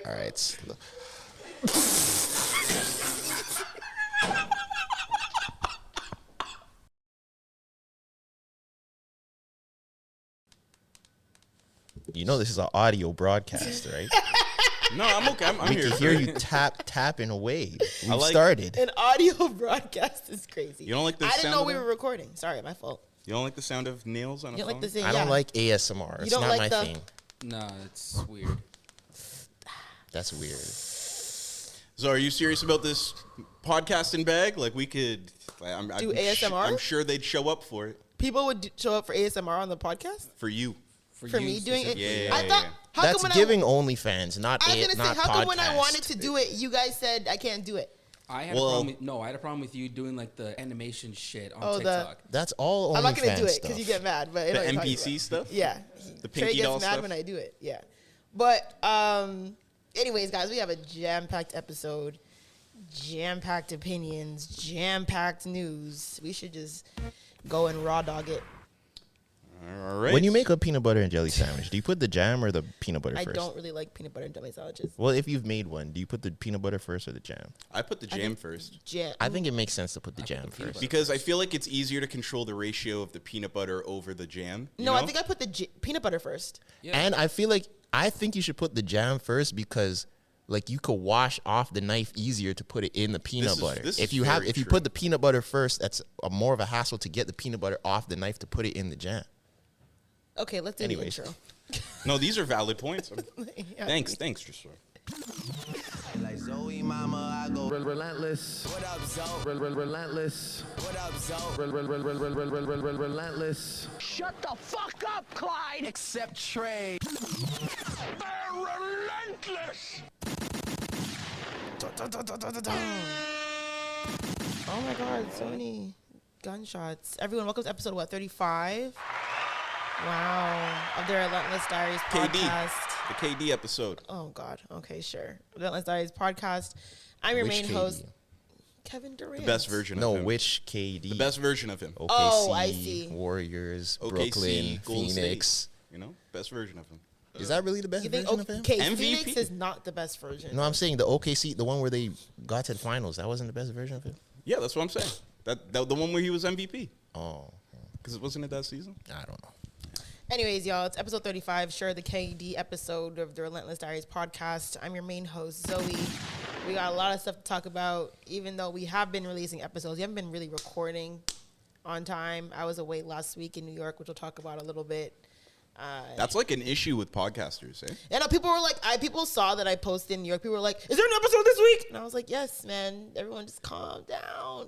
All right. You know this is an audio broadcast, right? No, I'm okay. I'm We here. can hear you tapping away. We've started. An audio broadcast is crazy. You don't like the I didn't sound know of we that? were recording. Sorry, my fault. You don't like the sound of nails on a You don't phone? like the I don't like ASMR. It's don't not like my the- thing. No, it's weird. That's weird. So, are you serious about this podcasting bag? Like, we could Do ASMR? I'm sure they'd show up for it. People would show up for ASMR on the podcast? For you. For me doing it? Yeah. I thought, how That's come when giving OnlyFans, not I was going to say, not how come when I podcast. wanted to do it, you guys said I can't do it? I had a problem with you doing like the animation shit on TikTok. That's all OnlyFans I'm not going to do it stuff. because you get mad. But I The know what you're talking NPC about. stuff? Yeah. The Trey Pinky gets Doll mad stuff? when I do it. Yeah. But anyways, guys, we have a jam-packed episode. Jam-packed opinions. Jam-packed news. We should just go and raw dog it. All right. When you make a peanut butter and jelly sandwich, do you put the jam or the peanut butter I first? don't really like peanut butter and jelly sandwiches. Well, if you've made one, do you put the peanut butter first or the jam? I put the jam first. Jam. I think it makes sense to put the jam first. Because I feel like it's easier to control the ratio of the peanut butter over the jam. No, I think I put the peanut butter first. Yeah. And I think you should put the jam first because like you could wash off the knife easier to put it in the peanut butter. If you put the peanut butter first, that's more of a hassle to get the peanut butter off the knife to put it in the jam. Okay, let's do the intro. No, these are valid points. Yeah. Thanks, Tristan. Like Zoie, mama, I go Relentless. What up, Zoe? Relentless. What up, Zoe? Relentless. Shut the fuck up, Clyde! Except Trey. They're relentless! Oh my God, so many gunshots. Everyone, welcome to episode 35? Wow, of the Relentless Diaries podcast. The KD episode. Oh God. Okay, sure. Relentless Diaries podcast. I'm your Which main KD? host, Kevin Darius. The best version of him. No, which KD? The best version of him. OKC, Oh, I see. Warriors, OKC, Brooklyn, Golden Phoenix. State. You know, best version of him. Is that really the best You think version of him? okay? MVP? Phoenix is not the best version. No, I'm saying the OKC, the one where they got to the finals. That wasn't the best version of him. Yeah, that's what I'm saying. That the one where he was MVP. Oh, Because it wasn't it that season? I don't know. Anyways, y'all, it's episode 35, sure, the KD episode of the Relentless Diaries podcast. I'm your main host, Zoe. We got a lot of stuff to talk about, even though we have been releasing episodes. We haven't been really recording on time. I was away last week in New York, which we'll talk about a little bit. That's like an issue with podcasters, eh? Yeah, no, people were like, people saw that I posted in New York. People were like, is there an episode this week? And I was like, yes, man. Everyone just calm down.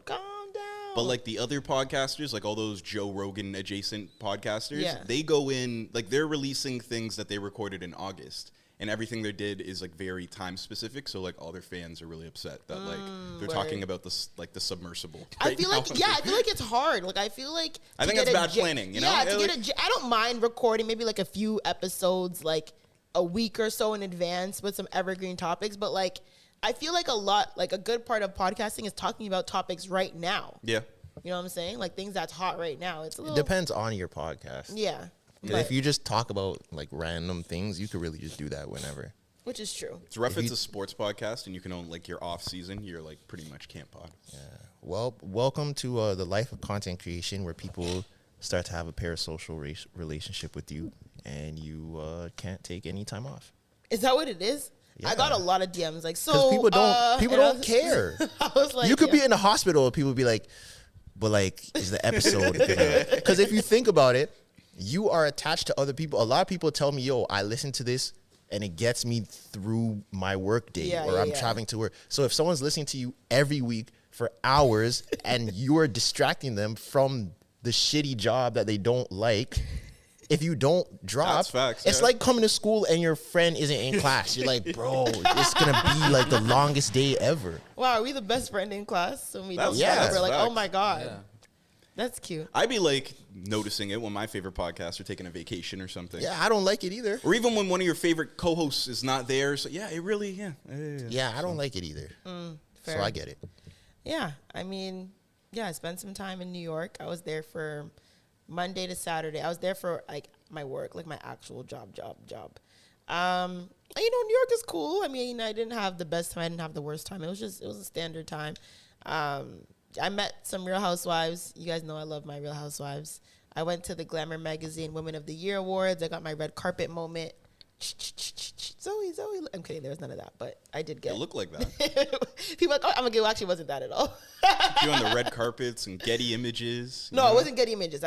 But like the other podcasters, like all those Joe Rogan adjacent podcasters, Yeah. they go in, like they're releasing things that they recorded in August. And everything they did is like very time specific. So like all their fans are really upset that like they're talking about this, like the submersible. I feel like, I feel like it's hard. Like, I feel like I think that's bad planning, you know? Yeah, Like- I don't mind recording maybe like a few episodes like a week or so in advance with some evergreen topics. But like, I feel like a good part of podcasting is talking about topics right now. Yeah. You know what I'm saying? Like things that's hot right now. It's a It little, depends on your podcast. yeah. Because if you just talk about like random things, you could really just do that whenever. Which is true. It's rough. It's a sports podcast, and you can own like your off season. You're like pretty much camp pod. Well, welcome to the life of content creation, where people start to have a parasocial relationship with you, and you can't take any time off. Is that what it is? I Yeah. got a lot of DMs like, so Because people and I don't was- care. I was like, You could yeah. be in the hospital, and people be like, "But like, is the episode?" Because if you think about it, you are attached to other people. A lot of people tell me, "Yo, I listen to this, and it gets me through my work day, Yeah, or yeah, I'm yeah. traveling to work." So if someone's listening to you every week for hours, and you are distracting them from the shitty job that they don't like. If you don't drop, That's facts, it's yeah. like coming to school and your friend isn't in class. You're like, bro, it's gonna be like the longest day ever. Wow, are we the best friend in class? So we don't That's- talk. We're like, that's oh my God. Yeah. That's cute. I'd be like noticing it when my favorite podcasts are taking a vacation or something. Yeah, I don't like it either. Or even when one of your favorite co-hosts is not there. So yeah, it really, yeah. Yeah, I don't like it either. Fair. So I get it. Yeah, I mean, yeah, I spent some time in New York. I was there for Monday to Saturday. I was there for like my work, like my actual job. New York is cool. I mean, I didn't have the best time. I didn't have the worst time. It was a standard time. I met some Real Housewives. You guys know I love my Real Housewives. I went to the Glamour Magazine Women of the Year Awards. I got my red carpet moment. Zoe. I'm kidding. There was none of that, but I did get. It looked like that. People are like, oh, I'm gonna actually wasn't that at all. You on the red carpets and Getty Images. No, it wasn't Getty Images.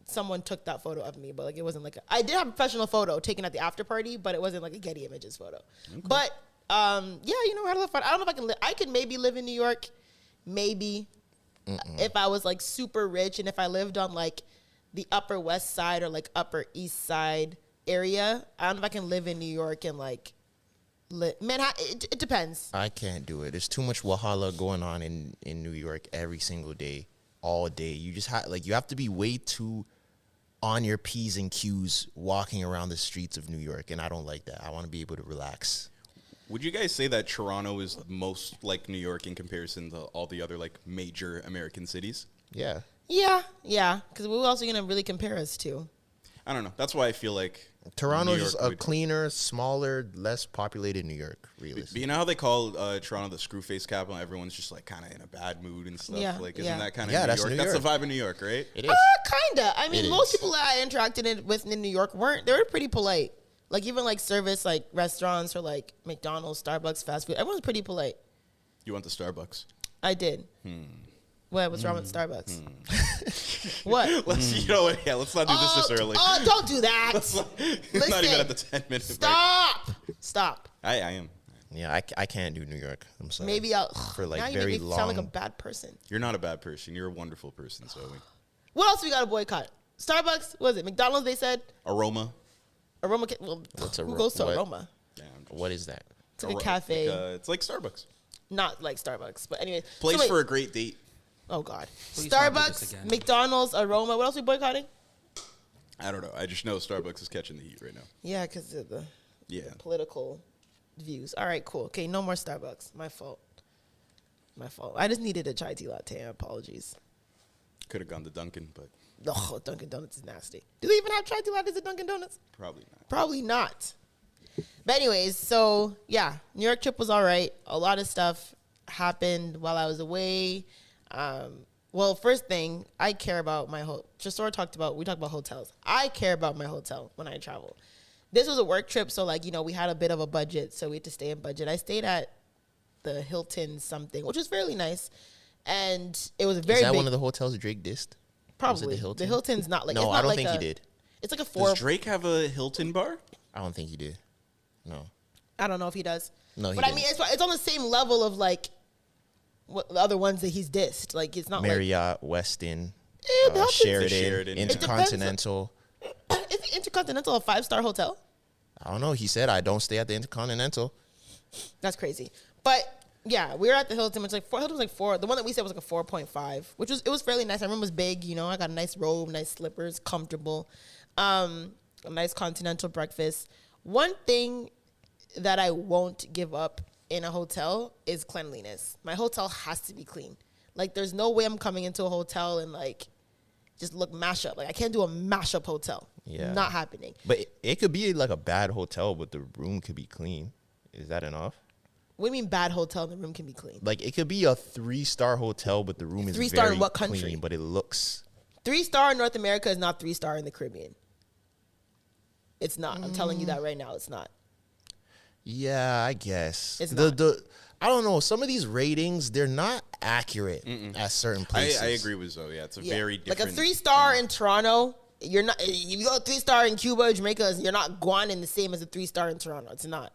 Someone took that photo of me, but like it wasn't like I did have a professional photo taken at the after party, but it wasn't like a Getty Images photo. Okay. But I had a lot of fun. I don't know if I could maybe live in New York, maybe if I was like super rich and if I lived on like the Upper West Side or like Upper East Side area. I don't know if I can live in New York and like Manhattan. It depends. I can't do it. There's too much wahala going on in New York every single day, all day. You just you have to be way too on your P's and Q's walking around the streets of New York, and I don't like that. I want to be able to relax. Would you guys say that Toronto is most like New York in comparison to all the other like major American cities? Yeah. Yeah. Because what else are you gonna really compare us to? I don't know. That's why I feel like Toronto is a cleaner, smaller, less populated New York, really. But you know how they call Toronto the screwface capital? Everyone's just like kind of in a bad mood and stuff. Yeah, Isn't that kind of New York? York. That's the vibe of New York, right? It is. Kinda. I mean, most people that I interacted with in New York they were pretty polite. Like even like service, like restaurants or like McDonald's, Starbucks, fast food. Everyone's pretty polite. You went to Starbucks? I did. What's wrong with Starbucks? What? You know what? Yeah, let's not do this early. Oh, don't do that. Not even at the 10-minute Stop. I am. Yeah, I can't do New York. I'm sorry. Maybe I'll. For like now you very make me long. sound like a bad person. You're not a bad person. You're a wonderful person, Zoe. What else we got to boycott? Starbucks? What was it? McDonald's, they said? Aroma. Aroma. Well, who goes to Aroma? Yeah, What is that? It's like a cafe. It's like Starbucks. Not like Starbucks, but anyway. Place for a great date. Oh, God. Please don't do this Starbucks, again. McDonald's, Aroma. What else we boycotting? I don't know. I just know Starbucks is catching the heat right now. Yeah, because of the Yeah. political views. All right, cool. Okay, no more Starbucks. My fault. I just needed a chai tea latte. Apologies. Could have gone to Dunkin', but Oh, Dunkin' Donuts is nasty. Do they even have chai tea lattes at Dunkin' Donuts? probably not. Probably not. But anyways, so yeah, New York trip was all right. A lot of stuff happened while I was away. Well, first thing, I care about my we talked about hotels. I care about my hotel when I travel. This was a work trip, so like, we had a bit of a budget, so we had to stay in budget. I stayed at the Hilton something, which was fairly nice. And it was very big. Is that one of the hotels Drake dissed? Probably. Was it the Hilton? The Hilton's not like, No, it's not I don't like think he did. It's like a Does Drake have a Hilton bar? I don't think he did. No. I don't know if he does. No, he But I didn't. mean, it's on the same level of like what the other ones that he's dissed. Like it's not Marriott, Westin, the Hilton's- Sheraton, It depends. Intercontinental. Is the Intercontinental a 5-star hotel? I don't know. He said I don't stay at the Intercontinental. That's crazy. But yeah, we were at the Hilton. It's like Hilton was like 4. The one that we said was like a 4.5, which was fairly nice. My room was big. I got a nice robe, nice slippers, comfortable, a nice continental breakfast. One thing that I won't give up in a hotel is cleanliness. My hotel has to be clean. Like, there's no way I'm coming into a hotel and like just look mashup. Like, I can't do a mashup hotel. Yeah. Not happening. But it could be like a bad hotel, but the room could be clean. Is that enough? What do you mean bad hotel and the room can be clean? Like, it could be a 3-star hotel, but the room is 3-star very in what country? clean, but it looks... 3-star in North America is not 3-star in the Caribbean. It's not. I'm telling you that right now. It's not. Yeah, I guess. It's I don't know. Some of these ratings, they're not accurate at certain places. I agree with Zoe. Yeah, it's a very different. Like a 3-star in Toronto, you're not. If you go 3-star in Cuba or Jamaica, you're not going in the same as a 3-star in Toronto. It's not.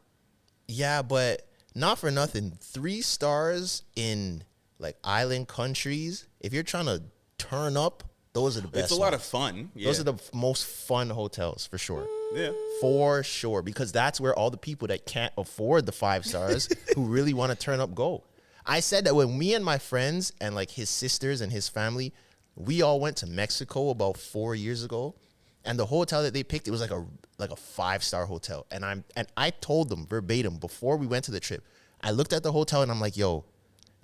Yeah, but not for nothing. 3 stars in like island countries, if you're trying to turn up, those are the best. It's a lot of fun. Yeah. Those are the most fun hotels for sure. Yeah. For sure, because that's where all the people that can't afford the 5 stars who really want to turn up go. I said that when me and my friends and like his sisters and his family, we all went to Mexico about 4 years ago, and the hotel that they picked, it was like a 5-star hotel. And I told them verbatim before we went to the trip, I looked at the hotel and I'm like, yo,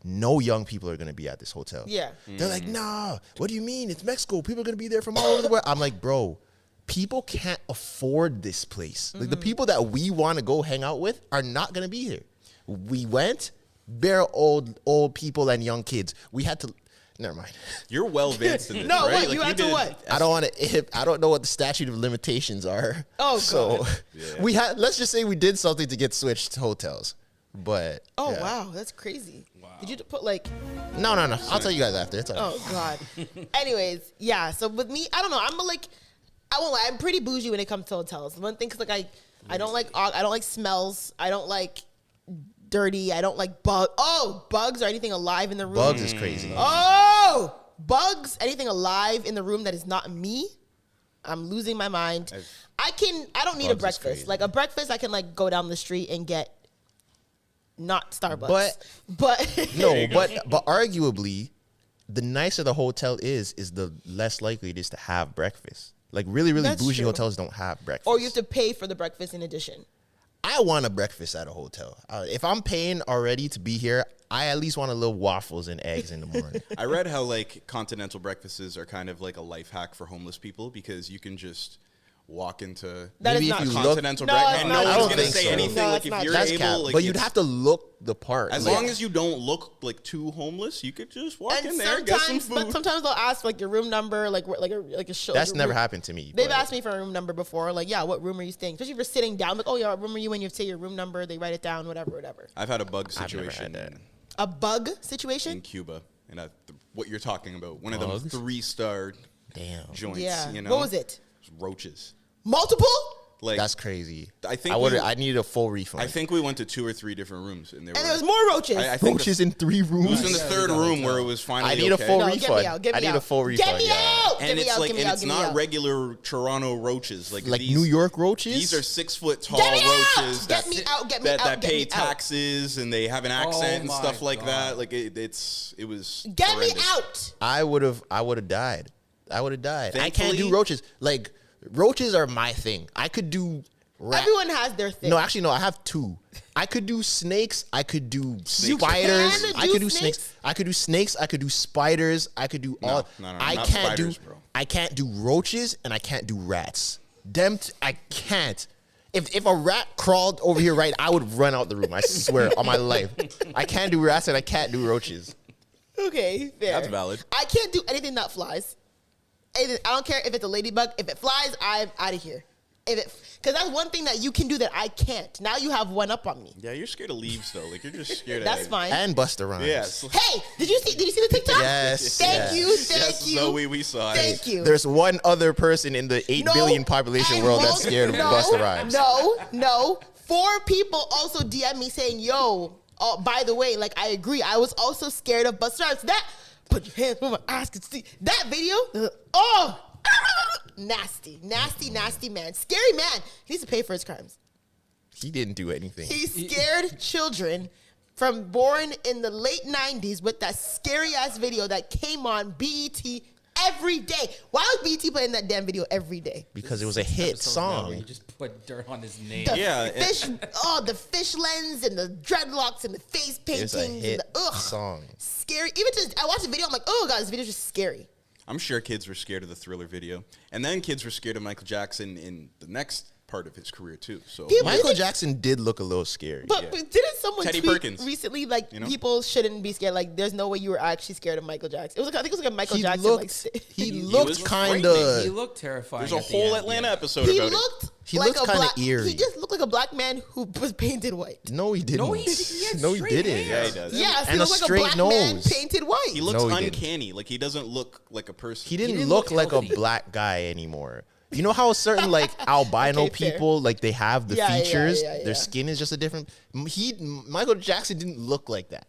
no young people are gonna be at this hotel. Yeah. They're like, nah, what do you mean? It's Mexico. People are gonna be there from all over the world. I'm like, bro, people can't afford this place. Like the people that we want to go hang out with are not going to be here. We went, bare old people and young kids. We had to, never mind. You're well advanced in this, No, right? what? You had to what? I don't want to, I don't know what the statute of limitations are. Oh, so God. we had, let's just say we did something to get switched hotels. But Oh, yeah. wow. That's crazy. Wow. Did you put like, No. I'll tell you guys after. It's all right. oh, God. Anyways, yeah. So with me, I don't know. I won't lie. I'm pretty bougie when it comes to hotels. One thing, cause like I don't like smells. I don't like dirty. I don't like bugs or anything alive in the room. Bugs is crazy. Oh, bugs, anything alive in the room that is not me, I'm losing my mind. I don't need a Bugs is breakfast. crazy. Like a breakfast, I can like go down the street and get not Starbucks. But No, but arguably, the nicer the hotel is the less likely it is to have breakfast. Like really That's bougie true. hotels don't have breakfast. or you have to pay for the breakfast in addition. I want a breakfast at a hotel. If I'm paying already to be here, I at least want a little waffles and eggs in the morning. I read how like continental breakfasts are kind of like a life hack for homeless people because you can just walk into That Maybe is if not you true. look- continental No, breakfast it's and not no true. one's I don't gonna think say so. anything. No, like it's if not you're true. That's able, cap. like, But you'd it's- have to look the part. as Like, long as you don't look like too homeless, you could just walk in there, get some food. But sometimes they'll ask for, like your room number, like a show. that's like, never room. happened to me. They've but asked me for a room number before. Like, yeah, what room are you staying? Especially if you're sitting down. Like, oh yeah, what room are you in? You say your room number. They write it down. Whatever. I've had a bug I've never had situation that. A bug in situation. Cuba, and what you're talking about, one of them Bugs? 3-star Damn. joints. Yeah. You know, What was it? Roaches. Multiple? Like That's crazy. I think I needed a full refund. I think we went to 2 or 3 different rooms, and And there was more roaches. I think roaches in 3 it was rooms. in the third room where it was finally. I need a okay. full no, refund. get me out. Get me I need out. a full refund. Get me yeah. out. And Get me it's out. like, Get me and out. it's Get me not out. regular Toronto roaches. Like these, New York roaches. These are 6-foot tall Get me out! roaches Get me out, get me that out, get pay me out. taxes and they have an accent and my stuff like God. that. Like it was. Get me horrendous. out. I would have died. I can't Thankfully- do roaches. Like roaches are my thing. I could do Everyone has their thing. No, actually no, I have 2. I could do snakes, I could do You spiders, can I do could do snakes? snakes, I could do snakes, I could do spiders, I could do all no, I not can't spiders, do bro. I can't do roaches and I can't do rats. I can't. If a rat crawled over here right, I would run out the room. I swear on my life. I can't do rats and I can't do roaches. Okay, fair. That's valid. I can't do anything that flies. I don't care if it's a ladybug. If it flies, I'm out of here. Because that's one thing that you can do that I can't. Now you have one up on me. Yeah, you're scared of leaves though. Like you're just scared. That's of fine. And Busta Rhymes. Yes. Hey, did you see the TikTok? Yes, Thank yes. you. Yes, You. Zoe, we saw it. Thank you. There's one other person in the 8 billion population and world that's scared of Busta Rhymes. No. 4 people also DM me saying, yo, oh, by the way, like I agree. I was also scared of Busta Rhymes. That, put your hands where my eyes can see. That video, nasty, man. Scary man. He needs to pay for his crimes. He didn't do anything. He scared children from born in the late 90s with that scary ass video that came on BET every day. Why was BET playing that damn video every day? Because it was a hit Episodes now where song. You just put dirt on his name. The Yeah, the fish lens and the dreadlocks and the face paintings It's a hit and the song. scary. Even just I watched the video, I'm like, oh god, this video's just scary. I'm sure kids were scared of the Thriller video, and then kids were scared of Michael Jackson in the next part of his career too. So People- Michael Jackson did look a little scary. But didn't someone Teddy tweet Perkins, recently like you know? people shouldn't be scared? Like, there's no way you were actually scared of Michael Jackson. It was like, I think it was like a Michael he Jackson. looked, like, he was looked kind He of. looked terrifying. there's a at the whole end, Atlanta yeah. episode he about it. looked. He like looked a kinda black, eerie. He just looked like a black man who was painted white. No, he didn't. No, he had No, he straight didn't. hair. Yeah, he does. Yes, And he a looked like a straight black man nose. painted white. He looks No, he didn't. uncanny. Like he doesn't look like a person. He didn't didn't look look like healthy. a black guy anymore. You know how certain like albino Okay, fair. people like they have the Yeah, yeah, features. yeah. Their skin is just a different. Michael Jackson didn't look like that.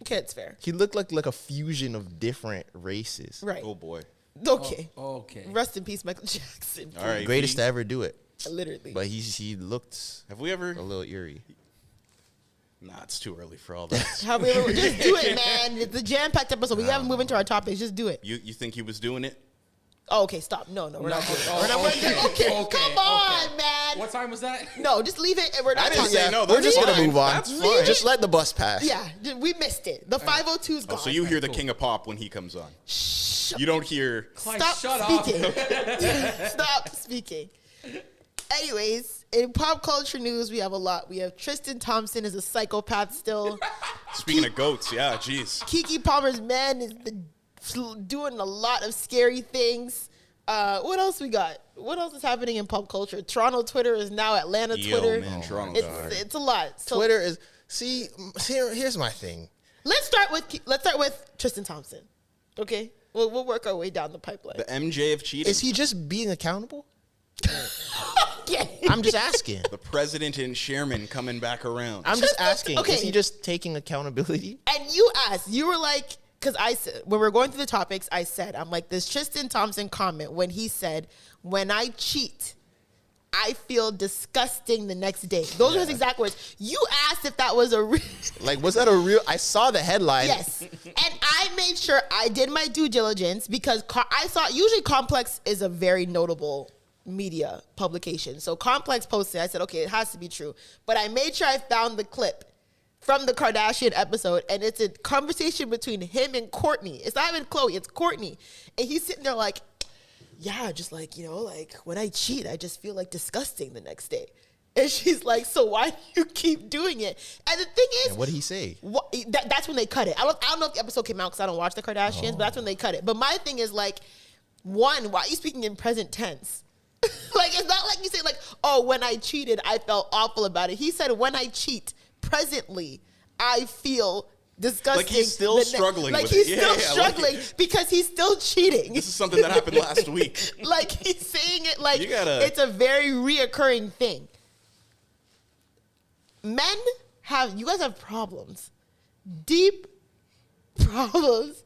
Okay, it's fair. He looked like a fusion of different races. Right. Oh boy. Okay. Okay. Rest in peace, Michael Jackson. All right. Greatest to ever do it. Literally. But he looked Have we ever? a little eerie. Nah, it's too early for all that. Have we ever, just do it, man. It's a jam-packed episode. We haven't moved into our topics. Just do it. you think he was doing it? Oh, okay, stop. No, we're not doing it. We're not, okay, okay, okay, come on, okay. man. What time was that? No, just leave it. And we're not I didn't talking. say no. We're That's just gonna fine. move on. That's fine. Just let the bus pass. Yeah, we missed it. The 502's Oh, gone. so you hear the King of Pop when he comes on? Shh. You don't hear. Clyde, Stop shut speaking. up. Stop speaking. Anyways, in pop culture news, we have a lot. We have Tristan Thompson is a psychopath still. Speaking of goats, yeah, jeez. Keke Palmer's man is doing a lot of scary things. What else we got? What else is happening in pop culture? Toronto Twitter is now Atlanta Twitter. Man, Toronto. It's a lot. So Twitter is here's my thing. let's start with Tristan Thompson. Okay, we'll work our way down the pipeline. The MJ of cheating. Is he just being accountable? Yeah. I'm just asking. The president and Sherman coming back around? I'm just asking. Okay. Is he just taking accountability? And you asked, you were like, because I said, when we were going through the topics, I'm like, this Tristan Thompson comment when he said, when I cheat, I feel disgusting the next day. Those are his exact words. You asked if that was a real. Like, was that a real? I saw the headline. Yes. And I made sure I did my due diligence because I saw, usually Complex is a very notable media publication. So Complex posted, I said, okay, it has to be true. But I made sure I found the clip from the Kardashian episode, and it's a conversation between him and Kourtney. It's not even Khloe, it's Kourtney. And he's sitting there like, yeah, just like, like when I cheat, I just feel like disgusting the next day. And she's like, so why do you keep doing it? And the thing is, And what did he say? That's when they cut it. I don't know if the episode came out because I don't watch the Kardashians, but that's when they cut it. But my thing is like, one, why are you speaking in present tense? Like, it's not like you say like, oh, when I cheated, I felt awful about it. He said, when I cheat, presently, I feel disgusting. Like he's still struggling like with he's it. still Yeah, struggling because he's still cheating. This is something that happened last week. Like he's saying it like it's a very reoccurring thing. Men you guys have problems. Deep problems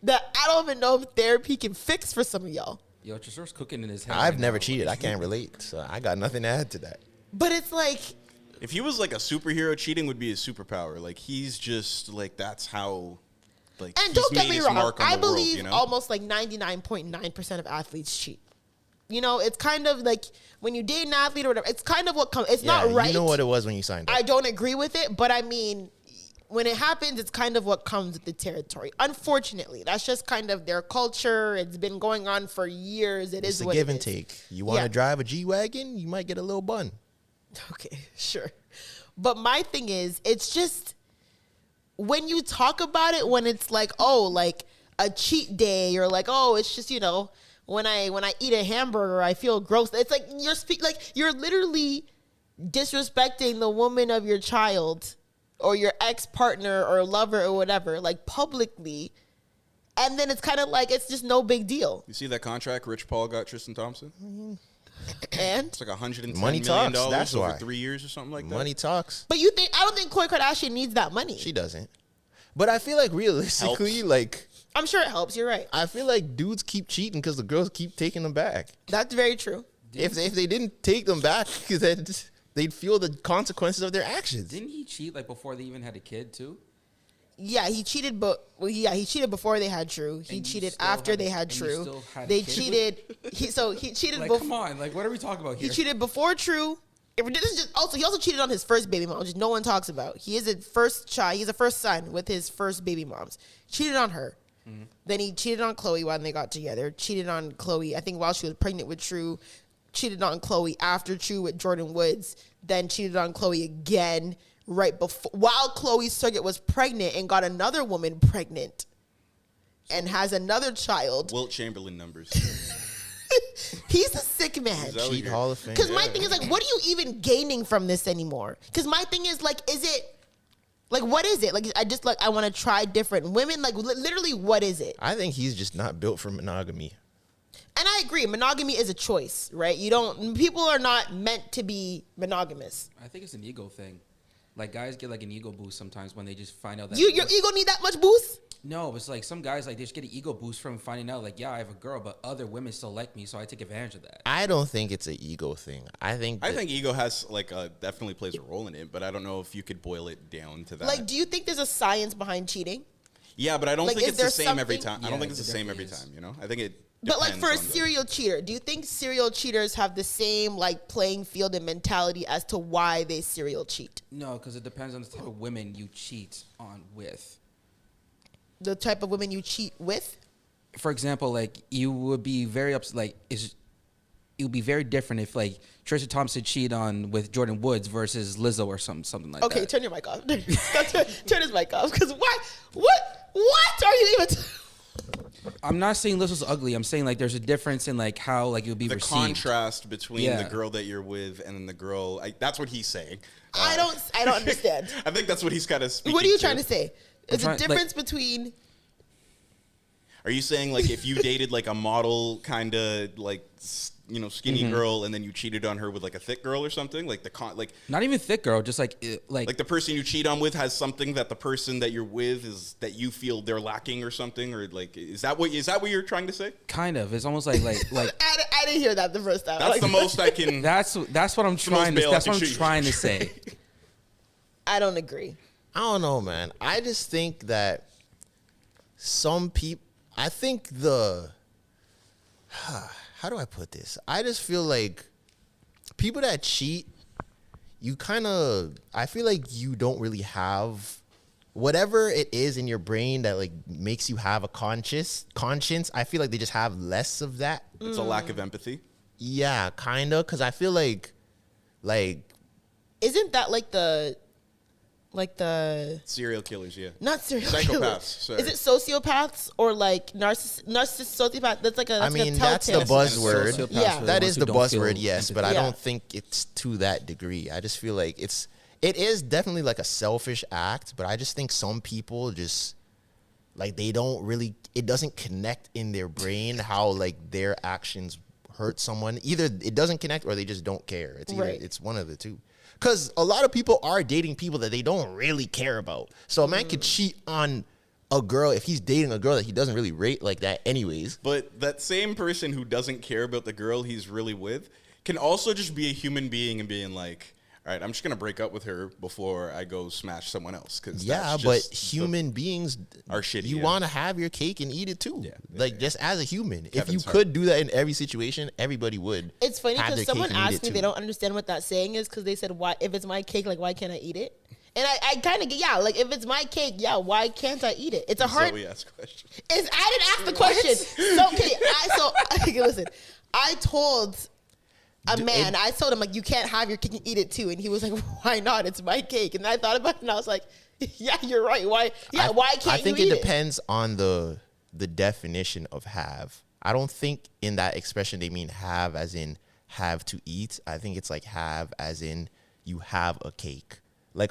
that I don't even know if therapy can fix for some of y'all. Yo, Tresor's cooking in his head. I've right never now. cheated. I can't relate. So I got nothing to add to that. But it's like, If he was like a superhero, cheating would be his superpower. Like he's just like that's how. Like, and he's don't get made me his wrong, mark on I the world, believe almost like 99.9% of athletes cheat. It's kind of like when you date an athlete or whatever, it's kind of what comes. It's not right. You know what it was when you signed up. I don't agree with it, but I mean, when it happens, it's kind of what comes with the territory. Unfortunately, that's just kind of their culture. It's been going on for years. It's a give and take. You want to drive a G-Wagon, you might get a little bun. Okay, sure. But my thing is, it's just when you talk about it, when it's like, oh, like a cheat day, or like, oh, it's just, when I eat a hamburger, I feel gross. It's like you're literally disrespecting the woman of your child or your ex-partner or lover or whatever, like publicly. And then it's kind of like, it's just no big deal. You see that contract Rich Paul got Tristan Thompson? And It's like $110 Money million talks, that's over why. 3 years or something like that. Money talks. but I don't think Khloe Kardashian needs that money. She doesn't. But I feel like realistically, Helps. like, I'm sure it helps. You're right. I feel like dudes keep cheating because the girls keep taking them back. That's very true. If they didn't take them back, then they'd feel the consequences of their actions. Didn't he cheat like before they even had a kid too? Yeah, he cheated, he cheated before they had True. He And you cheated still after had- they had and you True. still had a They kid? cheated. He cheated. Like, come on, like what are we talking about He here? cheated before True. He also cheated on his first baby mom, which no one talks about. He is a first child. He's a first son with his first baby moms. Cheated on her. Mm-hmm. Then he cheated on Khloe when they got together. Cheated on Khloe, I think, while she was pregnant with True. Cheated on Khloe after True with Jordan Woods. Then cheated on Khloe again right before, while Khloe's surrogate was pregnant and got another woman pregnant and has another child. Wilt Chamberlain numbers. He's a sick man. He's out Cheat here. Hall of Fame. Because my thing is like, what are you even gaining from this anymore? Because my thing is like, is it like, what is it? Like, I want to try different women. Like, literally, what is it? I think he's just not built for monogamy. And I agree, monogamy is a choice, right? People are not meant to be monogamous. I think it's an ego thing. Like guys get like an ego boost sometimes when they just find out that Your ego need that much boost? No, it's like some guys like they just get an ego boost from finding out like, yeah, I have a girl, but other women still like me, so I take advantage of that. I don't think it's an ego thing. I think ego has definitely plays a role in it, but I don't know if you could boil it down to that. Like, do you think there's a science behind cheating? Yeah, but I don't Like, think is it's the there same every something- time. I don't think Yeah, it's the it same every definitely time. I think it. But like for a depends on serial cheater, do you think serial cheaters have the same like playing field and mentality as to why they serial cheat? No, because it depends on the type of women you cheat on with. The type of women you cheat with? for example, like you would be very upset. Like it would be very different if like Tristan Thompson cheated on with Jordan Woods versus Lizzo or something like that. Okay, turn your mic off. turn his mic off. Because what are you even? I'm not saying Lizzo's ugly. I'm saying like there's a difference in like how like it would be The received. contrast between the girl that you're with and then the girl. That's what he's saying. I don't understand. I think that's what he's kind of speaking. What are you trying to say? It's a difference like, between. Are you saying like if you dated like a model kind of like skinny girl and then you cheated on her with like a thick girl or something, like not even thick girl, just like the person you cheat on with has something that the person that you're with is that you feel they're lacking or something, or like is that what you're trying to say? Kind of. It's almost like I didn't hear that the first time. That's the most I can. That's what I'm trying to. That's what I'm trying to say. I don't agree. I don't know, man. I just think that some people. I think how do I put this? I just feel like people that cheat, I feel like you don't really have whatever it is in your brain that like makes you have a conscience. I feel like they just have less of that. It's a lack of empathy. Yeah, kind of. Because I feel like isn't that like the serial killers, yeah. Not serial Psychopaths, killers. sorry. Is it sociopaths or like narcissist sociopath? That's like a. That's that's the buzzword. Yeah, that is the buzzword. Yes, but I Yeah. don't think it's to that degree. I just feel like it is definitely like a selfish act, but I just think some people just like they don't really. It doesn't connect in their brain how like their actions hurt someone. Either it doesn't connect or they just don't care. It's either, it's one of the two. Because a lot of people are dating people that they don't really care about. So a man could cheat on a girl if he's dating a girl that he doesn't really rate like that anyways. But that same person who doesn't care about the girl he's really with can also just be a human being and being like, all right, I'm just going to break up with her before I go smash someone else. Cause but human beings are shitty. You want to have your cake and eat it too. Yeah. Just as a human. Kevin's if you could do that in every situation, everybody would. It's funny have because their someone cake and eat asked it me they too. don't understand what that saying is because they said, "Why if it's my cake, like why can't I eat it?" And I kind of like if it's my cake, why can't I eat it? It's a hard. Zoe asked question. I didn't ask the question. Okay, listen. I told a man, I told him like you can't have your cake and eat it too, and he was like, "Why not? It's my cake." And I thought about it, and I was like, "Yeah, you're right. Why? Yeah, why can't you eat it?" I think it depends on the definition of have. I don't think in that expression they mean have as in have to eat. I think it's like have as in you have a cake. Like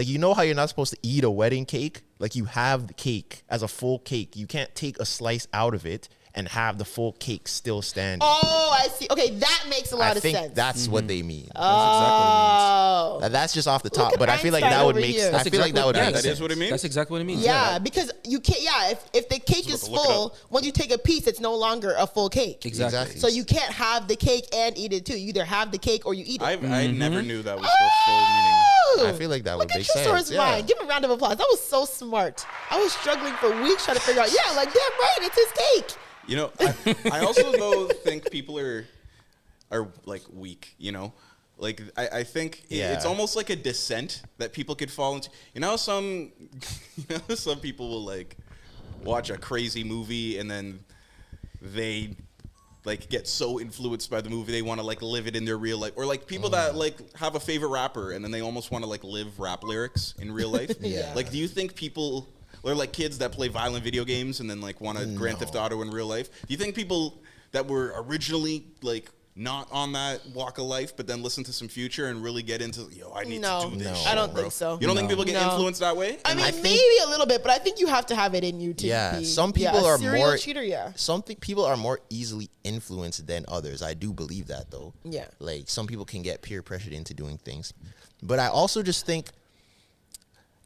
you know how you're not supposed to eat a wedding cake? Like you have the cake as a full cake. You can't take a slice out of it and have the full cake still standing. Oh, I see. Okay, that makes a lot of sense. I think that's what they mean. Oh, That's just off the top, at but I feel like that would make Einstein over I feel like that would make That sense. is what it means? That's exactly what it means. yeah, because you can't. Yeah, if the cake is to look it full, once you take a piece, it's no longer a full cake. Exactly. So you can't have the cake and eat it too. You either have the cake or you eat it. I never knew that was the full meaning. I feel like that would Look make at your sense. source mind. Give him a round of applause. That was so smart. I was struggling for weeks trying to figure out. Yeah, like damn right, it's his cake. You know, I also though think people are like weak. You know, like I think it's almost like a descent that people could fall into. Some people will like watch a crazy movie and then they like get so influenced by the movie they want to like live it in their real life, or like people that like have a favorite rapper and then they almost want to like live rap lyrics in real life. Like, do you think people? Or like kids that play violent video games and then like want to Grand Theft Auto in real life. Do you think people that were originally like not on that walk of life, but then listen to some Future and really get into, I need to do this shit, I don't bro. think so. You don't think people get influenced that way? I mean, I think- maybe a little bit, but I think you have to have it in you to be. Some people a are serial more cheater. Yeah, people are more easily influenced than others. I do believe that though. Yeah. Like some people can get peer pressured into doing things, but I also just think.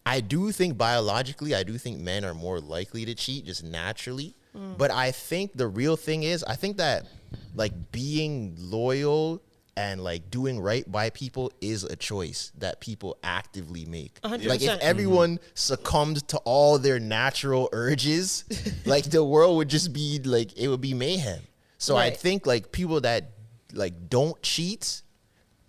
I do think biologically, men are more likely to cheat just naturally. But I think the real thing is, I think that like being loyal and like doing right by people is a choice that people actively make. 100%. Like if everyone succumbed to all their natural urges, like the world would just be like, it would be mayhem. So I Right. think like people that like don't cheat,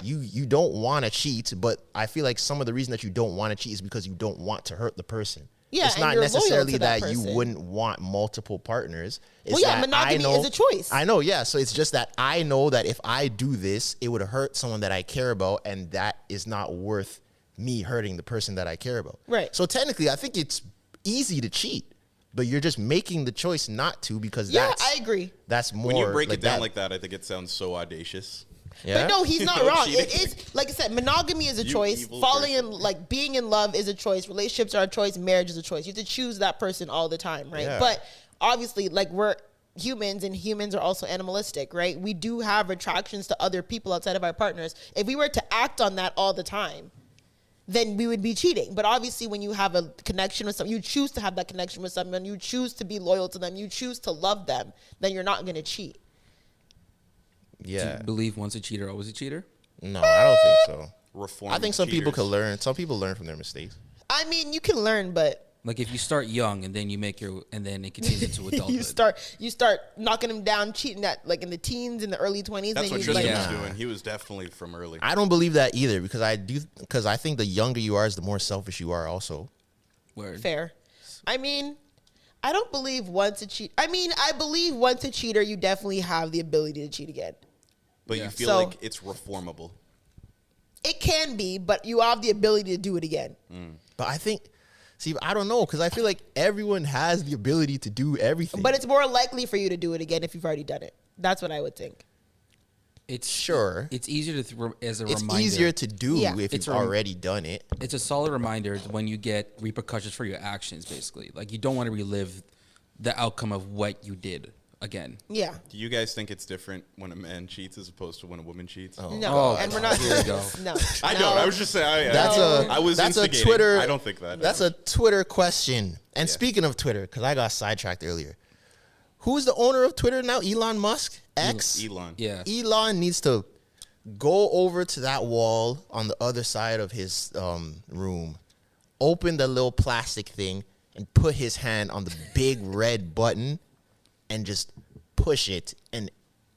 you don't want to cheat, but I feel like some of the reason that you don't want to cheat is because you don't want to hurt the person. Yeah, it's and not you're loyal necessarily to that that you person. wouldn't want multiple partners. It's Well, yeah, that monogamy is a choice. I know, yeah. So it's just that I know that if I do this, it would hurt someone that I care about, and that is not worth me hurting the person that I care about. Right. So technically, I think it's easy to cheat, but you're just making the choice not to because Yeah, that's I agree. That's more When you break like it down that. like that, I think it sounds so audacious. Yeah. But no, he's not No wrong. cheating. It is, like I said, monogamy is a You choice. evil Falling person. in, like, being in love is a choice. Relationships are a choice. Marriage is a choice. You have to choose that person all the time, right? Yeah. But obviously, like, we're humans, and humans are also animalistic, right? We do have attractions to other people outside of our partners. If we were to act on that all the time, then we would be cheating. But obviously, when you have a connection with someone, you choose to have that connection with someone, you choose to be loyal to them, you choose to love them, then you're not going to cheat. Do Yeah. you believe once a cheater, always a cheater? No, I don't think so. Reform. I think some people cheaters. could learn. Some people learn from their mistakes. I mean, you can learn, but Like if you start young and then you make and then it continues into adulthood. you start knocking them down, cheating at like in the teens, in the early 20s. That's then what you Tristan like, was doing. He was definitely from early. I don't believe that either because I think the younger you are, is the more selfish you are. Also, Word. fair. I mean, I don't believe once a cheat. I mean, I believe once a cheater, you definitely have the ability to cheat again. But Yeah. you feel So- like it's reformable. It can be, but you have the ability to do it again. but I think, see, I don't know because I feel like everyone has the ability to do everything. But it's more likely for you to do it again if you've already done it. That's what I would think. It's Sure. It's easier to as a it's reminder. easier to do Yeah. if It's you've a- already done it. It's a solid reminder when you get repercussions for your actions. Basically, like you don't want to relive the outcome of what you did again. Yeah. Do you guys think it's different when a man cheats as opposed to when a woman cheats? No, Oh, and we're not. here we go. No, I no. don't. I was just saying. I was that's a instigating. Twitter. I don't think that. That's a Twitter question. And speaking of Twitter, because I got sidetracked earlier, who's the owner of Twitter now? Elon Musk. X. Elon. Yeah. Elon needs to go over to that wall on the other side of his room, open the little plastic thing, and put his hand on the big red button, and just push it and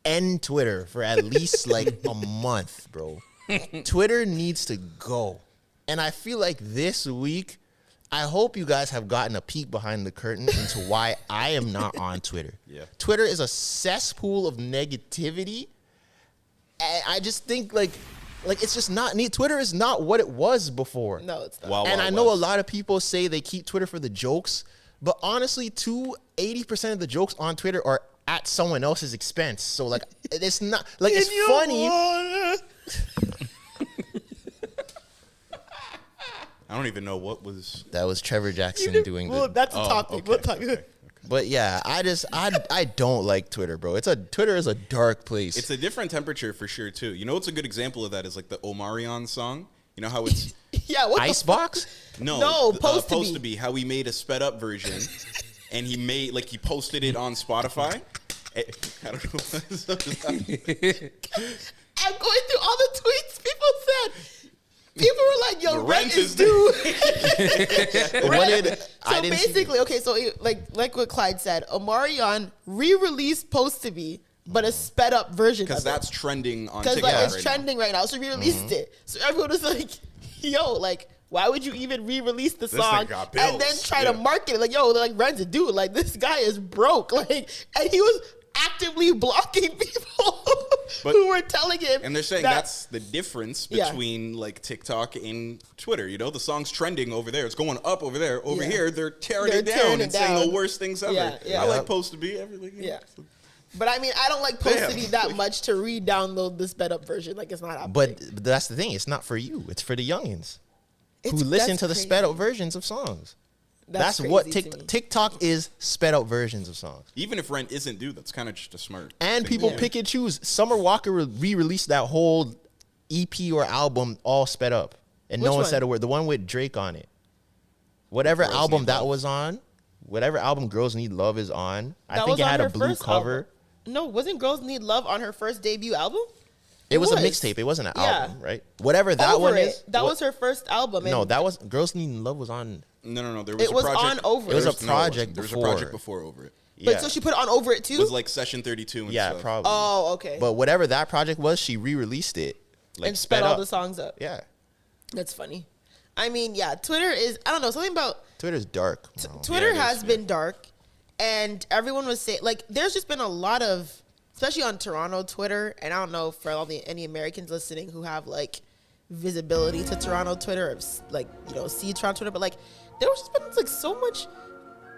end Twitter for at least like a month, bro. Twitter needs to go. And I feel like this week, I hope you guys have gotten a peek behind the curtain into why I am not on Twitter. Yeah. Twitter is a cesspool of negativity. And I just think like it's just not neat. Twitter is not what it was before. No, it's not. Wild And Wild I know a West. lot of people say they keep Twitter for the jokes, but honestly, 80% of the jokes on Twitter are at someone else's expense. So like, it's not like it's funny. I don't even know what was. That was Trevor Jackson doing Well, the. that's a Oh, topic. okay, We'll talk. okay. But yeah, I don't like Twitter, bro. Twitter is a dark place. It's a different temperature for sure too. You know what's a good example of that is like the Omarion song. You know how it's Yeah. What the Icebox. No, Post to supposed Be. to be how we made a sped up version, and he posted it on Spotify. I don't know. I'm going through all the tweets people said. People were like, "Yo, The rent rent is is due." I So didn't. basically, okay, so like what Clyde said, Omarion re-released Post to Be, but a sped up version of Because it. that's trending on Because TikTok like it's right trending right now, so re-released it. So everyone was like, "Yo, like, why would you even re-release the This song thing got and then bills." try to Yeah. market it? Like, yo, like rent's a dude. Like this guy is broke. Like, and he was actively blocking people But- who were telling him. And they're saying that- that's the difference Yeah. between like TikTok and Twitter. You know, the song's trending over there. It's going up over there. Over Yeah. here, they're tearing They're it down tearing and it saying down. the worst things ever. Yeah, yeah. I like Post to Be everything. Yeah. But I mean, I don't like Post to Damn. Be that much to re-download the sped up version. Like it's not happening. But that's the thing. It's not for you. It's for the youngins who It's- listen that's to the crazy. sped up versions of songs. That's crazy what to me. TikTok is. Sped up versions of songs. Even if rent isn't due, that's kind of just a smart. And thing people to do. pick and choose. Summer Walker re-released that whole EP or album all sped up, and no Which one one? said a word. The one with Drake on it. Whatever Girls album Need that Love. was on, whatever album Girls Need Love is on. I That think was it on had a her blue first cover. album. No, wasn't Girls Need Love on her first debut album? It was a was. mixtape. It wasn't an Yeah. album, right? Whatever that Over one It. is. That what- was her first album. No, and that was Girls Need Love was on. No. There was It a was project. on Over It was a It. No, wasn't. project There was a before. project before Over It. But Yeah. so she put it on Over It It too. was like Session 32 and Yeah, stuff. probably. Oh, okay. But whatever that project was, she re-released it. Like and sped all the songs up. Yeah. That's funny. I mean, yeah, Twitter is, I don't know, something about Twitter's dark. Twitter has been dark, and everyone was saying, like, there's just been a lot of, especially on Toronto Twitter, and I don't know for any Americans listening who have like visibility to Toronto Twitter, or like, you know, see Toronto Twitter, but like there was just been like so much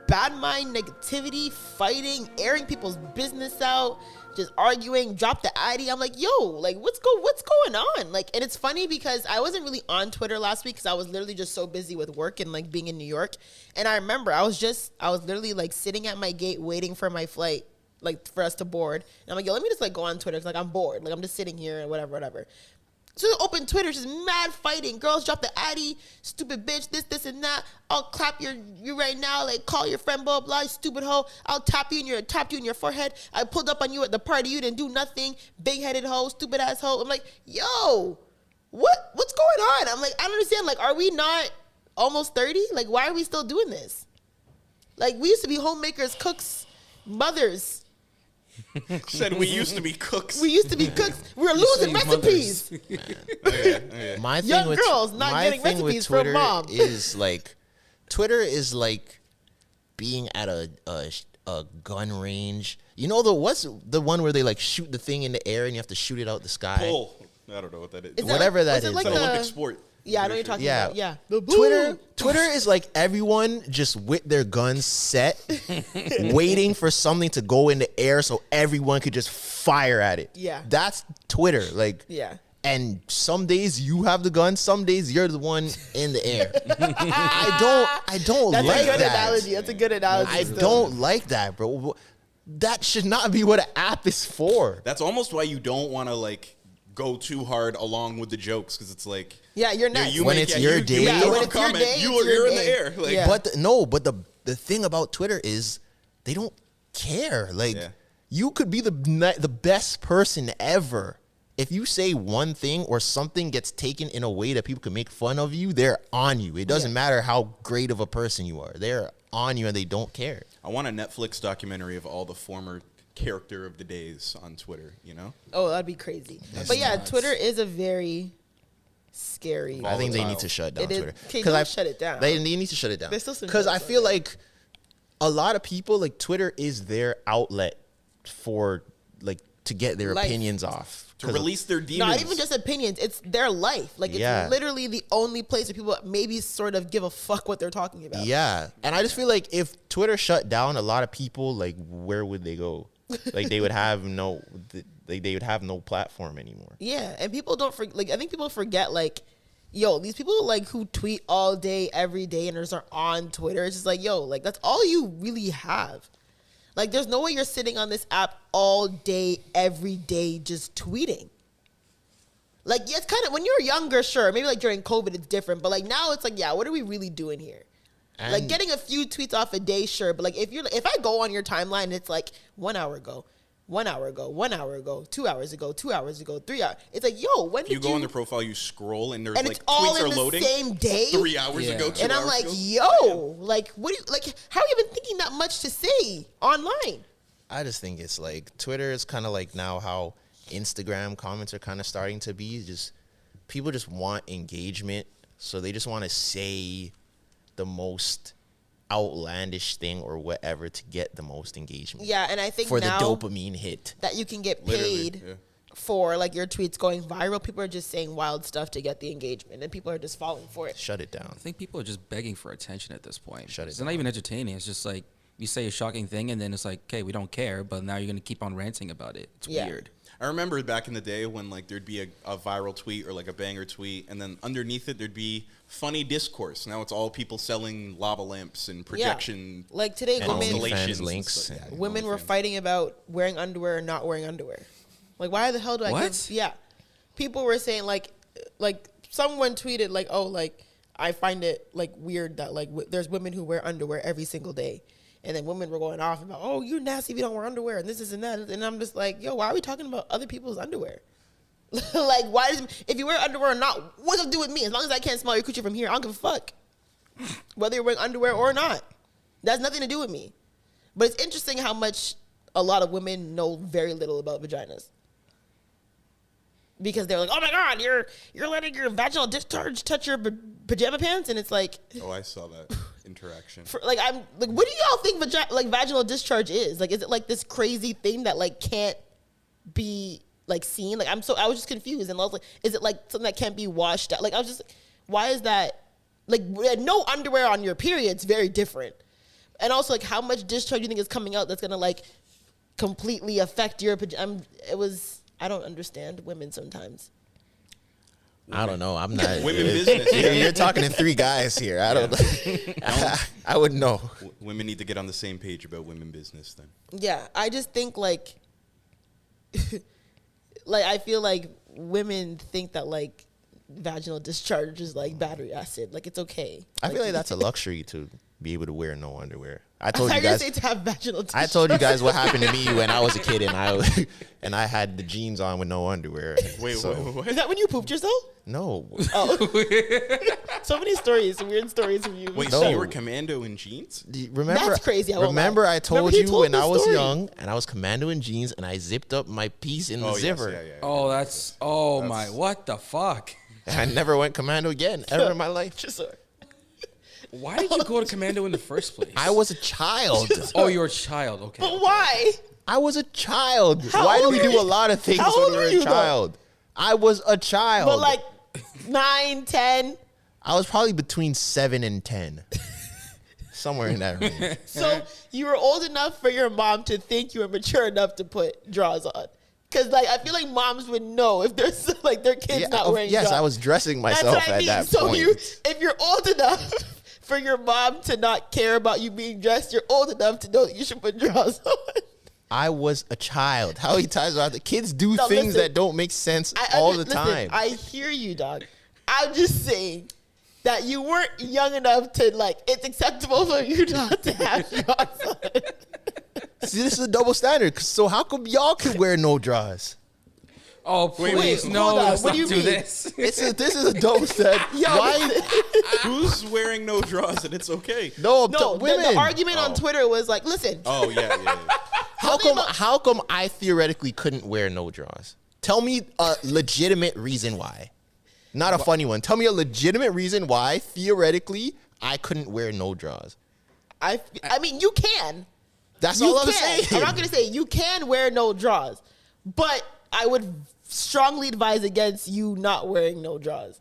bad mind negativity, fighting, airing people's business out, just arguing, drop the ID. I'm like, yo, like what's going on? Like, and it's funny because I wasn't really on Twitter last week because I was literally just so busy with work and like being in New York. And I remember I was literally like sitting at my gate waiting for my flight, like for us to board. And I'm like, yo, let me just like go on Twitter. It's like I'm bored. Like I'm just sitting here and whatever. So open Twitter, just mad fighting. Girls drop the addy, stupid bitch, this and that. I'll clap you right now, like call your friend, blah blah, stupid hoe. I'll tap you in your forehead. I pulled up on you at the party, you didn't do nothing. Big headed hoe, stupid ass hoe. I'm like, yo, what's going on? I'm like, I don't understand. Like, are we not almost 30? Like, why are we still doing this? Like, we used to be homemakers, cooks, mothers. Said we used to be cooks. We used to be cooks. We were losing recipes. My thing Young with, girls not my getting thing with recipes Twitter from mom. is like, Twitter is like being at a gun range. You know what's the one where they like shoot the thing in the air and you have to shoot it out the sky? Pole. I don't know what that is. Whatever that is. Like It's an the Olympic sport. Yeah, I know what you're talking Yeah. about. Yeah. Twitter is like everyone just with their guns set, waiting for something to go in the air so everyone could just fire at it. Yeah. That's Twitter. Like, Yeah. and some days you have the gun, some days you're the one in the air. I don't That's like a good that. analogy. That's a good analogy. I don't like that, bro. That should not be what an app is for. That's almost why you don't want to like go too hard along with the jokes because it's like Yeah, you're next. When it's your day. Yeah, when when it's it's your comment, day, it's you're your in the day. air. Like, Yeah. But the thing about Twitter is they don't care. Like, Yeah. you could be the best person ever. If you say one thing or something gets taken in a way that people can make fun of you, they're on you. It doesn't matter how great of a person you are. They're on you and they don't care. I want a Netflix documentary of all the former character of the days on Twitter, you know? Oh, that'd be crazy. But yeah, Twitter is a very scary. I think they need to shut down It is- Twitter. Okay, don't shut it down. They need to shut it down. There's still some Because I jokes on feel there. like a lot of people, like, Twitter is their outlet for, like, to get their Life. opinions off. To release their demons. Not even just opinions. It's their life. Like, it's Yeah. literally the only place where people maybe sort of give a fuck what they're talking about. Yeah. And I just feel like if Twitter shut down, a lot of people, like, where would they go? Like, they would have they would have no platform anymore. Yeah, and people don't like. I think people forget, like, yo, these people like who tweet all day, every day, and are on Twitter. It's just like, yo, like that's all you really have. Like, there's no way you're sitting on this app all day, every day, just tweeting. Like, yeah, it's kind of when you're younger, sure, maybe like during COVID, it's different, but like now, it's like, yeah, what are we really doing here? And Like getting a few tweets off a day, sure, but like if I go on your timeline, and it's like 1 hour ago, 1 hour ago, 1 hour ago, 2 hours ago, 2 hours ago, 3 hours. It's like, yo, when did You go on their profile, you scroll, and there's And like it's all tweets in are the loading. same day? 3 hours Yeah. ago, 2 and hours I'm like, ago. yo, like, what do you like? How are you even thinking that much to say online? I just think it's like Twitter is kind of like now how Instagram comments are kind of starting to be. Just people just want engagement, so they just want to say the most outlandish thing or whatever to get the most engagement. Yeah, and I think for now the dopamine hit. that you can get Literally, paid yeah. for like your tweets going viral, people are just saying wild stuff to get the engagement, and people are just falling for it. Shut it down. I think people are just begging for attention at this point. Shut it It's not down. even entertaining. It's just like you say a shocking thing, and then it's like, okay, we don't care, but now you're gonna keep on ranting about it. It's Yeah. weird. I remember back in the day when like there'd be a viral tweet or like a banger tweet, and then underneath it there'd be funny discourse. Now it's all people selling lava lamps and projection. Like today, And women constellations OnlyFans and links. stuff. Yeah, women were OnlyFans. fighting about wearing underwear and not wearing underwear. Like, why the hell do I What? give? Yeah. People were saying like someone tweeted like, oh, like I find it like weird that like there's women who wear underwear every single day. And then women were going off about, oh, you're nasty if you don't wear underwear and this and that. And I'm just like, yo, why are we talking about other people's underwear? Like, why does, if you wear underwear or not, what does it do with me? As long as I can't smell your coochie from here, I don't give a fuck. Whether you're wearing underwear or not. That has nothing to do with me. But it's interesting how much a lot of women know very little about vaginas. Because they're like, oh my God, you're letting your vaginal discharge touch your pajama pants? And it's like, Oh, I saw that. interaction. Like I'm like, what do y'all think vaginal discharge is? Like, is it like this crazy thing that like can't be like seen? Like I was just confused, and I was like, is it like something that can't be washed out? Like I was just, why is that? Like no underwear on your period's very different, and also like how much discharge do you think is coming out that's gonna like completely affect your? I don't understand women sometimes. I don't know. I'm not. Women business. You're talking to three guys here. I don't know. I would know. Women need to get on the same page about women business then. Yeah, I just think like, like I feel like women think that like vaginal discharge is like battery acid. Like it's okay. I feel like that's a luxury to be able to wear no underwear. I told you guys to have vaginal discharge. I told you guys what happened to me when I was a kid and I had the jeans on with no underwear. Wait, what? Is that when you pooped yourself? No. Oh. So many stories, weird stories from you. Wait, No. so you were commando in jeans? Remember, That's crazy. Remember I told Remember he you told when the I was story. young and I was commando in jeans and I zipped up my piece in the zipper. Oh, my, what the fuck? I never went commando again ever in my life. Why did you go to commando in the first place? I was a child. Oh, you're a child. Okay. But why? I was a child. How Why do old we were do you? a lot of things How when old we're were a you, though? child? I was a child. But like 9, 10. I was probably between 7 and 10. Somewhere in that range. So you were old enough for your mom to think you were mature enough to put drawers on. Because like I feel like moms would know if there's like their kids not wearing drawers. Yes, I was dressing That's myself what I at mean. that So point. if you're old enough for your mom to not care about you being dressed, you're old enough to know that you should put drawers on. I was a child. How many times are the kids do No, things listen. that don't make sense all the time? I hear you, dog. I'm just saying that you weren't young enough to like. It's acceptable for you not to have drawers on. See, this is a double standard. So how come y'all can wear no drawers? Oh, please, wait, no, hold on. let's What not do you do mean? this. This is a double standard. Why? Who's wearing no drawers and it's okay? No, No, women. the argument on Twitter was like, listen, Oh, yeah. How come I theoretically couldn't wear no drawers? Tell me a legitimate reason why. Not a funny one. Tell me a legitimate reason why theoretically I couldn't wear no drawers. I mean, you can. That's You all I'm can. saying. I'm not going to say you can wear no drawers, but I would strongly advise against you not wearing no drawers.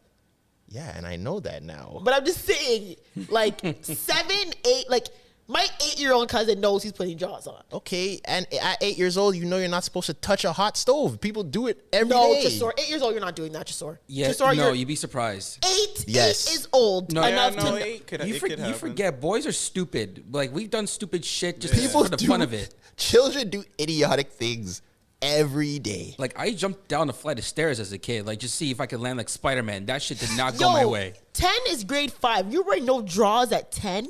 Yeah, and I know that now. But I'm just saying, like 7, 8, like my 8-year-old cousin knows he's putting drawers on. Okay, and at 8 years old, you know you're not supposed to touch a hot stove. People do it every No, day. Tresor, 8 years old, you're not doing that, Tresor. Yeah, Tresor, no, you're you'd be surprised. 8. Yes. 8 is old No, enough no, to. 8 could, You, it could you happen. forget, boys are stupid. Like, we've done stupid shit just People for the do, fun of it. Children do idiotic things every day. Like, I jumped down a flight of stairs as a kid, like, just see if I could land like Spider-Man. That shit did not go my way. 10 is grade 5. You're wearing no drawers at 10?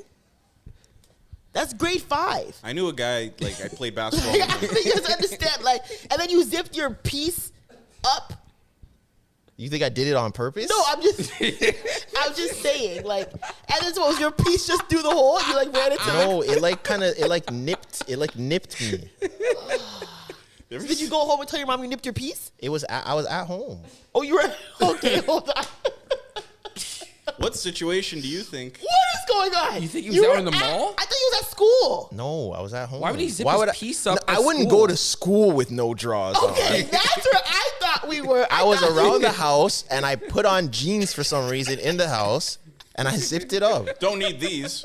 That's grade 5. I knew a guy, like, I played basketball Like, I with him. think you guys understand, like, and then you zipped your piece up. You think I did it on purpose? No, I'm just saying, like, and then so was your piece just through the hole? You like ran into No, it like nipped me. Did you go home and tell your mom you nipped your piece? I was at home. Oh, you were okay. Hold on. What situation do you think? What is going on? You think he was out were in the mall? I thought you was at school. No, I was at home. Why would he zip his piece up I at wouldn't school? go to school with no drawers Okay, on. that's where I thought we were. I was thought around the house and I put on jeans for some reason in the house and I zipped it up. Don't need these.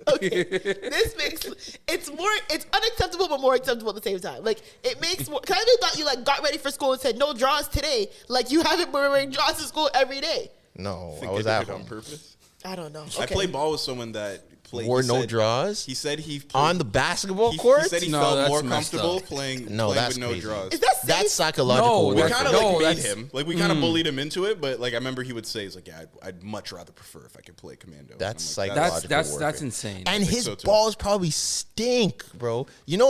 Okay, this makes it's unacceptable but more acceptable at the same time. Like it makes more. Cause I really thought you like got ready for school and said no drawers today. Like you haven't been wearing drawers to school every day. No, Think I was they at did it on home. purpose. I don't know. I Okay. played ball with someone that played. Wore he no said- drawers He said he played, on the basketball he court. said he No, felt that's more messed comfortable up. playing No, that's with no crazy. drawers. Is that safe? That's psychological No, We they're warfare. kind of No, like made that's- him. Like we kind of bullied him into it, but like I remember he would say, "He's like, yeah, I'd much rather prefer if I could play commando." And That's I'm like, psychological That's warfare. insane. And his so, too. balls probably stink, bro. You know,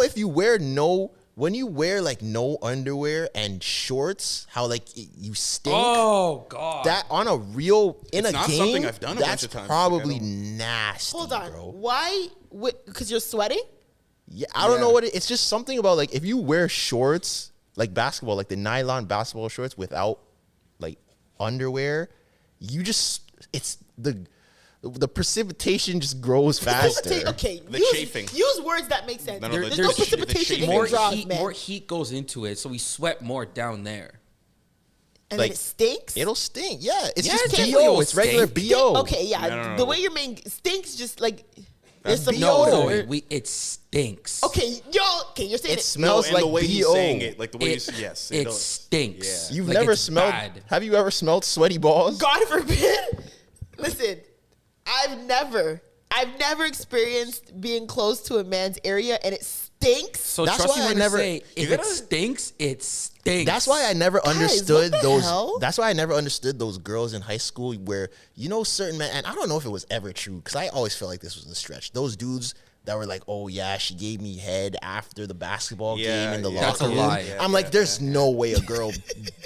when you wear like no underwear and shorts, how like you stink. Oh God. That on a real in It's a not game, something I've done a bunch that's of times. probably Like, I nasty. Hold on. bro. Why? Because you're sweating? Yeah, I don't know what it's just something about like if you wear shorts like basketball, like the nylon basketball shorts without like underwear, you just it's the precipitation just grows faster. Okay, The chafing. Use words that make sense. No, There's the no chafing. precipitation in more your draws, heat, man. more heat goes into it, so we sweat more down there. And like, then it stinks. It'll stink. Yeah, it's Yeah, just it definitely BO. will It's regular stink. BO. Okay, yeah. No. The way you're making stinks, just like there's some BO. No, BO. it stinks. Okay, you're saying It it. smells and like the way he's BO. saying it, like the way It, he's yes, it does. stinks. Yeah. You've Like, never it's smelled. bad. Have you ever smelled sweaty balls? God forbid. Listen, I've never experienced being close to a man's area and it stinks. So That's trust why me I when never- I say if it stinks, it stinks. That's why I never Guys, understood what the those. hell? That's why I never understood those girls in high school where certain men, and I don't know if it was ever true because I always felt like this was a stretch. Those dudes that were like, "Oh yeah, she gave me head after the basketball game in the yeah. locker That's a room." lie. I'm like, "There's no way a girl.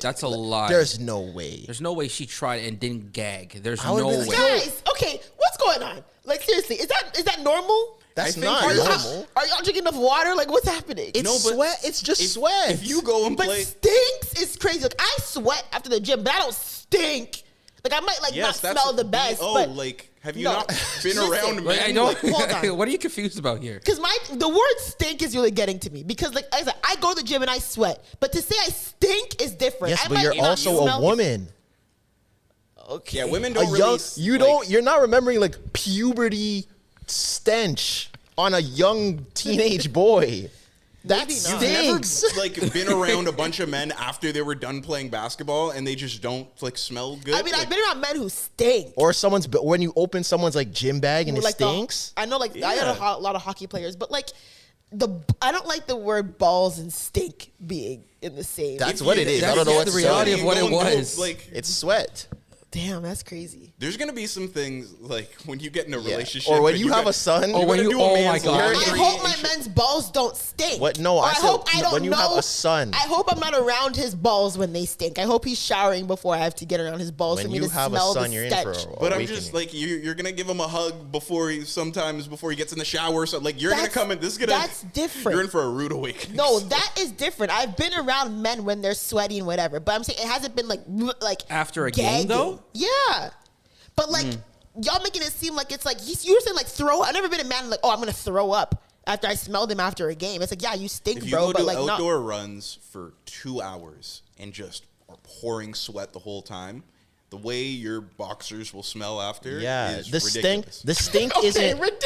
That's a lie. There's no way." There's no way she tried and didn't gag. There's I would've no been way. like, Guys, okay, what's going on? Like seriously, is that normal? That's think not Are y'all, normal. are y'all drinking enough water? Like what's happening? It's No, but sweat. It's just sweat. If you go and But play, stinks is crazy. Like I sweat after the gym, but I don't stink. Like I might yes, not that's smell the best. Oh, like like have you No. not been Listen, around Wait, men? I don't. Hold on. What are you confused about here? because the word stink is really getting to me because like I said, I go to the gym and I sweat, but to say I stink is different. yes, I but might you're not also a smell- woman. Okay. Yeah, women A don't young, really. you don't. You're not remembering like puberty stench on a young teenage boy. That Maybe not. stinks. Never like been around a bunch of men after they were done playing basketball and they just don't like smell good. I mean, like, I've been around men who stink. Or when you open someone's like gym bag and it Like stinks. I know, like I Yeah. got a lot of hockey players, but like I don't like the word balls and stink being in the same. That's what it is. I That's don't know just what the to reality say. of what it Go and do was. Like It's sweat. Damn, that's crazy. there's gonna be some things like when you get in a Yeah. relationship, Or when and you have got- a son. you Or when gotta you- do a oh my man's God. laundry I hope and my shit. men's balls don't stink. What? No, Or I said hope I don't when you know. have a son. I hope I'm not around his balls when they stink. I hope he's showering before I have to get around his balls for When me you to have a smell son, the you're in stench. for a But I'm awakening. just like you're gonna give him a hug before he gets in the shower or something. Like you're gonna That's- come in. This is gonna that's different. You're in for a rude awakening. No, that is different. I've been around men when they're sweaty and whatever, but I'm saying it hasn't been like After a game, gagging. though? Yeah, but like y'all making it seem like it's like you were saying like throw. I've never been a man like, oh, I'm gonna throw up after I smelled him after a game. It's like, yeah, you stink, if you bro, go but do like outdoor not. runs for 2 hours and just are pouring sweat the whole time, the way your boxers will smell after is the ridiculous. stink Okay, isn't. ridiculous.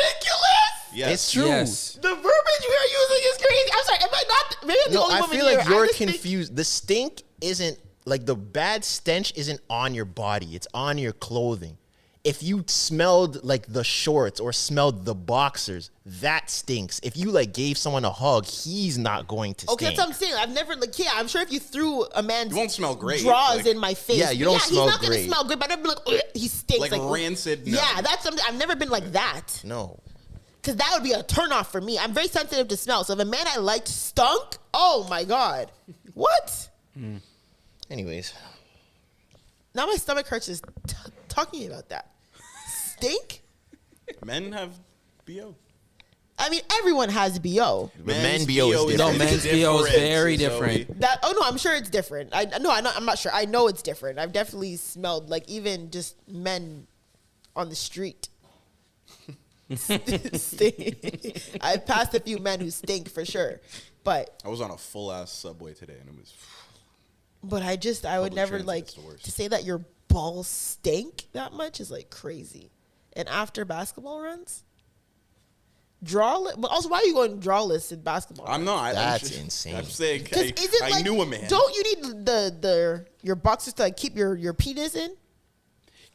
Yes. It's true. Yes. The verbiage we are using is crazy. I'm sorry. Am I not? Maybe I'm the No, only I woman feel here. like I you're just think- confused. The stink isn't like the bad stench isn't on your body. It's on your clothing. If you smelled like the shorts or smelled the boxers, that stinks. If you like gave someone a hug, he's not going to Okay, stink. that's what I'm saying. I've never like I'm sure if you threw a man's You won't smell great, drawers like- in my face. Yeah, you don't smell he's not great. gonna smell good, but I'd be like, "Ugh," he stinks Like rancid, no. Yeah, that's something I've never been like that. No. Because that would be a turnoff for me. I'm very sensitive to smell. So if a man I liked stunk, oh my God. What? Anyways, Now my stomach hurts just talking about that. Stink? Men have BO. I mean, everyone has BO. men BO is different. No, men's BO is very different. Zoe. Oh no, I'm sure it's different. I'm not sure. I know it's different. I've definitely smelled like even just men on the street. Stink. I've passed a few men who stink for sure, but I was on a full ass subway today and it was I would Public never transit like is the worst. to say that your balls stink that much is like crazy. And after basketball runs, but also why are you going drawless in basketball? I'm not. That's I'm just, insane. I'm saying Because is it I like knew a man. Don't you need your boxers to like, keep your penis in?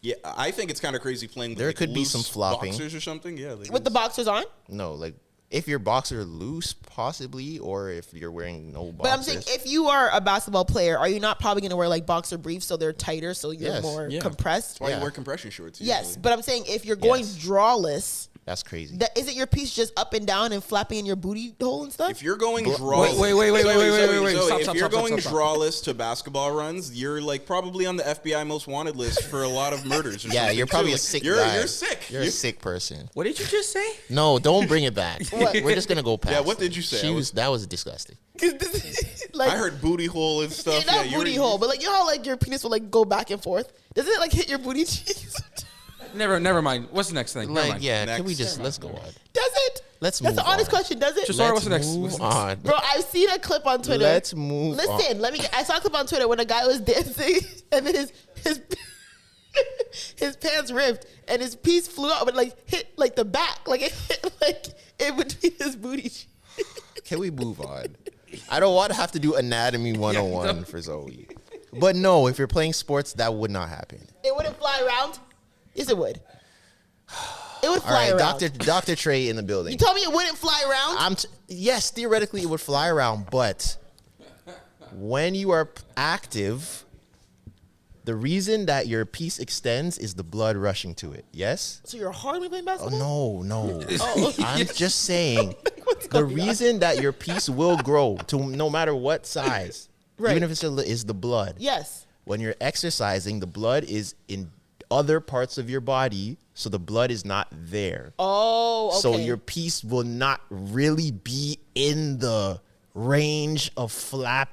Yeah, I think it's kind of crazy playing with There like, could be loose some flopping. boxers or something. Yeah, like With the boxers on? No, like if your boxers are loose, possibly, or if you're wearing no boxers. But I'm saying if you are a basketball player, are you not probably going to wear like boxer briefs so they're tighter, so you're Yes. more Yeah. compressed? That's why Yeah. you wear compression shorts. Yes, usually. but I'm saying if you're going Yes. drawless, that's crazy. isn't your piece just up and down and flapping in your booty hole and stuff? If you're going drawless, wait, Zoe, stop, if you're stop, going stop. drawless to basketball runs, you're like probably on the FBI most wanted list for a lot of murders. Or Yeah, something, you're probably too. a sick you're, guy. You're sick. You're a sick person. What did you just say? No, don't bring it back. We're just gonna go past. Yeah, what it. did you say? That was disgusting. like, I heard booty hole and stuff. not Yeah, booty hole, but like you know how like your penis will like go back and forth. Doesn't it like hit your booty cheeks? Never mind. What's the next thing? Never Like, mind. yeah, Next. can we just let's go on? Does it? Let's That's move an honest on. question. Does it? Just sorry, Let's what's the next? move on. Bro, I've seen a clip on Twitter. Let's move on. Listen, I saw a clip on Twitter when a guy was dancing and then his pants ripped and his piece flew out, but like hit like the back, like it hit like in between his booty. Can we move on? I don't want to have to do anatomy 101 for Zoe. But no, if you're playing sports, that would not happen. It wouldn't fly around? Yes, it would. It would All fly right, around. Dr. Trey in the building. You told me it wouldn't fly around? Yes, theoretically it would fly around, but when you are active, the reason that your piece extends is the blood rushing to it. Yes? So you're hard when playing Oh, basketball? no. Oh. I'm just saying What's the going on? reason that your piece will grow to no matter what size, Right. even if it's is the blood. Yes. When you're exercising, the blood is in other parts of your body, so the blood is not there. Oh, okay. So your piece will not really be in the range of flap,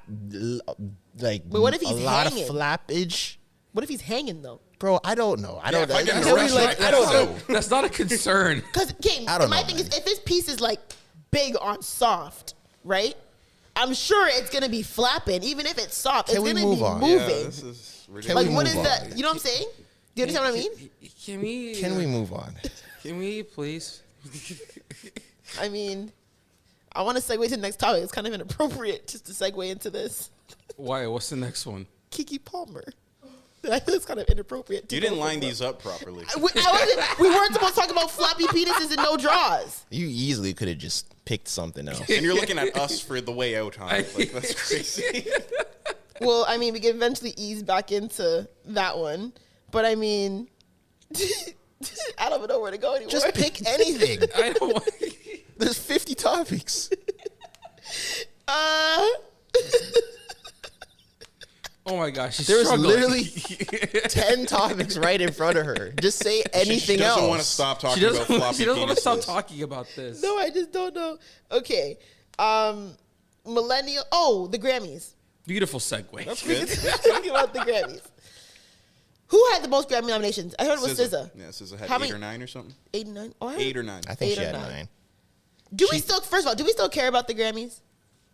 like But what if he's a lot hanging? of flappage. What if he's hanging though? Bro, I don't know. I don't know. if I get in a Can we, restaurant, I don't know. That's not a concern. Because I don't my know, thing man. is, if his piece is like big on soft, right? I'm sure it's gonna be flapping, even if it's soft. Can it's we gonna move be on? Yeah, moving. this is ridiculous. Can Like, we what move is on? that? You know what I'm saying? Do you understand what I mean? Can we? Can we move on? Can we please? I mean, I want to segue to the next topic. It's kind of inappropriate just to segue into this. Why? What's the next one? Keke Palmer. I feel it's kind of inappropriate. You didn't line these up properly. We weren't supposed to talk about floppy penises and no draws. You easily could have just picked something else. And you're looking at us for the way out on it. Like, that's crazy. Well, I mean, we can eventually ease back into that one. But I mean, I don't even know where to go anymore. Just pick anything. I don't want. There's 50 topics. Oh my gosh, she's There's struggling. literally 10 topics right in front of her. Just say anything she else. doesn't want to stop She talking about doesn't. floppy She doesn't want to stop penises. talking about this. No, I just don't know. Okay. Millennial. Oh, the Grammys. Beautiful segue. Talking about the Grammys. Who had the most Grammy nominations? I heard it was SZA. Yeah, SZA had How 8 many- or 9 or something. 8 and 9? Oh, I heard- 8 or 9. I think 8 she or had 9. 9. Do we still, first of all, do we still care about the Grammys?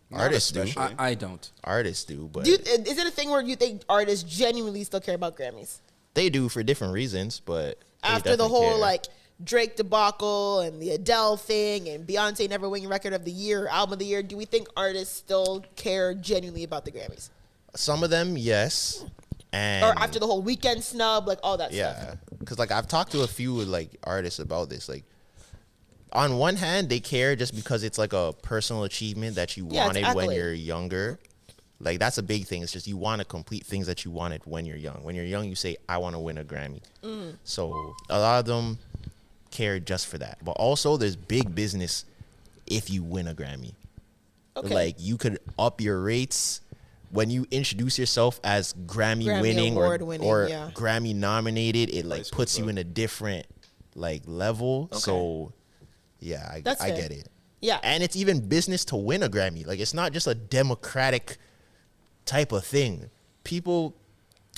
Not Artists do. especially. I don't. Artists do, but Is it a thing where you think artists genuinely still care about Grammys? they do for different reasons. But they After the definitely whole, care. like, Drake debacle and the Adele thing and Beyonce never winning record of the year, album of the year, do we think artists still care genuinely about the Grammys? some of them, yes, and Or after the whole weekend snub, like all that stuff? yeah, because like I've talked to a few like artists about this. Like, on one hand, they care just because it's like a personal achievement that you Yeah, it's wanted when accolade. you're younger. Like, that's a big thing. It's just you want to complete things that you wanted when you're young. When you're young, you say, I want to win a Grammy. So a lot of them care just for that. But also, there's big business if you win a Grammy. Okay. Like, you could up your rates when you introduce yourself as Grammy winning award or winning, yeah. Grammy nominated. It like Price puts goes you up. in a different like level. So yeah, I That's fair. get it. Yeah. And it's even business to win a Grammy. Like, it's not just a democratic type of thing. People,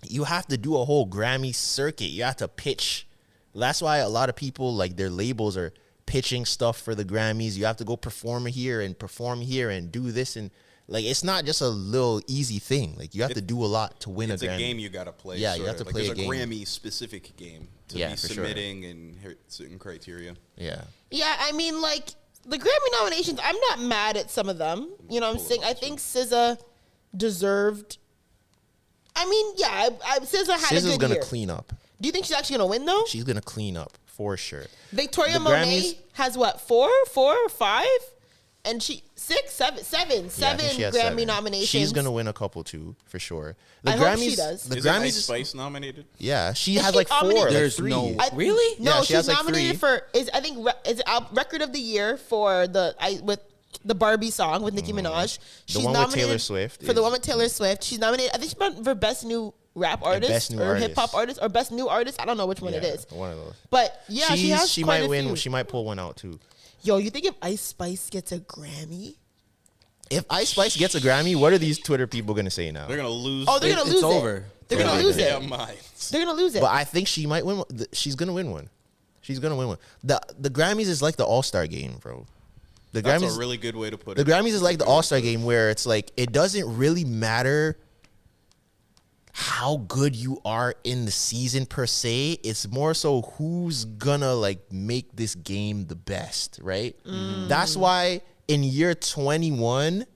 you have to do a whole Grammy circuit. You have to pitch. That's why a lot of people, like, their labels are pitching stuff for the Grammys. You have to go perform here and do this. And, like, it's not just a little easy thing. Like, you have to do a lot to win It's a a Grammy. game you got to play. Yeah, you have sorta. to play There's a game. Grammy-specific game to Yeah, be for sure. submitting and hit certain criteria. Yeah. Yeah, I mean, like, the Grammy nominations, I'm not mad at some of them. You know what I'm saying? I think SZA deserved. I mean, yeah, SZA had a SZA's good going to year. clean up. Do you think she's actually going to win, though? She's going to clean up for sure. Victoria The Monet Grammys- has what, four or five? And seven Yeah, I think she has Grammy 7. nominations. She's gonna win a couple too, for sure. The I Grammys, hope she does. The Isn't Grammys, Ice Spice nominated? yeah, she Is has she like 4, nominated? like There's 3. no- I- Really? No, Yeah, she she's has, like, nominated 3. for record of the year for with the Barbie song with Nicki Minaj. She's one with nominated Taylor Swift for the is- one with Taylor Swift. She's nominated. I think she's nominated for best new rap artist Best New or Artist. hip hop artist or best new artist. I don't know which one it Yeah, is. one of those. But yeah, she has She quite might a win. few. She might pull one out too. Yo, you think if Ice Spice gets a Grammy? If Ice Spice gets a Grammy, what are these Twitter people gonna say now? They're gonna lose. Oh, they're gonna lose It's it. over. They're gonna lose it. Damn minds. They're gonna lose it. But I think she might win. She's gonna win one. She's gonna win one. The Grammys is like the All-Star game, bro. The That's Grammys, a really good way to put the it. Grammys is like the All-Star game where it's like it doesn't really matter how good you are in the season per se. It's more so who's gonna like make this game the best, right? That's why in year 21,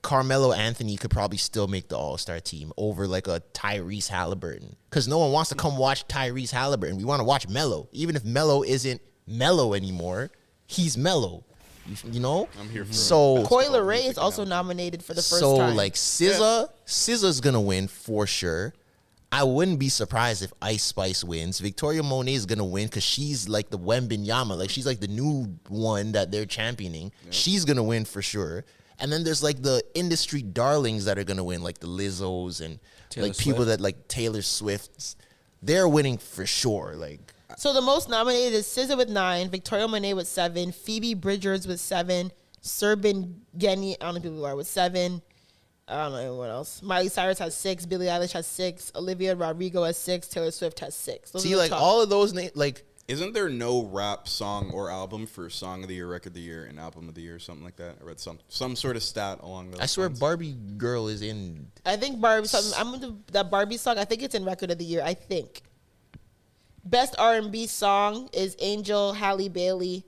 Carmelo Anthony could probably still make the All-Star team over like a Tyrese Halliburton, because no one wants to come watch Tyrese Halliburton. We want to watch Melo, even if Melo isn't Melo anymore. He's Melo, you know. I'm here for so. Coi Leray is also nominated for the first So time. like SZA's gonna win for sure. I wouldn't be surprised if Ice Spice wins. Victoria Monet is gonna win because she's like the Wembenyama, like she's like the new one that they're championing. She's gonna win for sure. And then there's like the industry darlings that are gonna win, like the Lizzos and Taylor like people Swift. that like Taylor Swift. They're winning for sure. Like So the most nominated is SZA with 9, Victoria Monet with 7, Phoebe Bridgers with 7, Serban Geni, I don't know who people are, with 7. I don't know anyone else. Miley Cyrus has 6, Billie Eilish has 6, Olivia Rodrigo has 6, Taylor Swift has 6. Those are see, the like top. all of those names, like Isn't there no rap song or album for Song of the Year, Record of the Year, and Album of the Year, something like that? I read some sort of stat along those I swear lines. Barbie Girl is in. I think Barbie song. That Barbie song. I think it's in Record of the Year. I think. Best R&B song is Angel, Halle Bailey,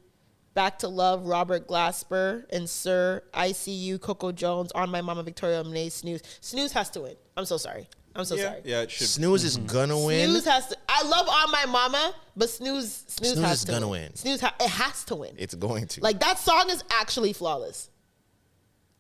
Back to Love, Robert Glasper, and Sir, ICU, Coco Jones, On My Mama, Victoria Monet, Snooze. Snooze has to win. I'm so sorry. Sorry. Yeah, it should. Snooze is gonna win. Snooze has to. I love On My Mama, but Snooze Snooze has is to gonna win. win. Snooze, it has to win. It's going to. Like that song is actually flawless,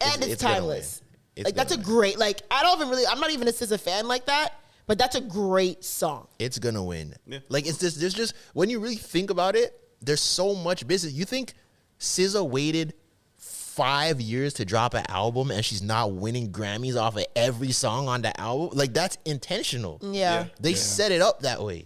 and it's gonna timeless. win. It's Like that's a gonna win. great. Like I don't even really. I'm not even a SZA fan like that, but that's a great song. It's gonna win. Yeah. Like it's just there's just when you really think about it, there's so much business. You think SZA waited 5 years to drop an album and she's not winning Grammys off of every song on the album? Like that's intentional. Yeah. They set it up that way.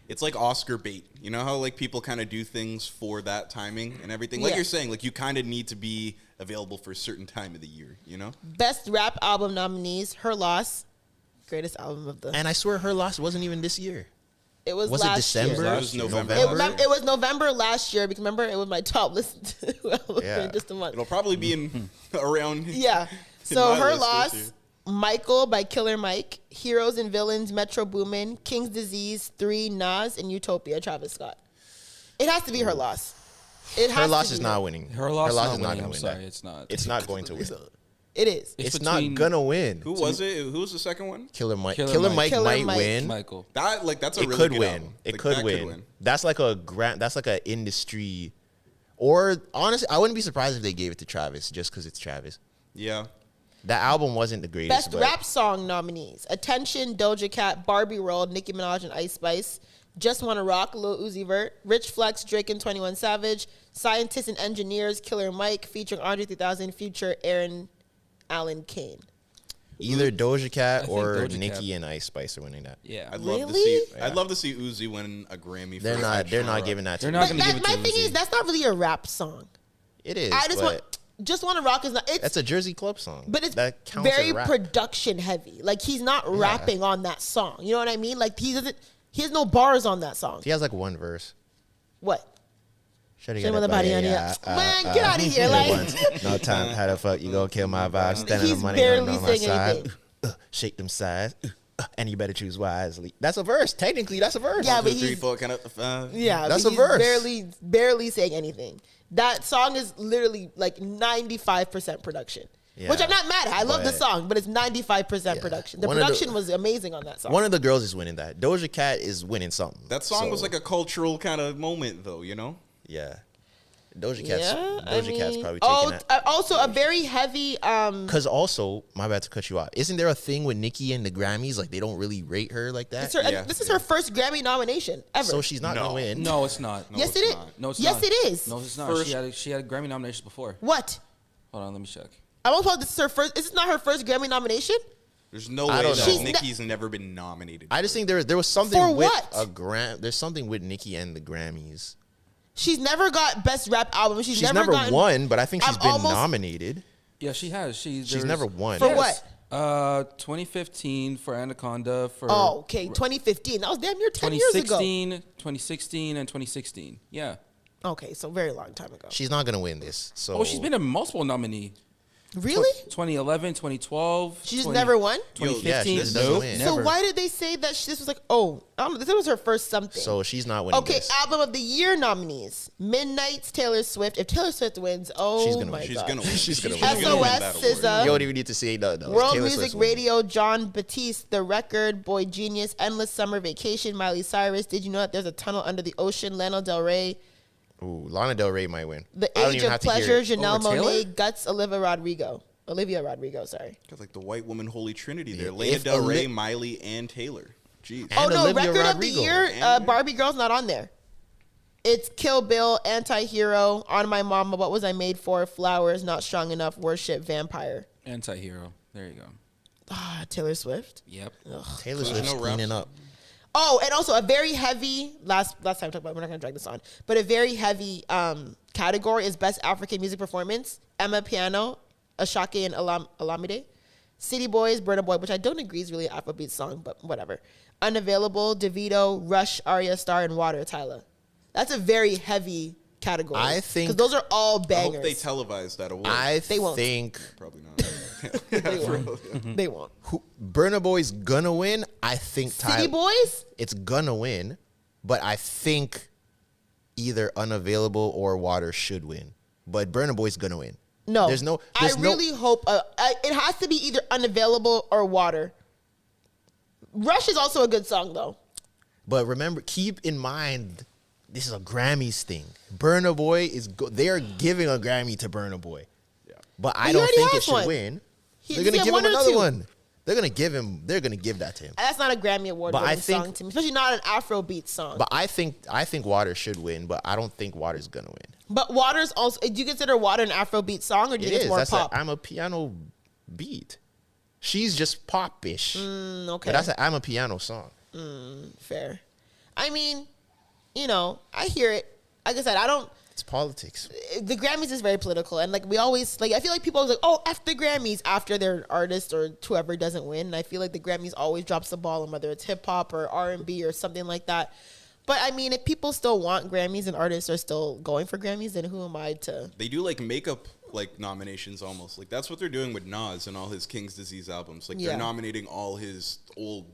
It's like Oscar bait. You know how like people kind of do things for that timing and everything? Like Yeah. you're saying, like you kind of need to be available for a certain time of the year, you know? Best rap album nominees: Her Loss, greatest album of the. And I swear her loss wasn't even this year. It was Was it last December? year. It was November. It was November last year because remember it was my top list album Yeah. for just a month. It'll probably be in around. Yeah. in So my Her list this Loss, year. Michael by Killer Mike, Heroes and Villains, Metro Boomin, King's Disease, 3, Nas, and Utopia, Travis Scott. It has to be Her Loss. It has Her to loss be is not winning. Her loss is not not winning. gonna I'm win sorry, that. it's not. It's not going to win. It is. It's between- not gonna win. Who was it? Who was the second one? Killer Mike. Killer Killer Mike. Mike Killer might Mike. win. Michael. That's a It really could good win. album. It Like, could that win. That's like a grant. That's like an industry. Or honestly, I wouldn't be surprised if they gave it to Travis just because it's Travis. Yeah. That album wasn't the greatest. Best but rap song nominees: Attention, Doja Cat, Barbie World, Nicki Minaj and Ice Spice, Just Wanna Rock, Lil Uzi Vert, Rich Flex, Drake and 21 Savage, Scientists and Engineers, Killer Mike, featuring Andre 3000, Future, Aaron Allen Kane. Either Doja Cat I think or Doja Nicki Cat. and Ice Spice are winning that. Yeah. I'd love to Really? see. Yeah. I'd love to see Uzi win a Grammy. They're for not. They're not genre. giving that to. They're him. not But gonna give it my to thing Uzi. is, that's not really a rap song. It is. I just but want, Just Wanna Rock is not. It's That's a Jersey Club song. but it's that counts very as rap. production heavy. Like he's not rapping on that song. You know what I mean? Like he doesn't. He has no bars on that song. He has like one verse. What? Shawty Shame got with that the body on you. Man, get out of here! Like no time. How the fuck you gonna kill my vibe? Standing He's on money barely on my saying side. anything. Shake them sides. And you better choose wisely. That's a verse. Technically, that's a verse. Yeah, 1, but 2, 3, he's 4, kind of. yeah. That's but a he's verse. Barely saying anything. That song is literally like 95% production. Which Yeah. I'm not mad at. I love the But- song, but it's 95% Yeah. production. The One of the- production was amazing on that song. One of the girls is winning that. Doja Cat is winning something. That song was So, like a cultural kind of moment, though. You know. yeah. Doja Cat's probably taking oh, that. also a very heavy. Because also, my bad to cut you off. Isn't there a thing with Nicki and the Grammys? Like they don't really rate her like that. Yeah, this is her first Grammy nomination ever. So she's not gonna win. No, it's not. No, yes, it's it is. not. No, it's yes, not. it is. No, it's not. First- She had Grammy nominations before. What? Hold on, let me check. I almost thought this is her first. This is not her first Grammy nomination. There's no I way don't that know. She's Nicki's never been nominated. I just think there was something For with what? There's something with Nicki and the Grammys. She's never got best rap album. She's never gotten, won, but I think she's I've been almost- nominated. Yeah, she has. She's never won. For Yes. what? 2015 for Anaconda. For Oh, okay. 2015. That was damn near 10 years ago. 2016, and 2016. Yeah. Okay, so very long time ago. She's not gonna win this. So Oh, she's been a multiple nominee. Really? 2011, 2012. She just never won? 2015. Yeah, she just doesn't Nope, win. So never. why did they say that this was like, this was her first something? So she's not winning. Okay, this. album of the year nominees: Midnight's Taylor Swift. If Taylor Swift wins, She's gonna my win. She's god, gonna win. She's gonna win. She's gonna win SOS, that award. SZA. You don't even need to say no. World Taylor Music Swift's winning. Radio, John Batiste, The Record, Boy Genius, Endless Summer Vacation, Miley Cyrus. Did you know that there's a tunnel under the ocean? Lana Del Rey, Ooh, Lana Del Rey might win. The I don't Age even of have to hear Pleasure, it. Janelle Over Monáe, Taylor? Guts, Olivia Rodrigo. Sorry. Got like the white woman holy trinity there. Yeah, Lana if Del Rey, Oli- Miley, and Taylor. Jeez. And Oh no, Olivia Record of Rodrigo. the year, And- Barbie Girl's not on there. It's Kill Bill, Anti-Hero, On My Mama, What Was I Made For, Flowers, Not Strong Enough, Worship, Vampire. Anti-hero. There you go. Taylor Swift. Yep. Taylor So there's Swift's no cleaning raps? up. Oh, and also a very heavy last time I talked about. We're not gonna drag this on, but a very heavy category is Best African Music Performance. Emma Piano, Ashake and Alamide, City Boys, Burna Boy, which I don't agree is really an Afrobeat song, but whatever. Unavailable, Davido, Rush, Arya Star, and Water, Tyla. That's a very heavy category. I think- because those are all I bangers. hope they televise that award. They won't. think Probably not. They won't. They won't. Burna Boy's gonna win. I think City Boys. it's gonna win, but I think either Unavailable or Water should win. But Burna Boy's gonna win. No, there's no. I really hope it has to be either Unavailable or Water. Rush is also a good song though. But remember, keep in mind, this is a Grammys thing. Burna Boy they are giving a Grammy to Burna Boy. Yeah. But I He don't already think it has should one. win. He- They're does he gonna have give one him or another two? one. They're gonna give that to him. That's not a Grammy award But I winning think- song to me, especially not an Afrobeat song. But I think Water should win, but I don't think Water's gonna win. But Water's also. Do you consider Water an Afrobeat song, or do you It think it's is. more That's pop? I'm a piano beat. She's just pop-ish. Okay, But that's I'm a piano song. fair. I mean, I hear it. Like I said, I don't. It's politics. The Grammys is very political, and like we always I feel like people always like, oh, F the Grammys after their artist or whoever doesn't win. And I feel like the Grammys always drops the ball on whether it's hip hop or R&B or something like that. But I mean, if people still want Grammys and artists are still going for Grammys, then who am I to? They do like makeup like nominations almost. Like that's what they're doing with Nas and all his King's Disease albums. Like Yeah. they're nominating all his old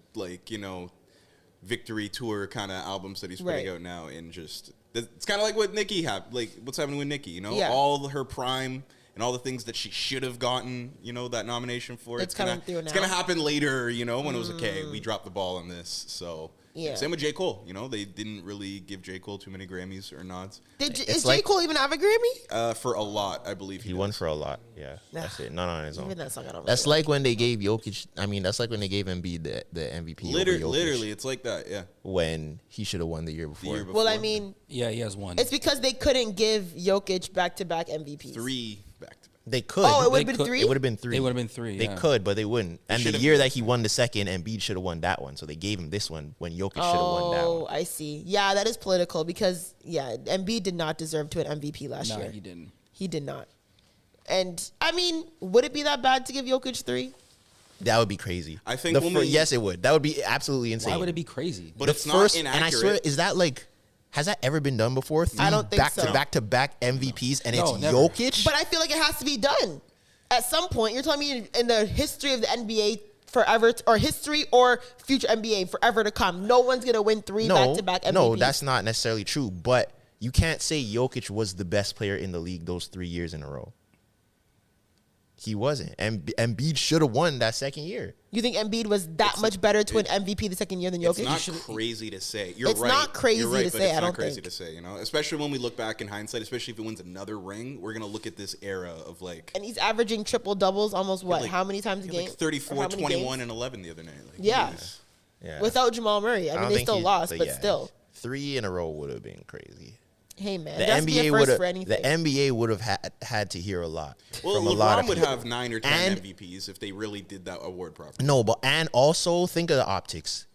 victory tour kind of albums that he's putting Right. out now, and just it's kind of like what Nicki had, like what's happening with Nicki, Yeah. all her prime and all the things that she should have gotten, that nomination for. It's coming through It's now. gonna happen later, when it was okay, we dropped the ball on this. So Yeah. same with J. Cole. They didn't really give J. Cole too many Grammys or nods. Is like- J. Cole even have a Grammy? For a lot, I believe He does. won for a lot. Yeah, that's it. Not on his own. Even that song, I don't. That's really like when they gave Jokic. I mean, that's like when they gave Embiid the MVP. over Jokic Literally, it's like that. Yeah. when he should have won the year before. year before. Well, I mean, Yeah, he has one. it's because they couldn't give Jokic back-to-back MVPs. 3 back to back. They could. Oh, it would They have been could- three. It would have been 3. They would have been 3. They yeah. could, but they wouldn't. And the should've year been that he won the second, Embiid should have won that one. So they gave him this one when Jokic should have won that Oh, one. I see. Yeah, that is political because Embiid did not deserve to an MVP last No, year. he didn't. He did not. And I mean, would it be that bad to give Jokic 3? That would be crazy. I think when we- yes, it would. That would be absolutely insane. Why would it be crazy? But The it's first, not and I inaccurate. swear, is that like, has that ever been done before? 3 I don't think back so. to back to back MVPs, and No, it's never. Jokic. But I feel like it has to be done at some point. You're telling me in the history of the NBA forever, or history or future NBA forever to come, no one's gonna win 3 back-to-back MVPs. No, that's not necessarily true. But you can't say Jokic was the best player in the league those 3 years in a row. He wasn't. And Embiid should have won that second year. You think Embiid was that much better to an MVP the second year than It's Jokic? not crazy to say. You're It's right. not crazy You're right, to but say, It's I not don't crazy think. to say, especially when we look back in hindsight, especially if it wins another ring, we're gonna look at this era of like. And he's averaging triple doubles almost what? like- how many times a he had, game? like 34, Or how many 21, games? and 11 the other night. Like, Yeah. jeez. Yeah. Without Jamal Murray. I don't mean, they think still he- lost, but yeah, still. 3 in a row would have been crazy. Hey, man. The That's be a NBA first would for have. The anything. NBA would have had to hear a lot Well, from a lot of LeBron would people. have 9 or 10 And- MVPs if they really did that award properly. No, but and also think of the optics.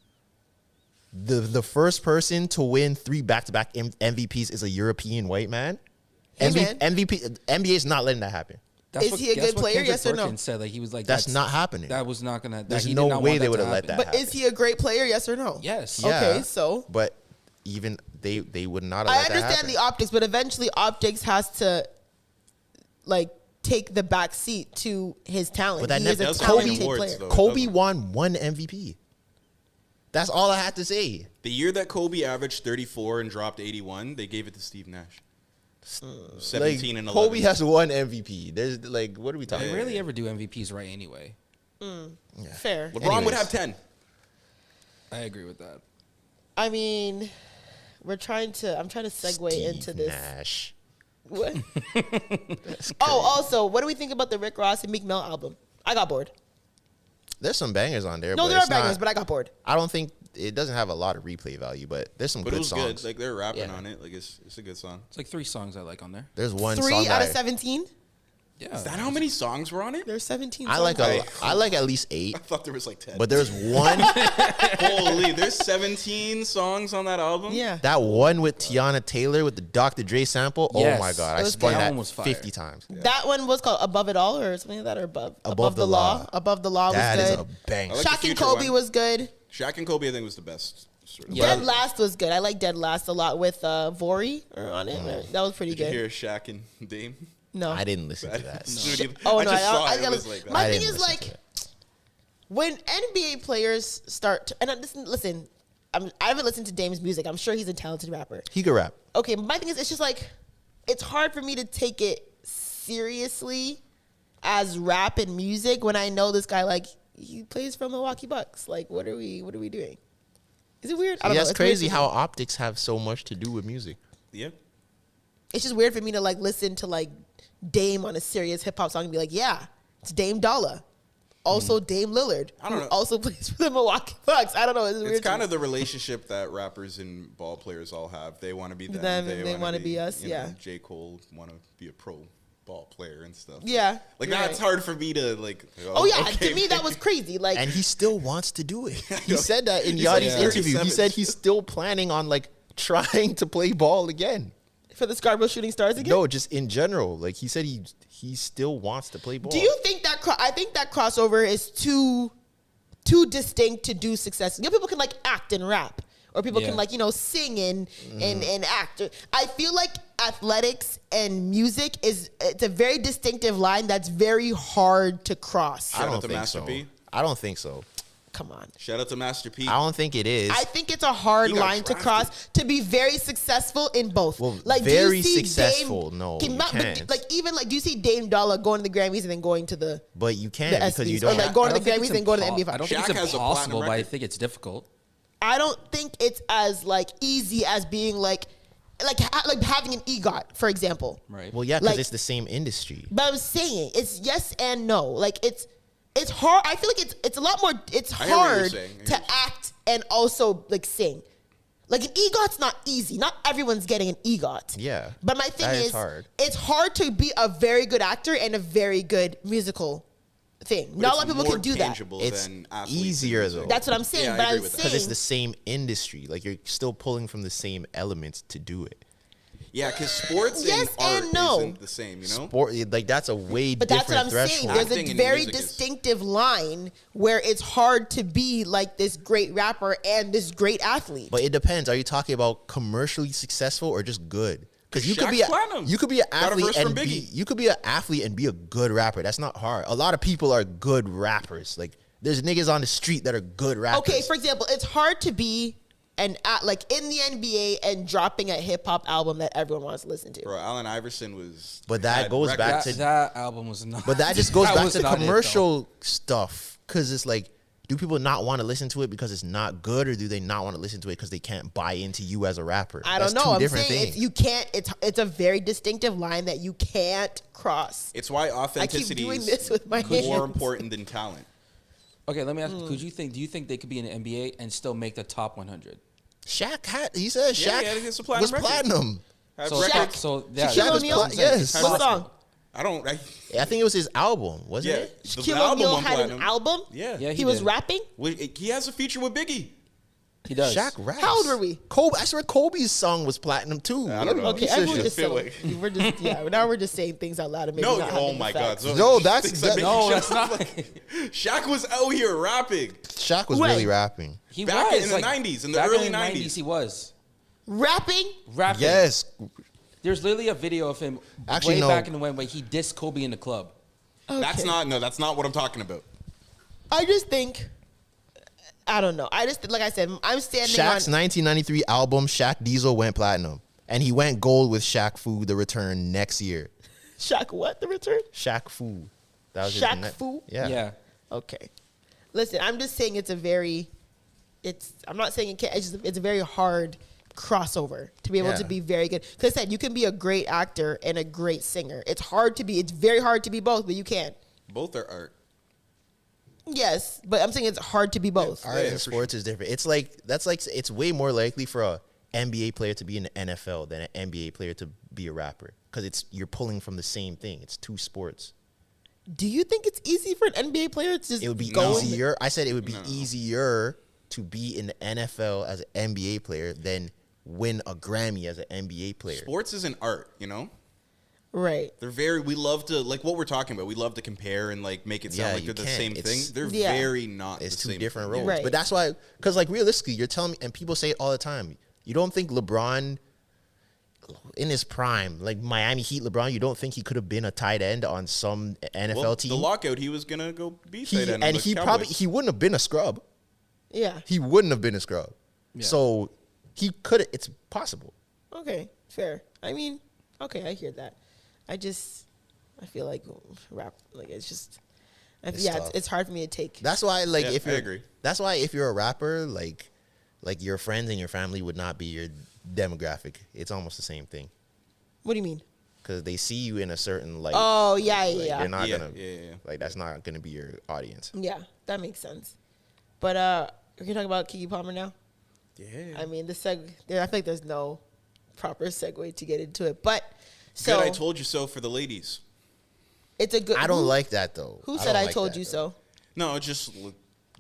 The first person to win 3 back-to-back MVPs is a European white man. Hey, man. MVP NBA is not letting that happen. Is he a good player? Kendrick Yes or no? Perkins said, like, he was like, That's not happening. That was not gonna. There's he did no not way want they that would to have let happen. that But is he a great player? Yes or no? Yes. Yeah. Okay, so But even they would not have I let that understand happen. the optics, but eventually optics has to like take the back seat to his talent. But that He is a does have talented awards, player. though. Kobe won 1 MVP. That's all I had to say. The year that Kobe averaged 34 and dropped 81, they gave it to Steve Nash. 17 and 11. Kobe has 1 MVP. There's like, what are we talking They about? rarely ever do MVPs right anyway. Fair. LeBron would have 10. I agree with that. I mean, I'm trying to segue Steve into this. Nash. What? Oh, also, what do we think about the Rick Ross and Meek Mill album? I got bored. There's some bangers on there. No, but there are it's not- bangers, but I got bored. I don't think it doesn't have a lot of replay value, but there's some But it good was songs. good. Like, they're rapping Yeah. on it. Like, it's a good song. It's like 3 songs I like on there. There's one 3 song out of that 17? Yeah. Is that how many songs were on it? There's 17 I like. songs. I like at least 8, I thought there was like 10. but there's one. Holy, there's 17 songs on that album? Yeah. That one with Tiana Taylor with the Dr. Dre sample. Yes. Oh my god, It I was spun good. That that one was fire. 50 times. That one was called Above It All or something like that, or Above the Law. Above the Law That was is good. a bang. I like the Shaq and Future Kobe one. was good. Shaq and Kobe, I think, was the best. Sort of. Yeah. Dead Last was good. I like Dead Last a lot with Vori on it. That was pretty Did you good. hear Shaq and Dame? No. I didn't listen to that. Oh, I no, just saw I it. It gotta- was like that. my I thing didn't is listen like to when NBA players start to, and listen, I haven't listened to Dame's music. I'm sure he's a talented rapper. He could rap. Okay, my thing is it's just like it's hard for me to take it seriously as rap and music when I know this guy like he plays for Milwaukee Bucks. Like what are we doing? Is it weird? I don't know. That's It's weird crazy to how me. optics have so much to do with music. Yeah. It's just weird for me to like listen to like Dame on a serious hip hop song and be like, yeah, it's Dame Dollar. Also Dame Lillard, I don't who know. also plays for the Milwaukee Bucks. I don't know. It's weird. It's to kind me. of the relationship that rappers and ball players all have. They want to be them. Them, and they wanna wanna be us, you know, yeah. J. Cole want to be a pro ball player and stuff. Yeah, Like, you're that's right. hard for me to, like, Oh yeah, okay, to me that was crazy. Like And he still wants to do it. He said that in He said Yachty's he's interview. He 37. said he's still planning on like trying to play ball again. for the Scarborough Shooting Stars again. No, just in general. Like he said he still wants to play ball. Do you think that I think that crossover is too distinct to do success? You know, people can like act and rap, or people Yeah. can like sing and act. I feel like athletics and music it's a very distinctive line that's very hard to cross. Shout I out don't to think Master so. P. I don't think so. Come on. Shout out to Master P. I don't think it is. I think it's a hard He got line to drafted. cross to be very successful in both. Well, do you very see successful, no, you but, can't. like even like do you see Dame Dollar going to the Grammys and then going to the But you can't the because you ESPYs, don't. or like going to I the don't think Grammys and going to the NBA I Finals? don't think Shaq it's has a platinum impossible, but I record. think it's difficult. I don't think it's as like easy as being like having an EGOT, for example. Right. Well, yeah, because Like- it's the same industry. But I'm saying it's yes and no. Like it's hard. I feel like it's a lot more. It's I hear what you're hard saying. I hear to what you're act and also like sing. Like an EGOT's not easy. Not everyone's getting an EGOT. Yeah, But my thing that is is, hard. it's hard to be a very good actor and a very good musical thing. But Not a it's lot of people more can do that. tangible It's than athletes easier, and music. though. That's what I'm saying. Yeah, I but agree I'm with that. saying Because it's the same industry. Like you're still pulling from the same elements to do it. Yeah, because sports Yes and art and no. isn't the same, you know? Sport, like that's a way But that's what different I'm threshold. saying. There's Acting a and very music is- distinctive line where it's hard to be like this great rapper and this great athlete. But it depends. Are you talking about commercially successful or just good? Because you could be Shaq's platinum. you could be an Got a athlete verse from and be a good rapper. That's not hard. A lot of people are good rappers. Like there's niggas on the street that are good rappers. Okay, for example, it's hard to be like in the NBA and dropping a hip hop album that everyone wants to listen to. Bro, Allen Iverson was... But that had goes records. back That, to- that album was not. But that just goes that back was to not it, though. commercial stuff. Because it's like, do people not want to listen to it because it's not good, or do they not want to listen to it because they can't buy into you as a rapper? I don't That's know. two I'm different saying things. you can't. It's a very distinctive line that you can't cross. It's why I keep authenticity doing is this with my more hands. important than talent. Okay, let me ask you. Do you think they could be in the NBA and still make the top 100? Shaq had, he said Yeah, Shaq yeah, it's a platinum was record. platinum. Had So, records. so yeah, Shaquille Shaq was O'Neal? yes. What song? I think it was his album, wasn't Yeah. it? The Shaquille album O'Neal won had platinum. an album. Yeah. Yeah, he was did. rapping. He has a feature with Biggie. He does. Shaq raps. How old were we? Kobe. I swear Kobe's song was platinum too. I don't know. Okay, we're just now we're just saying things out loud and maybe No, not oh having my the God. facts. Zoe, No, she that's- thinks that- I'm No, making that's shit not. up. Shaq was out here rapping. Shaq was When? really rapping. He Back was in the 90s, in the back early in the 90s. He was Rapping? rapping. Yes. There's literally a video of him Actually, way no. back in the when he dissed Kobe in the club. That's Okay. not what I'm talking about. I just think, I don't know. I just, like I said, I'm standing Shaq's on. 1993 album, Shaq Diesel, went platinum. And he went gold with Shaq Fu, The Return, next year. Shaq what? The return? Shaq Fu. That was Shaq his Fu? Yeah. Okay. Listen, I'm just saying I'm not saying it can't, it's a very hard crossover to be able Yeah. to be very good. Because I said, you can be a great actor and a great singer. It's very hard to be both, but you can. Both are art. Yes, but I'm saying it's hard to be both. Art and sports is different. It's way more likely for a NBA player to be in the NFL than an NBA player to be a rapper. Because you're pulling from the same thing. It's two sports. Do you think it's easy for an NBA player to just It would be go easier. I said it would be easier to be in the NFL as an NBA player than win a Grammy as an NBA player. Sports is an art, you know? Right. We love to, like what we're talking about, we love to compare and like make it sound Yeah, like you they're the can't. same It's- thing. They're Yeah. very not It's the two same different thing. roles. Right. But that's why, because like realistically, you're telling me, and people say it all the time, you don't think LeBron in his prime, like Miami Heat LeBron, you don't think he could have been a tight end on some NFL Well, team? the lockout, he was going to go be He- tight end. and on the he Cowboys. probably, he wouldn't have been a scrub. Yeah. He wouldn't have been a scrub. Yeah. So he could, it's possible. Okay. Fair. I mean, okay, I hear that. I feel like rap, like it's just, It's yeah, tough. it's hard for me to take. That's why, like, Yeah, if I you're, agree. that's why if you're a rapper, like your friends and your family would not be your demographic. It's almost the same thing What do you mean? because they see you in a certain light. Oh, yeah, Like, yeah. You're not Yeah, gonna, yeah. like, that's not gonna be your audience. Yeah, that makes sense. But we can talk about Keke Palmer now. Yeah. I mean, I feel like there's no proper segue to get into it. But so Good, I told you so for the ladies. it's a good. I don't who- like that though. Who I said don't I like told that, you though. so? No, just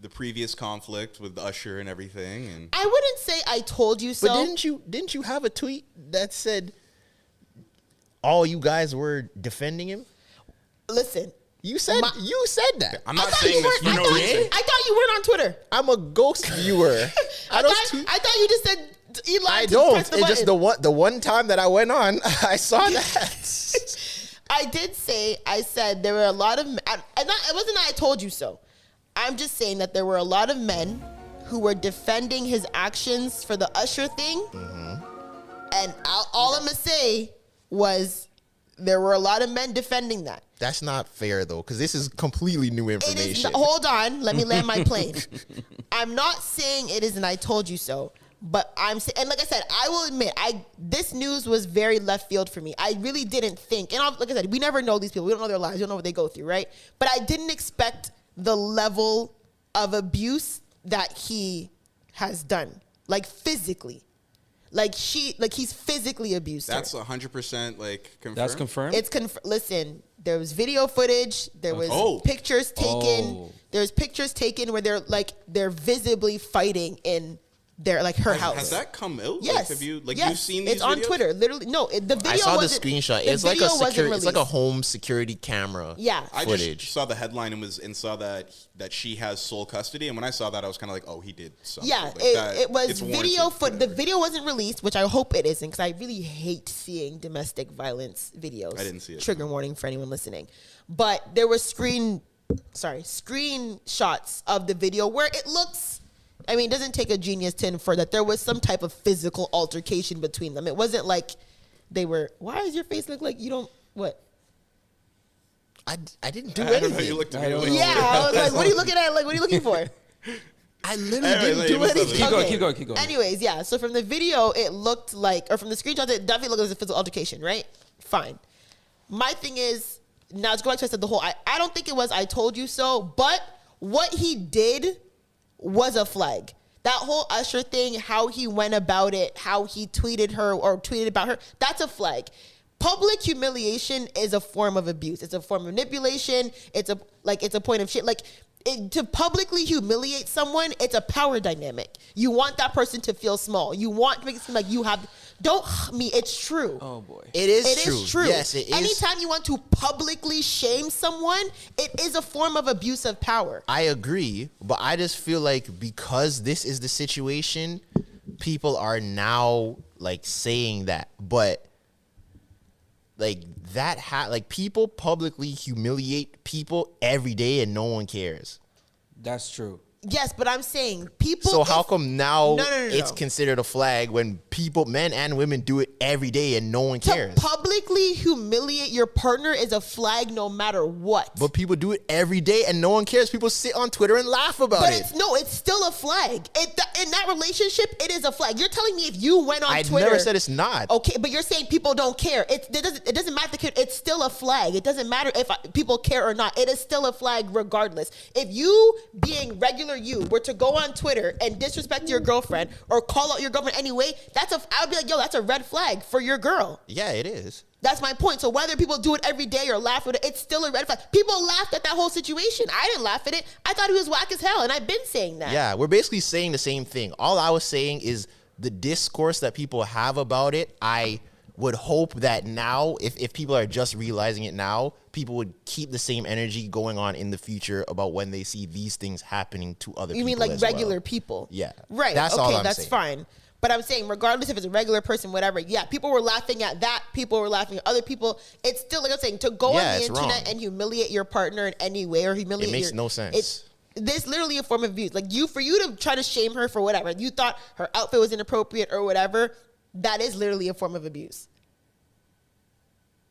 the previous conflict with Usher and everything. And I wouldn't say I told you so. But didn't you have a tweet that said all you guys were defending him? Listen, You said that. I'm I not thought saying you this weren't- for I no thought- reason. I thought you weren't on Twitter. I'm a ghost viewer. I thought you just said Eli. I to don't. press the It's just button. the one time that I went on, I saw that. I did say, I said there were a lot of, it wasn't that I told you so. I'm just saying that there were a lot of men who were defending his actions for the Usher thing. Mm-hmm. And all I'm going to say was there were a lot of men defending that. That's not fair though, because this is completely new It is information. not, hold on, let me land my plane. I'm not saying it is an I told you so, but I'm saying, and like I said, I will admit, this news was very left field for me. I really didn't think, and like I said, we never know these people. We don't know their lives. We don't know what they go through, right? But I didn't expect the level of abuse that he has done, like physically. Like he's phically abused her. That's 100% like confirmed. That's confirmed. It's listen, there was video footage. There was Oh. pictures taken. Oh. There's pictures taken where they're visibly fighting in their her house. Has that come out? Yes. Like, you've yes. seen these It's on videos? Twitter. Literally, no. The video. I saw the wasn't- screenshot. the It's like a video wasn't security. It's like a released. home security camera. Yeah. I footage. just saw the headline and saw that she has sole custody, and when I saw that, I was kind of like, oh, he did something. Yeah, Like that, it was it's video warranted, foot. The whatever. video wasn't released, which I hope it isn't, because I really hate seeing domestic violence videos. I didn't see it. Trigger warning for anyone listening. But there were screenshots of the video where it looks. I mean, it doesn't take a genius to infer that there was some type of physical altercation between them. It wasn't like they were. Why does your face look like you don't? What? I didn't do I don't know. anything. You looked at I me don't like, know. Yeah, I was like, what are you looking at? Like, what are you looking for? I literally Anyway, didn't like, do it was anything. something. Keep going. Anyways, yeah. So from the video, it looked like, or from the screenshots, it definitely looked like a physical altercation, right? Fine. My thing is, now to go back to what I said, I don't think it was I told you so, but what he did was a flag. That whole Usher thing, how he went about it, how he tweeted her or tweeted about her, that's a flag. Public humiliation is a form of abuse. It's a form of manipulation. It's a point of shit. Like, to publicly humiliate someone, it's a power dynamic. You want that person to feel small. You want to make it seem like you have. Don't me. It's true. Oh boy, it is true. Yes, it is. Anytime you want to publicly shame someone, it is a form of abuse of power. I agree, but I just feel like because this is the situation, people are now like saying that, but. Like like people publicly humiliate people every day and no one cares. that's true. Yes, but I'm saying people. So how come now No. it's considered a flag when people, men and women, do it every day and no one cares? To publicly humiliate your partner is a flag no matter what. But people do it every day and no one cares. People sit on Twitter and laugh about But it. it's still a flag. In that relationship, it is a flag. You're telling me if you went on Twitter. I never said it's not. Okay, but you're saying people don't care. It doesn't matter. It's still a flag. It doesn't matter if people care or not. It is still a flag regardless. If you, being regular you, were to go on Twitter and disrespect your girlfriend or call out your girlfriend anyway, I would be like, yo, that's a red flag for your girl. Yeah, it is. That's my point. So whether people do it every day or laugh at it, it's still a red flag. People laughed at that whole situation. I didn't laugh at it. I thought he was whack as hell, and I've been saying that. Yeah, we're basically saying the same thing. All I was saying is the discourse that people have about it, I would hope that now, if people are just realizing it now, people would keep the same energy going on in the future about when they see these things happening to other people. You mean like as regular well. people? Yeah. Right. That's okay, all I'm that's saying. fine. But I'm saying, regardless if it's a regular person, whatever, yeah, people were laughing at that. People were laughing at other people. It's still, like I'm saying, to go on the internet wrong. and humiliate your partner in any way or humiliate It makes no sense. There's literally a form of abuse. Like for you to try to shame her for whatever, you thought her outfit was inappropriate or whatever, that is literally a form of abuse.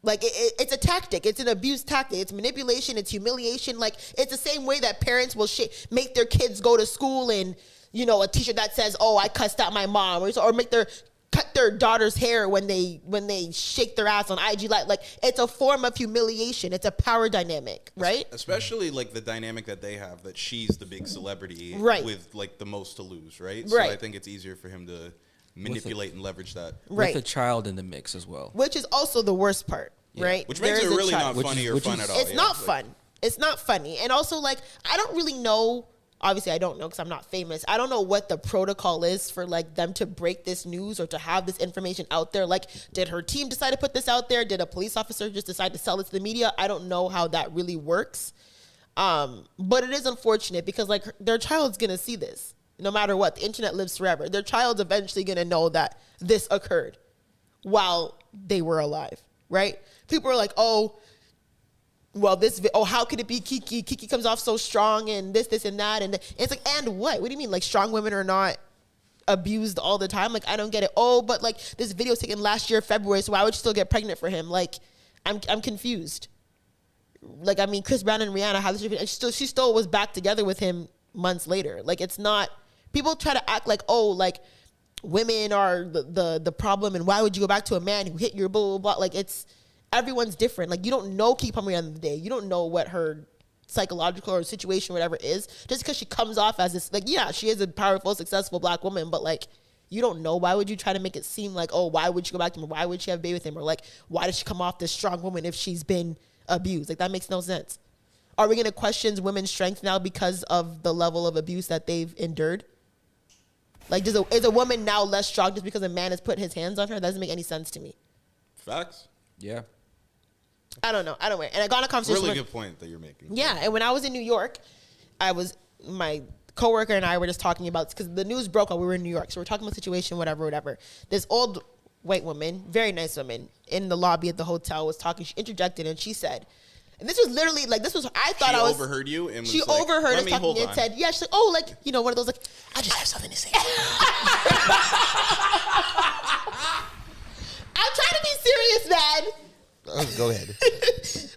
Like it's a tactic. It's an abuse tactic. It's manipulation. It's humiliation. Like it's the same way that parents will make their kids go to school in, a t-shirt that says, "Oh, I cussed out my mom," or make cut their daughter's hair when they shake their ass on IG Live. Like it's a form of humiliation. It's a power dynamic, right? Especially like the dynamic that they have, that she's the big celebrity, right, with like the most to lose, right? Right. So I think it's easier for him to manipulate and leverage that. Right. With a child in the mix as well. Which is also the worst part, right? Which makes it really not funny or fun at all. It's not fun. It's not funny. And also, like, I don't really know. Obviously, I don't know because I'm not famous. I don't know what the protocol is for, like, them to break this news or to have this information out there. Like, did her team decide to put this out there? Did a police officer just decide to sell it to the media? I don't know how that really works. But it is unfortunate because, like, their child's going to see this. No matter what, the internet lives forever. Their child's eventually going to know that this occurred while they were alive, right? People are like, oh, well, how could it be Keke? Keke comes off so strong and this and that. And it's like, and what? What do you mean? Like, strong women are not abused all the time? Like, I don't get it. Oh, but like this video was taken last year, February, so why would you still get pregnant for him? Like, I'm confused. Like, I mean, Chris Brown and Rihanna had this, and she still was back together with him months later. Like, it's not, people try to act like, oh, like women are the problem, and why would you go back to a man who hit your blah, blah, blah. Like, it's, everyone's different. Like, you don't know Keke Palmer at the end of the day. You don't know what her psychological or situation, whatever it is. Just because she comes off as this, like, yeah, she is a powerful, successful black woman, but like, you don't know. Why would you try to make it seem like, oh, why would you go back to him? Or why would she have a baby with him? Or like, why does she come off this strong woman if she's been abused? Like, that makes no sense. Are we going to question women's strength now because of the level of abuse that they've endured? Like, is a woman now less strong just because a man has put his hands on her? That doesn't make any sense to me. Facts. Yeah. I don't know. I don't know. And I got in a conversation. Really good point that you're making. Yeah. And when I was in New York, my coworker and I were just talking about, because the news broke while we were in New York. So we're talking about the situation, whatever. This old white woman, very nice woman, in the lobby at the hotel was talking. She interjected and she said, and this was literally like, this was, I thought she I was. She overheard you and was she like, overheard us me talking and said, yeah, she's like, oh, like, you know, one of those, like, I just have something to say. I'm trying to be serious, man. Go ahead.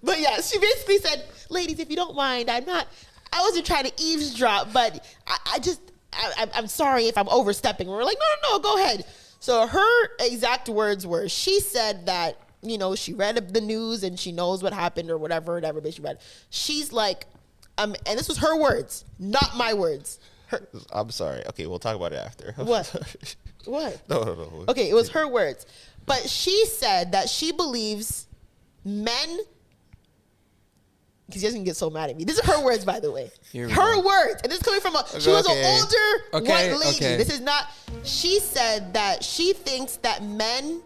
But yeah, she basically said, ladies, if you don't mind, I wasn't trying to eavesdrop, but I'm sorry if I'm overstepping. We're like, no, go ahead. So her exact words were, she said that, you know, she read the news and she knows what happened or whatever she read. She's like, and this was her words, not my words. I'm sorry. Okay, we'll talk about it after. What? What? No. Okay, it was her words. But she said that she believes men because she doesn't get so mad at me. This is her words, by the way. Here we Her go. words. And this is coming from she was an older Okay, white lady. okay. This is not, she said that she thinks that men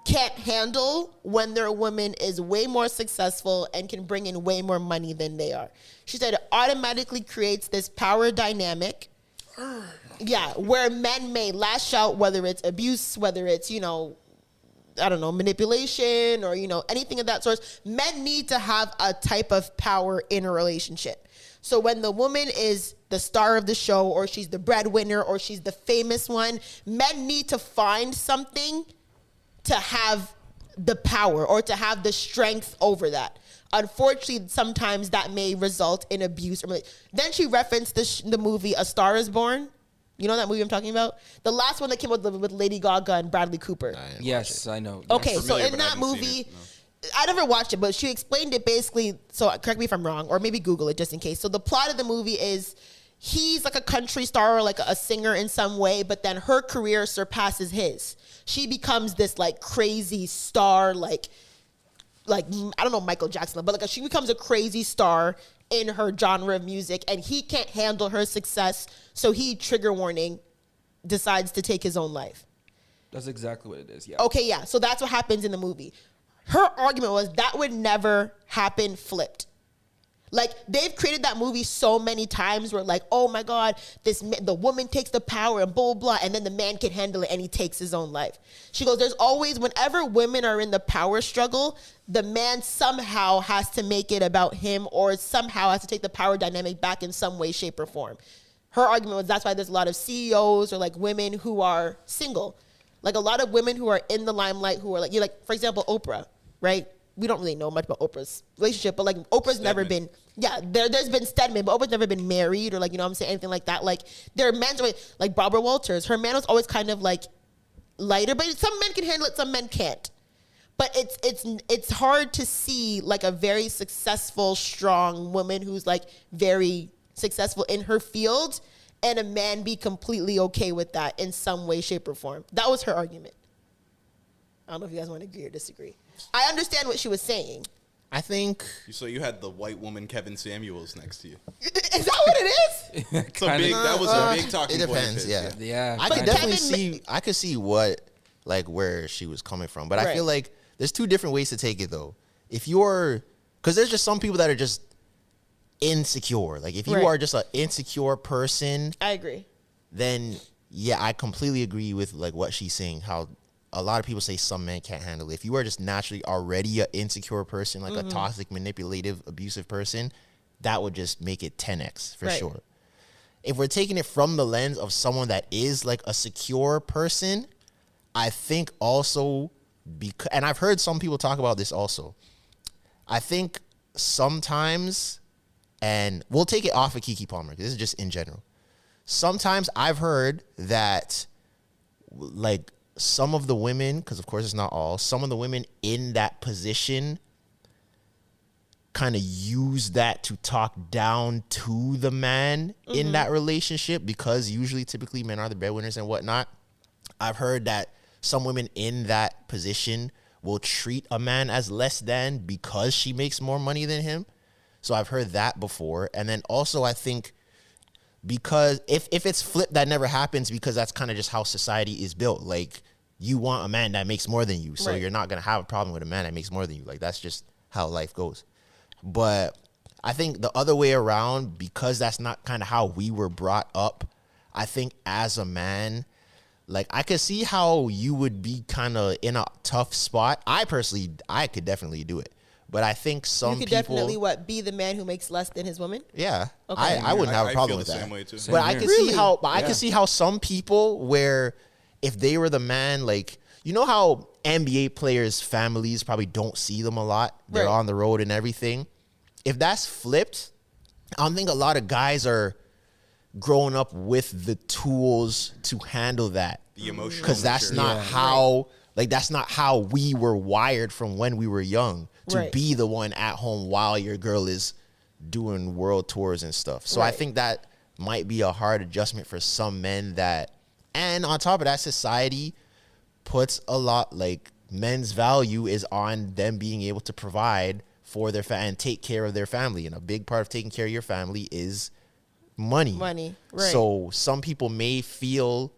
can't handle when their woman is way more successful and can bring in way more money than they are. She said it automatically creates this power dynamic. Yeah, where men may lash out, whether it's abuse, whether it's, I don't know, manipulation or, anything of that sort. Men need to have a type of power in a relationship. So when the woman is the star of the show, or she's the breadwinner, or she's the famous one, men need to find something to have the power or to have the strength over that. Unfortunately, sometimes that may result in abuse. Then she referenced the movie A Star Is Born. You know that movie I'm talking about? The last one that came out with Lady Gaga and Bradley Cooper. Yes, I know. Okay, so familiar, in but I that haven't seen movie, it, no. I never watched it, but she explained it basically. So correct me if I'm wrong, or maybe Google it just in case. So the plot of the movie is he's like a country star or like a singer in some way, but then her career surpasses his. She becomes this like crazy star, like I don't know Michael Jackson, but she becomes a crazy star in her genre of music, and he can't handle her success, so he, trigger warning, decides to take his own life. That's exactly what it is. Yeah. Okay, yeah. So that's what happens in the movie. Her argument was that would never happen flipped. Like, they've created that movie so many times where, like, oh my God, the woman takes the power and blah, blah, blah, and then the man can handle it and he takes his own life. She goes, there's always, whenever women are in the power struggle, the man somehow has to make it about him, or somehow has to take the power dynamic back in some way, shape, or form. Her argument was that's why there's a lot of CEOs or like women who are single. Like a lot of women who are in the limelight who are like, for example, Oprah, right? We don't really know much about Oprah's relationship, but like Oprah's never been, there's been Stedman, but Oprah's never been married or like, what I'm saying, anything like that. Like there are men, like Barbara Walters, her man was always kind of like lighter, but some men can handle it, some men can't. But it's hard to see like a very successful, strong woman who's like very successful in her field and a man be completely okay with that in some way, shape, or form. That was her argument. I don't know if you guys want to agree or disagree. I understand what she was saying. I think. So you had the white woman Kevin Samuels next to you. Is that what it is? That was a big talking It point. depends, yeah. Yeah. I could definitely Kevin I could see where she was coming from. But I Right. feel like there's two different ways to take it, though. Because there's just some people that are just insecure. Like, if you Right. are just an insecure person, I agree. then, yeah, I completely agree with, like, what she's saying, how a lot of people say some men can't handle it. If you are just naturally already an insecure person, like a toxic, manipulative, abusive person, that would just make it 10x for Right. sure. If we're taking it from the lens of someone that is like a secure person, I think also, and I've heard some people talk about this also, I think sometimes, and we'll take it off of Keke Palmer, this is just in general. Sometimes I've heard that, like, some of the women, because of course it's not all, some of the women in that position kind of use that to talk down to the man in that relationship, because typically men are the breadwinners and whatnot. I've heard that some women in that position will treat a man as less than because she makes more money than him. So I've heard that before. And then also I think, because if it's flipped, that never happens, because that's kind of just how society is built. Like, you want a man that makes more than you, so Right. you're not going to have a problem with a man that makes more than you. Like, that's just how life goes. But I think the other way around, because that's not kind of how we were brought up, I think as a man, like, I could see how you would be kind of in a tough spot. I could definitely do it. But I think some You could people definitely be the man who makes less than his woman? yeah, Okay. I wouldn't have a problem feel with the that. same way too. But I here. can Really? see how I can see how some people, where if they were the man, like, you know how NBA players' families probably don't see them a lot. They're Right. on the road and everything. If that's flipped, I don't think a lot of guys are growing up with the tools to handle that. The emotional, Because that's maturity. not how, like, that's not how we were wired from when we were young, to Right. be the one at home while your girl is doing world tours and stuff. So I Right. think that might be a hard adjustment for some men and on top of that, society puts a lot, like, men's value is on them being able to provide for their and take care of their family. And a big part of taking care of your family is money. Money, right. So some people may feel,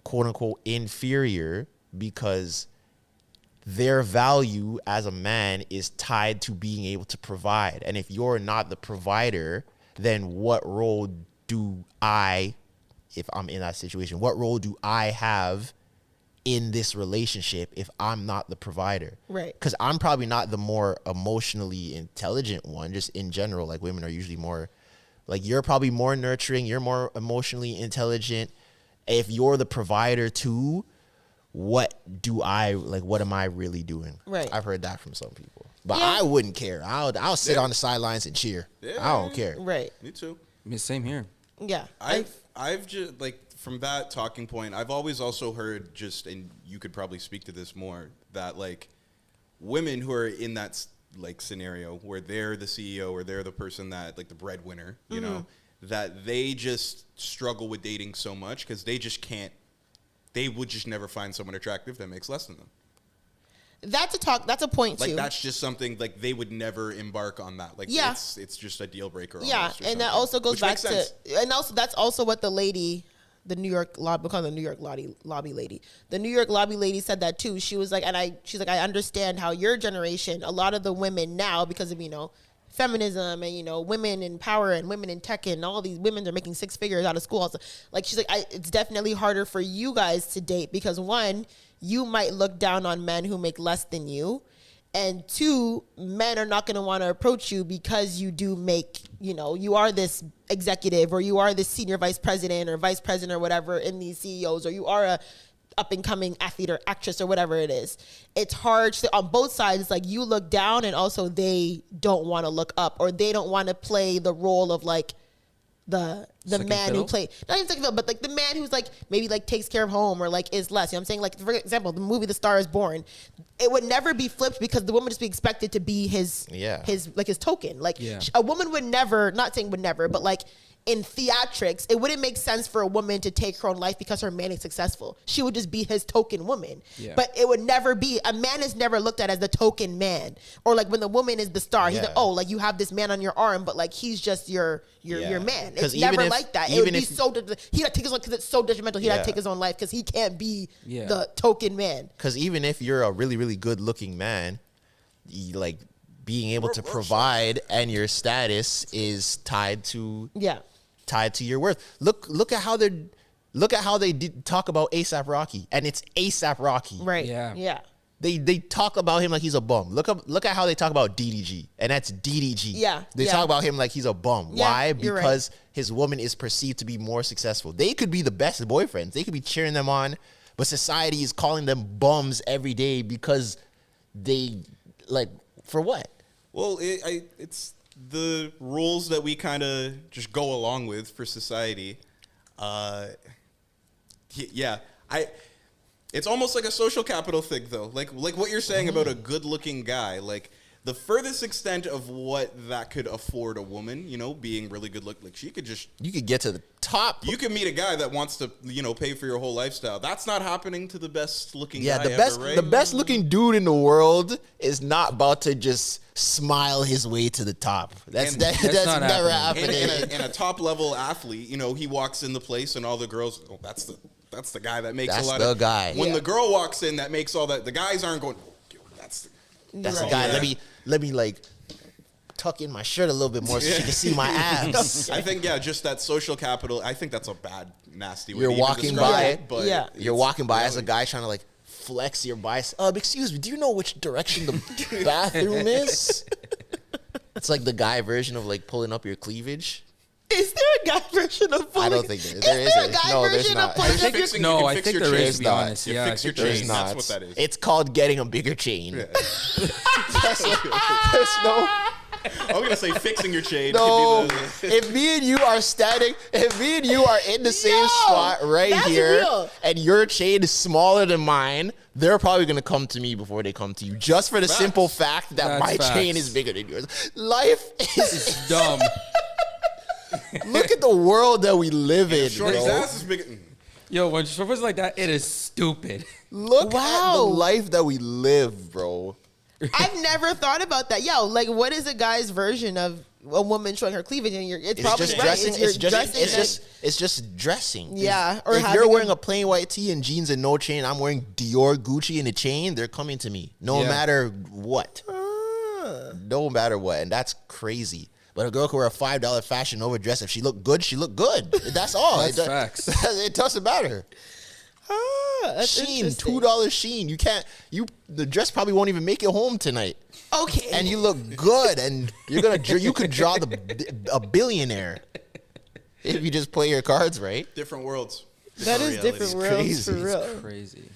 quote unquote, inferior because their value as a man is tied to being able to provide. And if you're not the provider, then what role do I, if I'm in that situation, what role do I have in this relationship if I'm not the provider? Right. Because I'm probably not the more emotionally intelligent one, just in general. Like, women are usually more, like, you're probably more nurturing, you're more emotionally intelligent. If you're the provider too, what am I really doing? Right. I've heard that from some people. But I wouldn't care. I'll sit on the sidelines and cheer. Yeah. I don't care. Right. Me too. I mean, same here. Yeah. I've just, like, from that talking point, I've always also heard just, and you could probably speak to this more, that, like, women who are in that, like, scenario where they're the CEO or they're the person that, like, the breadwinner, you know, that they just struggle with dating so much because they just can't, they would just never find someone attractive that makes less than them. That's a point too. Like, that's just something, like, they would never embark on that. Like, yeah. it's just a deal breaker. Yeah, and that also goes back to, and also that's also what the lady, the New York lobby, we call her the New York lobby lady. The New York lobby lady said that too. She was like, she's like, I understand how your generation, a lot of the women now, because of, you know, feminism and, you know, women in power and women in tech and all these women are making 6 figures out of school. Also, like, she's like, it's definitely harder for you guys to date because, one, you might look down on men who make less than you. And 2, men are not going to want to approach you because you do make, you know, you are this executive or you are this senior vice president or vice president or whatever in these CEOs, or you are a up and coming athlete or actress or whatever it is. It's hard to, on both sides. It's like you look down and also they don't want to look up, or they don't want to play the role of like the man who play, not even second fiddle, but like the man who's like maybe like takes care of home or like is less. You know what I'm saying? Like, for example, the movie The Star Is Born, it would never be flipped because the woman would just be expected to be his token. Like, a woman would never, not saying would never, but like in theatrics, it wouldn't make sense for a woman to take her own life because her man is successful. She would just be his token woman. Yeah. But it would never be, a man is never looked at as the token man. Or like when the woman is the star, he's like, oh, like you have this man on your arm, but like he's just your man. It's never like that. It would be so, he'd have to take his own, because it's so detrimental, he'd have to take his own life because he can't be the token man. Because even if you're a really, really good looking man, like being able to provide and your status is tied to your worth. Look at how they did talk about A$AP Rocky, and it's A$AP Rocky. Right. Yeah. They talk about him like he's a bum. Look at how they talk about DDG, and that's DDG. Yeah. They talk about him like he's a bum. Yeah, why? Because his woman is perceived to be more successful. They could be the best boyfriends. They could be cheering them on, but society is calling them bums every day because they, like, for what? Well, it's the rules that we kind of just go along with for society. It's almost like a social capital thing, though. Like what you're saying about a good-looking guy. Like, the furthest extent of what that could afford a woman, you know, being really good looking, like she could just... You could get to the top. You could meet a guy that wants to, you know, pay for your whole lifestyle. That's not happening to the best looking guy ever, right? The best looking dude in the world is not about to just smile his way to the top. That's never happening. And a top level athlete, you know, he walks in the place and all the girls, oh, that's the guy that makes a lot of... That's the guy. When the girl walks in that makes all that, the guys aren't going, that's the guy. Let me like tuck in my shirt a little bit more so she can see my abs. I think, just that social capital. I think that's a bad, nasty way you're to walking describe by it, but you're walking by as a guy trying to like flex your bicep. Excuse me, do you know which direction the bathroom is? It's like the guy version of like pulling up your cleavage. Is there a guy version of pulling? I don't think there is. There a guy version of pulling up your... No, I think there is, to be honest. Yeah, fix your chain. That's what that is. It's called getting a bigger chain. Yeah. There's no... I'm going to say fixing your chain. No, if me and you are in the same spot right here, and your chain is smaller than mine, they're probably going to come to me before they come to you, just for the simple fact that my chain is bigger than yours. Life is dumb. Look at the world that we live in. Shorty's ass is bigger. Yo, when short like that, it is stupid. Look at the life that we live, bro. I've never thought about that. Yo, like, what is a guy's version of a woman showing her cleavage? And it's probably just right. dressing. It's It's just dressing. Yeah, or if you're wearing a plain white tee and jeans and no chain, I'm wearing Dior, Gucci, and a chain. They're coming to me, no matter what. No matter what, and that's crazy. But a girl can wear a $5 Fashion Nova dress. If she look good, she look good. That's all. That's facts. It doesn't matter. that's Sheen, interesting. $2 Sheen. The dress probably won't even make it home tonight. Okay, And you look good, and you could draw a billionaire if you just play your cards right. Different worlds. that is different worlds crazy. for real. It's crazy.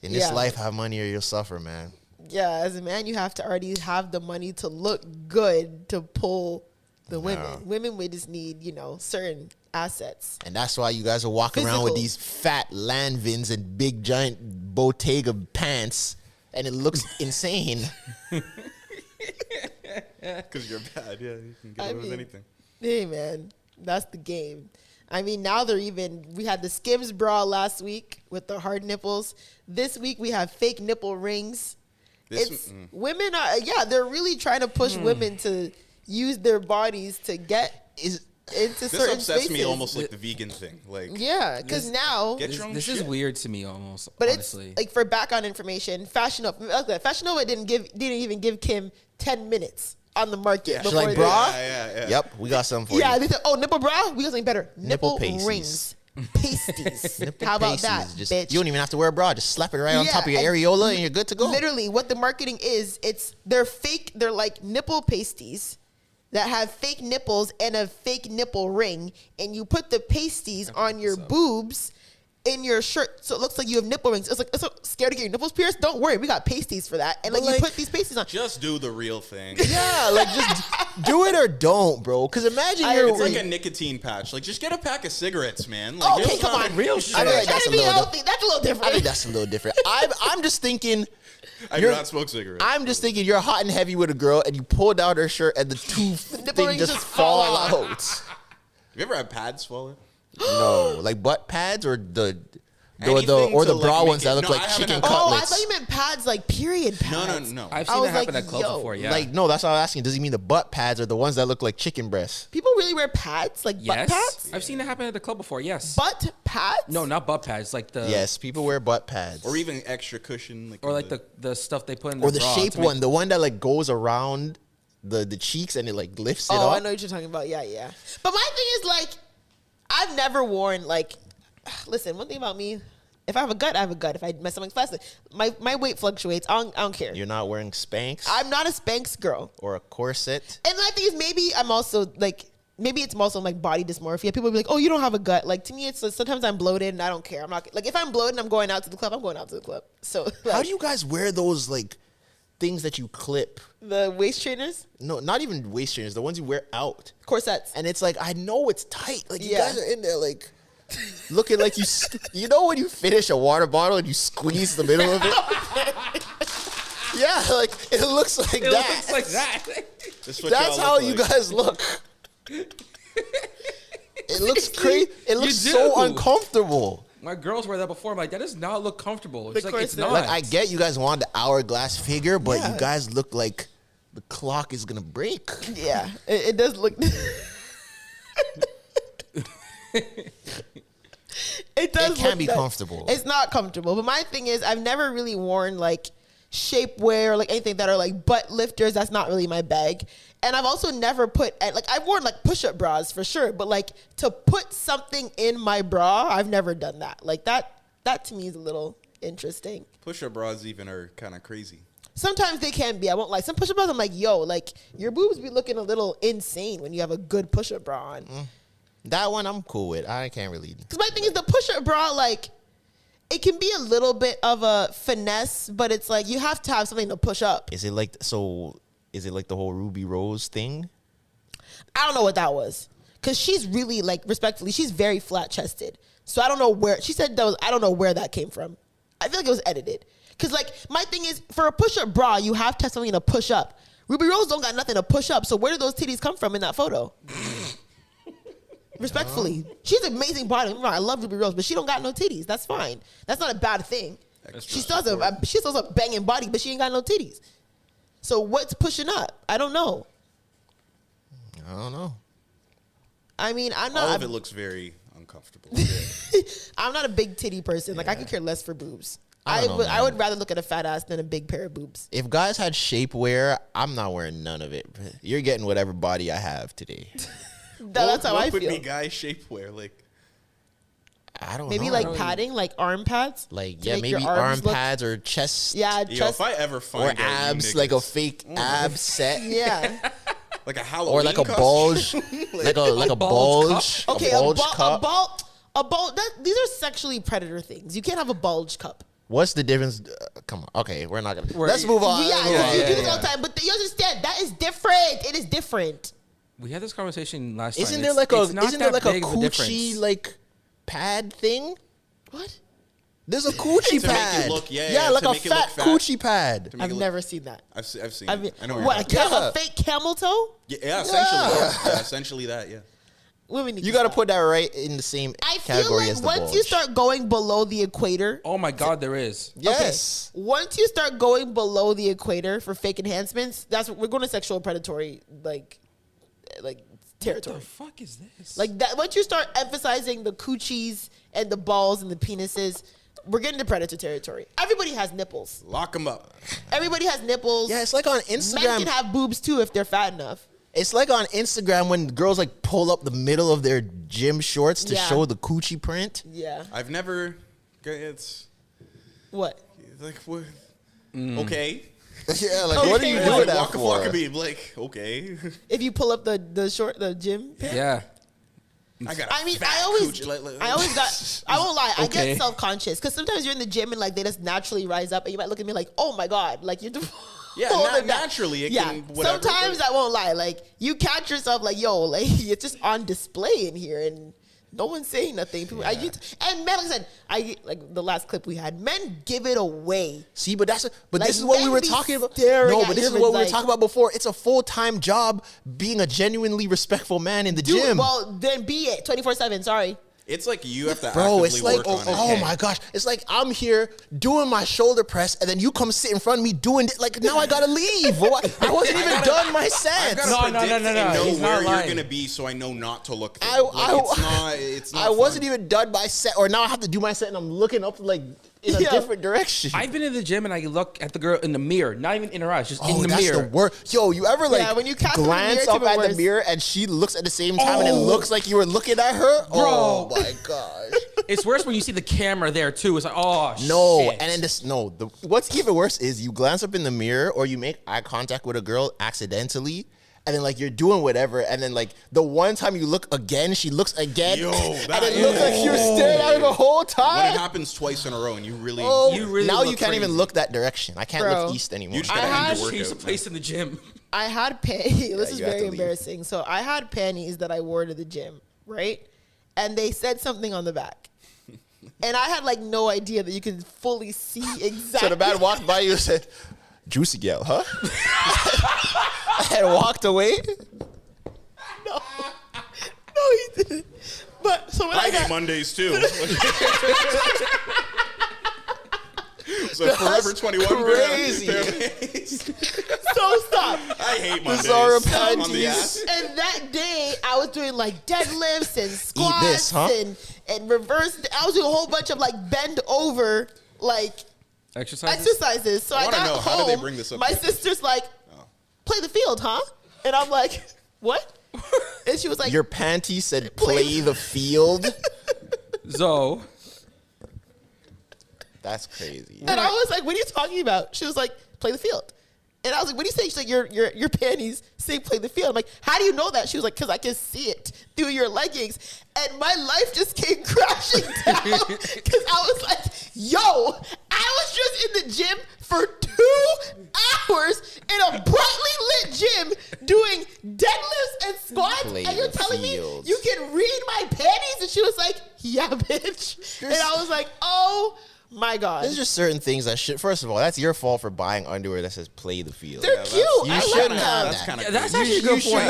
In this Yeah. life, have money or you'll suffer, man. Yeah, as a man, you have to already have the money to look good to pull the women. Yeah. Women, we just need, certain assets. And that's why you guys are walking around with Physical. these fat Lanvins and big giant Bottega pants, and it looks insane. Because you're bad. Yeah, you can get away with anything. Hey, man, that's the game. I mean, now we had the Skims bra last week with the hard nipples. This week we have fake nipple rings. Women they're really trying to push women to use their bodies to get into This certain upsets spaces. me almost like the vegan thing. Like, Yeah, because now, get your own This shit. is weird to me almost. but honestly. it's like for background information, Fashion Nova didn't even give Kim 10 minutes on the market. She's before like, they- bra? Yeah. Yep, we got something for Yeah, you. they said, nipple bra? We got something better. Nipple pasties. rings. Pasties. How about that, Pasties. bitch? You don't even have to wear a bra. Just slap it right on Yeah, top of your and areola, and you're good to go. Literally, what the marketing is, they're fake. They're like nipple pasties that have fake nipples and a fake nipple ring, and you put the pasties on your boobs in your shirt, so it looks like you have nipple rings. It's like, it's so scared to get your nipples pierced. Don't worry, we got pasties for that. And But you like- put these pasties on. Just do the real thing. Yeah, like just do it or don't, bro. Because imagine It's like a nicotine patch. Like, just get a pack of cigarettes, man. Like, Okay, it's come not- on. real I shit. feel like Trying that's to a be little. healthy. That's a little I different. think that's a little different. I'm just thinking. I do not smoke cigarettes. I'm just thinking you're hot and heavy with a girl, and you pull down her shirt, and the two nipple things rings just just fall fall out. Have you ever had pads fall out? No, like butt pads or the Anything or to, the like, bra make ones it- that look No, like I haven't chicken had- Oh, I cutlets. thought you meant pads like period pads. No. I've I seen was it happen like, at clubs yo. before. Yeah. Like no, that's what I was asking. Does he mean the butt pads or the ones that look like chicken breasts? People really wear pads, like yes. butt pads. I've seen it happen at the club before. Yes. Butt pads? No, not butt pads. Like the Yes, people wear butt pads. Or even extra cushion. or like the stuff they put in or the the bra shape to make- one, the one that like goes around the cheeks and it like lifts it Oh, up. I know what you're talking about. Yeah. But my thing is like, I've never worn like. Listen, one thing about me, if I have a gut, I have a gut. If my stomach's flaccid, my weight fluctuates. I don't care. You're not wearing Spanx I'm not a Spanx girl. or a corset. And my thing is maybe I'm also like. Maybe it's also like body dysmorphia. People be like, "Oh, you don't have a gut." Like to me, it's sometimes I'm bloated and I don't care. I'm not like if I'm bloated and I'm going out to the club, I'm going out to the club. So like, How do you guys wear those like things that you clip? the waist trainers, No, not even waist trainers. The ones you wear out. corsets? And it's like I know it's tight. Like you Yeah. guys are in there like looking like you know when you finish a water bottle and you squeeze the middle of it. Yeah, like it looks like It that. looks like that. That's how you guys look. It looks crazy. It looks You so do. uncomfortable. My girls wear that before. I'm like, that does not look comfortable. It's The like it's corset. not. Like I get you guys want the hourglass figure, but Yeah. you guys look like the clock is gonna break. Yeah, it does look. It does. It can't look be nice. comfortable. It's not comfortable. But my thing is, I've never really worn like shapewear or like anything that are like butt lifters. That's not really my bag. And I've also never put like I've worn like push-up bras for sure, but like to put something in my bra, I've never done that. Like that to me is a little interesting. Push-up bras even are kind of crazy. Sometimes they can be. I won't like some push-up bras. I'm like, yo, like your boobs be looking a little insane when you have a good push-up bra on. That one I'm cool with. I can't really. Because my thing is the push-up bra, like, it can be a little bit of a finesse, but it's like you have to have something to push up. Is it like so? Is it like the whole Ruby Rose thing? I don't know what that was. Because she's really, like, respectfully, she's very flat-chested. So I don't know where, she said that was, I don't know where that came from. I feel like it was edited. Because, like, my thing is, for a push-up bra, you have to have something to push up. Ruby Rose don't got nothing to push up, so where did those titties come from in that photo? Respectfully. She's an amazing body. I love Ruby Rose, but she don't got no titties. That's fine. That's not a bad thing. She still has a banging body, but she ain't got no titties. So what's pushing up? I don't know. I don't know. I mean, I'm not. All of it looks very uncomfortable. I'm not a big titty person. Like I could care less for boobs. I don't know, I would rather look at a fat ass than a big pair of boobs. If guys had shapewear, I'm not wearing none of it. You're getting whatever body I have today. That's how I What feel. would be guy shapewear? Like, I don't know. Maybe like padding, like arm pads. Like, to yeah, make maybe your arm arms look- pads or chest. Yeah, yo, chest. if I ever Or find out you abs, like a niggas- fake ab set. Yeah. like a Halloween Or like a costume. bulge. like a bulge bulge. Okay, A bulge cup. a bulge. These are sexually predator things. You can't have a bulge cup. What's the difference? Come on. Okay, we're not going to. Let's move on. Yeah, you do this all the time. But you understand, that is different. It is different. We had this conversation last time. Isn't there like a It's not isn't there that like a big of coochie difference. like pad thing? What? There's a coochie To make you pad. look- yeah, like to a make it look fat fat. coochie pad. To make I've it look- never seen that. I've seen. I mean, I know what what? you're Yeah. A fake camel toe? Yeah, essentially. Yeah, essentially that. Yeah. Women need You to got to stop. put that right in the same I feel category like as the once bulge. you start going below the equator, Oh my God, there is. Yes. once you start going below the equator for fake enhancements, we're going to sexual predatory like territory. What the fuck is this? Like that, once you start emphasizing the coochies and the balls and the penises, we're getting to predator territory. Everybody has nipples. Lock them up. Everybody has nipples. Yeah, it's like on Men Instagram. can have boobs too if they're fat enough. It's like on Instagram when girls like pull up the middle of their gym shorts to Yeah. show the coochie print. Yeah. I've never. It's What? like what? Okay. Yeah, like what are you Okay, doing like, that Waka for? Flocka be like, okay. If you pull up the gym pants? yeah. I got. I mean, fat I always coochie, got. I won't lie. I Okay. get self conscious because sometimes you're in the gym and like they just naturally rise up, and you might look at me like, "Oh my god!" Like you're. Yeah, naturally it can. Whatever, Sometimes but- I won't lie. Like you catch yourself like, "Yo, like it's just on display in here," and no one's saying nothing. People, and men, like I said, like the last clip we had. Men give it away. See, but Like, this is what we men were be talking about. staring No, at but this is him what and we were like- talking about before. It's a full-time job being a genuinely respectful man in the Dude, gym. well, then be it 24/7. Sorry. It's like you have to Bro, actively it's like, work on it. oh my gosh. It's like I'm here doing my shoulder press and then you come sit in front of me doing it. Like, now I gotta leave. I wasn't even done my I've set. gotta No, predict no. and know He's where not you're lying. gonna be, so I know not to look. There. It's not. I wasn't fun. even done my set, or now I have to do my set and I'm looking up like in a Yeah. different direction. I've been in the gym and I look at the girl in the mirror, not even in her eyes, just in the that's mirror. the worst. Yo, you ever like Yeah, when you catch them in the mirror, glance it's up even at the worse. mirror and she looks at the same time and it looks like you were looking at her? Oh my gosh. It's worse when you see the camera there too. It's like, oh No, shit. and then what's even worse is you glance up in the mirror or you make eye contact with a girl accidentally, and then like you're doing whatever, and then like the one time you look again, she looks again, Yo, and that it looks like you're staring at her the whole When time. it happens twice in a row, and you really, Oh, You really now look you can't even crazy. look that direction. I can't Bro. look east anymore. you just I gotta had- end the Change the workout. place in the gym. I had panties. This is you have very to leave. embarrassing. So I had panties that I wore to the gym, right? And they said something on the back. And I had like no idea that you could fully see exactly. So the man walked by you and said, "Juicy gal, huh?" and walked away. No, he didn't. But so when I I hate got Mondays too. So Forever 21 crazy. so stop. I hate Mondays. Zara On the panties. ass. And that day, I was doing like deadlifts and squats this, huh? and reverse. I was doing a whole bunch of like bend over like exercises. So I wanna got know, home. how did they bring this up My to you? sister's like, "Play the field, huh?" And I'm like, "What?" And she was like, Your panties said, "Play the field." Zoe. That's crazy. and I was like, "What are you talking about?" She was like, "Play the field." And I was like, "What do you say?" She's like, "Your panties say play the field." I'm like, "How do you know that?" She was like, "Because I can see it through your leggings." And my life just came crashing down because I was like, "Yo, I was just in the gym for 2 hours in a brightly lit gym doing deadlifts and squats, Play and you're the telling field. me you can read my panties?" And she was like, "Yeah, bitch." And I was like, "Oh my god." There's just certain things that should. First of all, that's your fault for buying underwear that says "Play the field." They're cute. You I shouldn't like have them. That's kind of That's crazy. actually a good should point.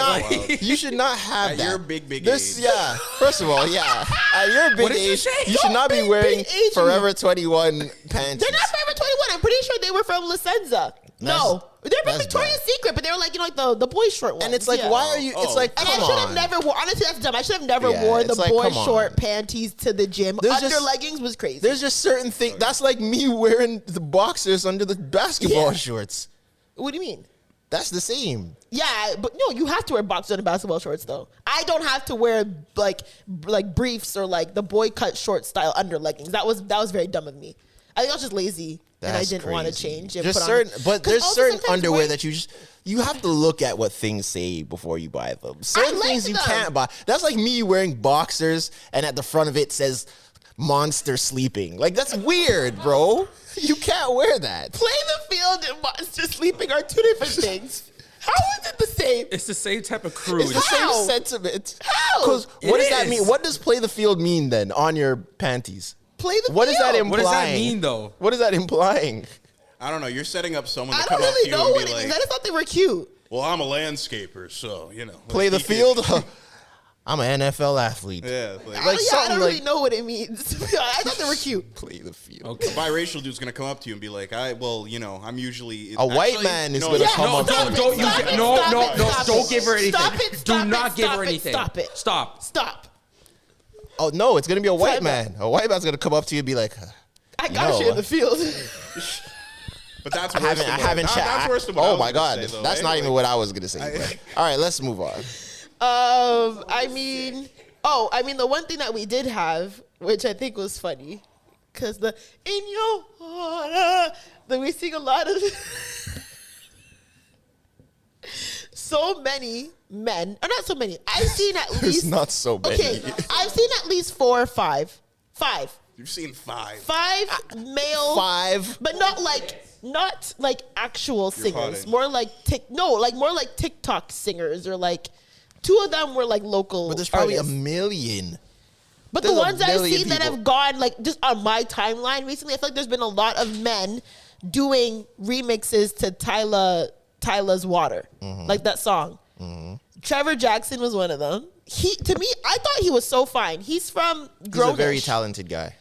not. You should not have At that. your big age. Yeah. First of all, yeah. At your big What did you age, say? you should not be Big wearing age. Forever 21 panties. They're not Forever 21. I'm pretty sure they were from La Senza. No, they're from Victoria's Secret, but they were like, you know, like the boy short ones. And it's like, why are you? It's like, and come I should have on. never wore. Honestly, that's dumb. I should have never Yeah, wore the it's like, boy come on. short panties to the gym. There's Under just- leggings was crazy. There's just certain things. That's like me wearing the boxers under the basketball Yeah. shorts. What do you mean? That's the same. Yeah, but no, you have to wear boxers under basketball shorts though. I don't have to wear like briefs or like the boy cut short style under leggings. That was very dumb of me. I think I was just lazy and I That's didn't want to crazy. change. And Just put certain, on, but 'cause there's also certain sometimes underwear wearing- that you have to look at what things say before you buy them. Certain like things you them. can't buy. That's like me wearing boxers and at the front of it says "Monster Sleeping." Like that's weird, bro. You can't wear that. Play the field and monster sleeping are two different things. How is it the same? It's the same type of crew. It's the How? same sentiment. How? Because what It does that is. mean? What does play the field mean then on your panties? Play the What does that field. imply? What does that mean, though? What is that implying? I don't know. You're setting up someone to I come don't up to really you know and what be it like, means. I just thought they were cute. "Well, I'm a landscaper, so you know." Play the like, field? I'm an NFL athlete. Yeah, I like, don't something really like- know what it means. I thought they were cute. Play the field. Okay. a biracial dude's gonna come up to you and be like, I'm usually A white man is gonna Yeah, come up stop to it, you. Don't stop use it, it. No, stop no, it, no. stop Don't it. give her anything. Stop it, Do stop not it, give stop her it, anything. stop it. Stop. Stop. Oh no, it's gonna be a white Time man. A white man's gonna come up to you and be like, I got you in the field. But that's I worse haven't, than I what- haven't that- checked. That's worse than what I Oh was my gonna god, say, though, that's eh? not even Like, what I was gonna say. but- all right, let's move on. I mean, the one thing that we did have, which I think was funny, because the in your heart, that we sing a lot of. So many men, or not so many. I've seen at There's least not so many. Okay, I've seen at least 4 or 5. 5. You've seen 5. 5 male 5. but not like actual singers. potting. More like more like TikTok singers, or like 2 of them were like local. But there's probably artists. a million. But the there's a ones I've million seen that people. have gone like just on my timeline recently, I feel like there's been a lot of men doing remixes to Tyla's Water, like that song. Trevor Jackson was one of them. To me, I thought he was so fine. He's from He's a Grownish. very talented guy.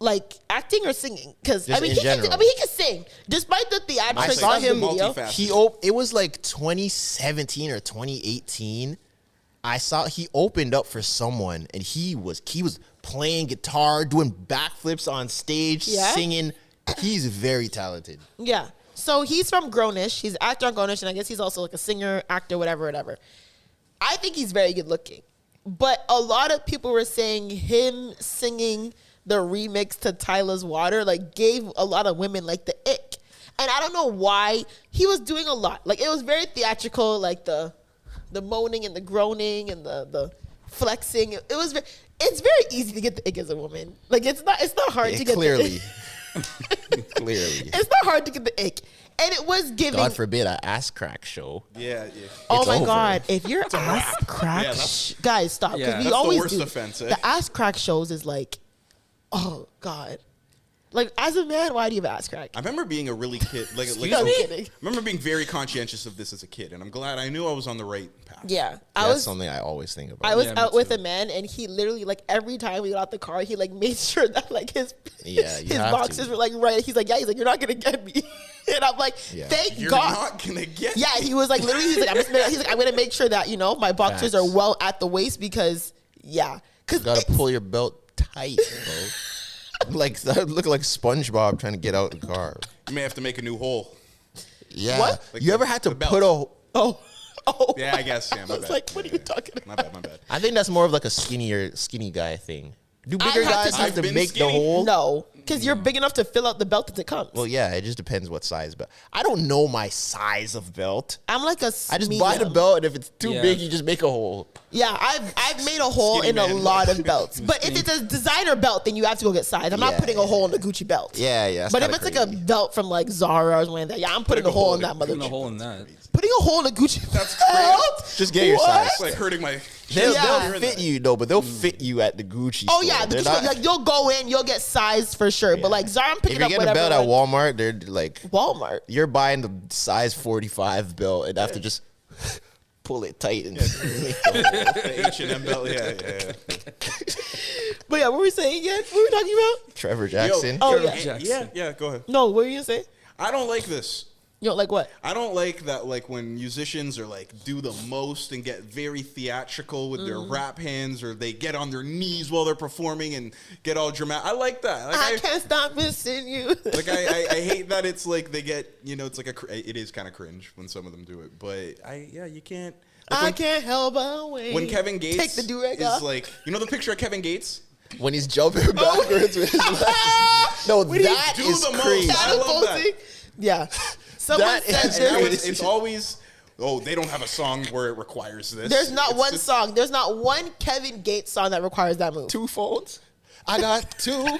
Like acting or singing, because Just I mean, in he general. can sing despite the theatrics. I saw of the him. video. multifaceted. It was like 2017 or 2018. I saw he opened up for someone, and he was playing guitar, doing backflips on stage, Yeah? singing. He's very talented. Yeah. So he's from Grownish. He's an actor on Grownish, and I guess he's also like a singer, actor, whatever. I think he's very good looking. But a lot of people were saying him singing the remix to Tyla's Water like gave a lot of women like the ick. And I don't know why. He was doing a lot. Like it was very theatrical, like the moaning and the groaning and the flexing. It's very easy to get the ick as a woman. Like it's not hard to get Clearly. the ick. Clearly. It's not hard to get the ick. And it was giving. God forbid a ass crack show. Yeah. Oh It's my over. God! If your ass crack, guys, stop. Yeah. Because we That's the always worst do. offense, eh? The ass crack shows is like, oh God. Like as a man, why do you have ass crack? I remember being a really kid, like I'm kidding. I remember being very conscientious of this as a kid, and I'm glad I knew I was on the right path. Yeah, I That's was. something I always think about. I was Yeah, me out with too. a man, and he literally like every time we got out the car, he like made sure that like his Yeah, you his have boxes to. were like right. He's like, you're not gonna get me, and I'm like, Yeah. thank You're God. not gonna get. Yeah, he was like literally. He's like, I'm gonna make sure that my boxers Facts. are well at the waist because You gotta pull your belt tight, bro. Like that look like SpongeBob trying to get out the car. You may have to make a new hole. Yeah. What? Like You ever had to the belt. put a? Oh, Yeah, I guess. Yeah, my I was bad. like, what are you talking about? My bad. I think that's more of like a skinny guy thing. Do bigger I've had guys to- have I've to been make the skinny. hole? No, because you're big enough to fill out the belt as it comes. Well, yeah, it just depends what size belt. I don't know my size of belt. I'm like a. I just buy the medium. belt, and if it's too Yeah. big, you just make a hole. Yeah, I've made a hole Skinny in a man. lot of belts, but if it's a designer belt, then you have to go get size. I'm not Yeah, putting a hole in a Gucci belt. Yeah, that's But if kinda it's like a crazy. belt from like Zara or something like that, yeah, I'm putting a hole in that Putting a motherfucker. hole in that. Putting a hole in a Gucci That's belt. Just get your What? size. It's like hurting my. They'll Yeah. fit you though, but they'll fit you at the Gucci. Oh store. yeah, the They're Gucci, not- like you'll go in, you'll get size for sure. But like Zara, I'm if picking you're up getting a whatever. belt at like, Walmart, they're like Walmart. you're buying the size 45 belt and have to just pull it tight and The H&M belt. Yeah. But yeah, what were we saying again? What were we talking about? Trevor Jackson. Oh Yo, yeah. Jackson. Yeah. Go ahead. No, what were you gonna say? I don't like this. You don't like what? I don't like that, like, when musicians are, like, do the most and get very theatrical with their rap hands, or they get on their knees while they're performing and get all dramatic. I like that. Like, I can't stop missing you. Like, I hate that it's, like, they get, it's like it is kind of cringe when some of them do it. But, you can't. Like I can't help but wait. When Kevin Gates Take the do-rag is, off. like, the picture of Kevin Gates? When he's jumping backwards with his legs. No, that do is the most. crazy. I love that. Yeah. Someone That said is And crazy. it's always, they don't have a song where it requires this. there's not It's one just- song. There's not one Kevin Gates song that requires that move. 2 phones. I got 2.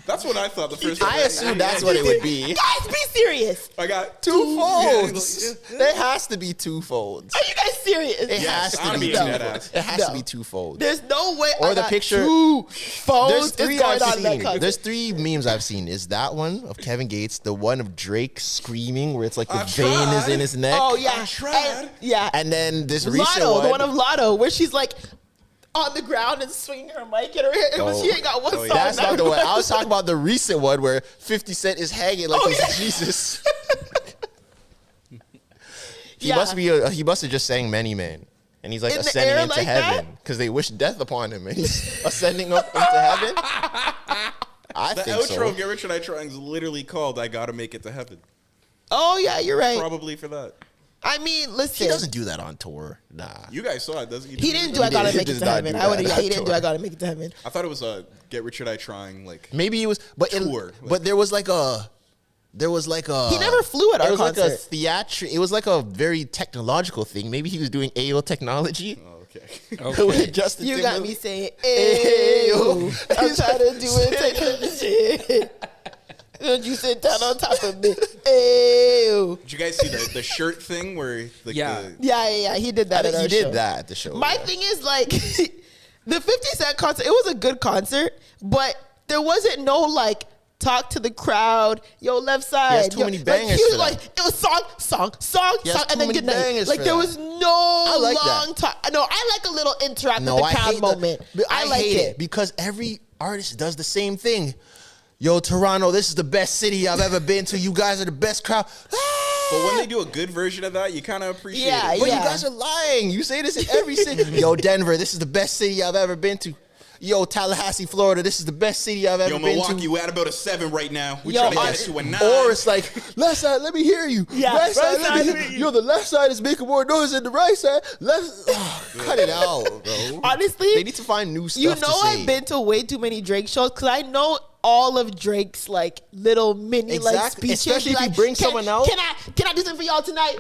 That's what I thought the first time. I assumed that's what it would be. Guys, be serious. I got 2 phones. Yeah. There has to be 2 phones. Are you guys serious? It Yes, has to I'm be being 2 dead phones. ass. It has No. to be 2 phones. There's no way. Or I the got picture- 2 phones. There's 3 is going I've on in that seen. concert. There's 3 memes I've seen. Is that one of Kevin Gates, the one of Drake screaming where it's like the I vein is tried. in his neck. Oh yeah, I tried. And, yeah. And then this recent Lotto, one. the one of Lotto, where she's like on the ground and swinging her mic at her head. Oh. She ain't got one song. That's that not the one. I requires- was talking about the recent one where 50 Cent is hanging like Oh, he's yeah. Jesus. He Yeah. he must have just sang Many Men. And he's like In the ascending air into like heaven because they wish death upon him and he's ascending up into heaven. I The think outro so. of Get Rich or Die Trying is literally called I Gotta Make It to Heaven. Oh yeah, you're right. Probably for that. I mean, listen. He doesn't do that on tour. Nah. You guys saw it, doesn't he? He didn't do I gotta He make it does to not heaven. do I would that. have. He didn't do Sure. I gotta make it to heaven. I thought it was a Get Rich or Die Trying, like, Maybe it was, but Tour. but there was like a. He never flew at our It was concert. like a theatric. It was like a very technological thing. Maybe he was doing AO technology. oh, okay. With Justin You got Timberlake. me saying, Ew. "Ew." I'm trying to do it. Take Don't you sit down on top of me? Ew. Did you guys see the shirt thing where, like, Yeah. Yeah. He did that. I at think our he did show. that at the show. My yeah. thing is like the 50 Cent concert. It was a good concert, but there wasn't no like talk to the crowd. Yo, left side. He has too yo, many like, bangers he was for like that. it was song, He has too and then many good night. bangers Like for there that. was no like long that. talk. No, I like a little interact No, with I the crowd hate moment. I like hate it. because every artist does the same thing. Yo, Toronto, this is the best city I've ever been to. You guys are the best crowd. But when they do a good version of that, you kind of appreciate Yeah, it. But yeah. you guys are lying. You say this in every city. Yo, Denver, this is the best city I've ever been to. Yo, Tallahassee, Florida, this is the best city I've ever Yo, been Milwaukee, to. we're at about a 7 right now. We're Yo, trying to I- get it to a 9. Or it's like, left side, let me hear you. Yeah, right side, right let me side, hear you. Yo, the left side is making more noise than the right side. Cut it out, bro. Honestly, They need to find new stuff you know to say. I've been to way too many Drake shows because I know all of Drake's like little mini like Exactly. speeches. Especially if he Like, brings someone out. Can I do something for y'all tonight?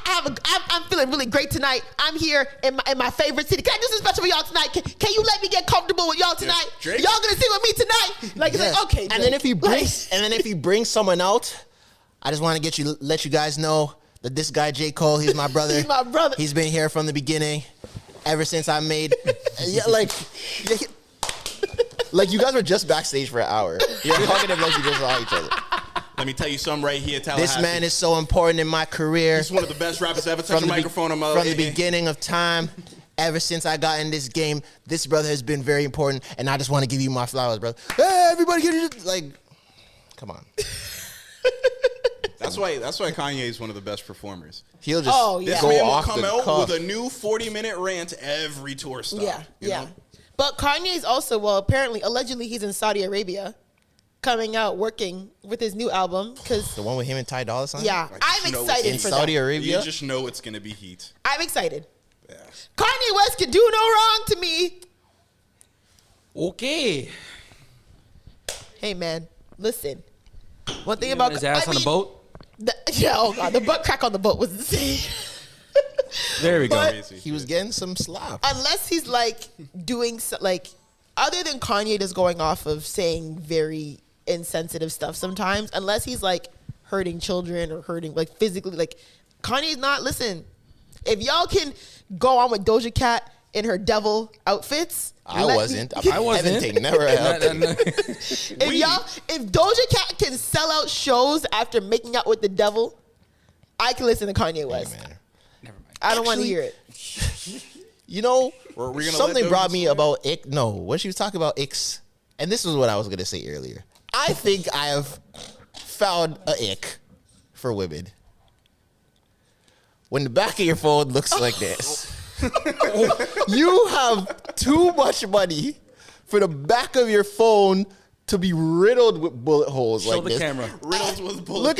I'm feeling really great tonight. I'm here in my favorite city. Can I do something special for y'all tonight? Can you let me get comfortable with y'all tonight? Drake? Y'all gonna sing with me tonight? Like it's Yes. like okay. And then Drake. if he brings someone out, I just want to let you guys know that this guy J. Cole, he's my brother. He's my brother. He's been here from the beginning, ever since I made. Yeah, like you guys were just backstage for an hour. You're hugging him like you just saw each other. Let me tell you something right here, Tallahassee. This man is so important in my career. He's one of the best rappers ever touched a microphone on my From the beginning of time, ever since I got in this game, this brother has been very important, and I just want to give you my flowers, brother. Hey, everybody, come on. That's why Kanye is one of the best performers. He'll just Oh, yeah. This go man will off come the out cuff. with a new 40-minute rant every tour stop. you know? But Kanye's also apparently allegedly he's in Saudi Arabia, coming out working with his new album because The one with him and Ty Dolla $ign? yeah, I I'm just know excited In for Saudi that. Arabia? You just know it's going to be heat. I'm excited. Yeah. Kanye West can do no wrong to me. Okay. Hey man, listen. One thing You about his ass on the boat. Oh god, the butt crack on the boat was insane. There we go. But- Crazy. He was getting some slop. Unless he's like doing like, other than Kanye just going off of saying very insensitive stuff sometimes, unless he's like hurting children or hurting like physically, like Kanye's not. Listen, if y'all can go on with Doja Cat in her devil outfits, I wasn't. I wasn't. Everything never happened. if Doja Cat can sell out shows after making out with the devil, I can listen to Kanye West. Man. Never mind. I don't want to Actually- hear it. You know, Were we gonna something let brought those me swear? about Ick. No, when she was talking about Icks, and this is what I was going to say earlier. I think I have found a ick for women. When the back of your phone looks like this, you have too much money for the back of your phone to be riddled with bullet holes Show like the this. camera. Riddled with bullets.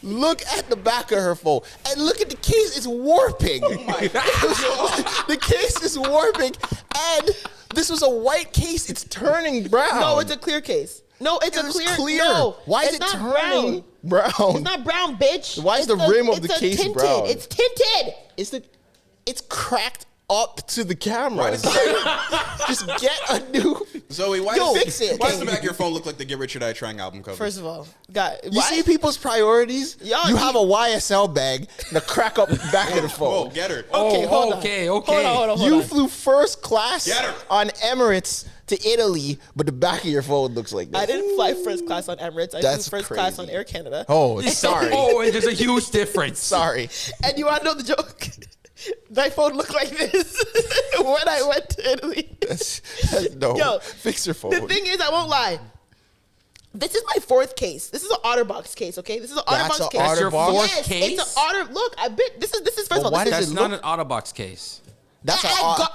Look at the back of her phone and look at the case. It's warping. Oh my God. The case is warping, and this was a white case. It's turning brown. No, it's a clear case. No, it's It a was clear. No, Why is it's it not turning brown? It's not brown, bitch. Why is the rim of the case tinted. brown? It's tinted. It's cracked up to the camera. Why does Just get a new. Zoe, why Yo, does fix it. Why does the back of your phone look like the Get Rich or Die Trying album cover? First of all, God, You see people's priorities? Yo, you have a YSL bag and a crack up back of the phone. Oh, get her. Okay, hold on. okay. Hold on. You flew first class Get her. on Emirates to Italy, but the back of your phone looks like this. I didn't fly first class on Emirates. I That's flew first class crazy. on Air Canada. Oh, sorry. Oh, and there's a huge difference. Sorry. And you want to know the joke? My phone looked like this when I went to Italy. No. Yo, Fix your phone. The thing is, I won't lie. This is my fourth case. This is an OtterBox case, okay? This is an That's OtterBox a case. That's your OtterBox? fourth Yes, case? it's an Otter. Look, I bet this is first of all. why This does is, it That's look- not an OtterBox case. That's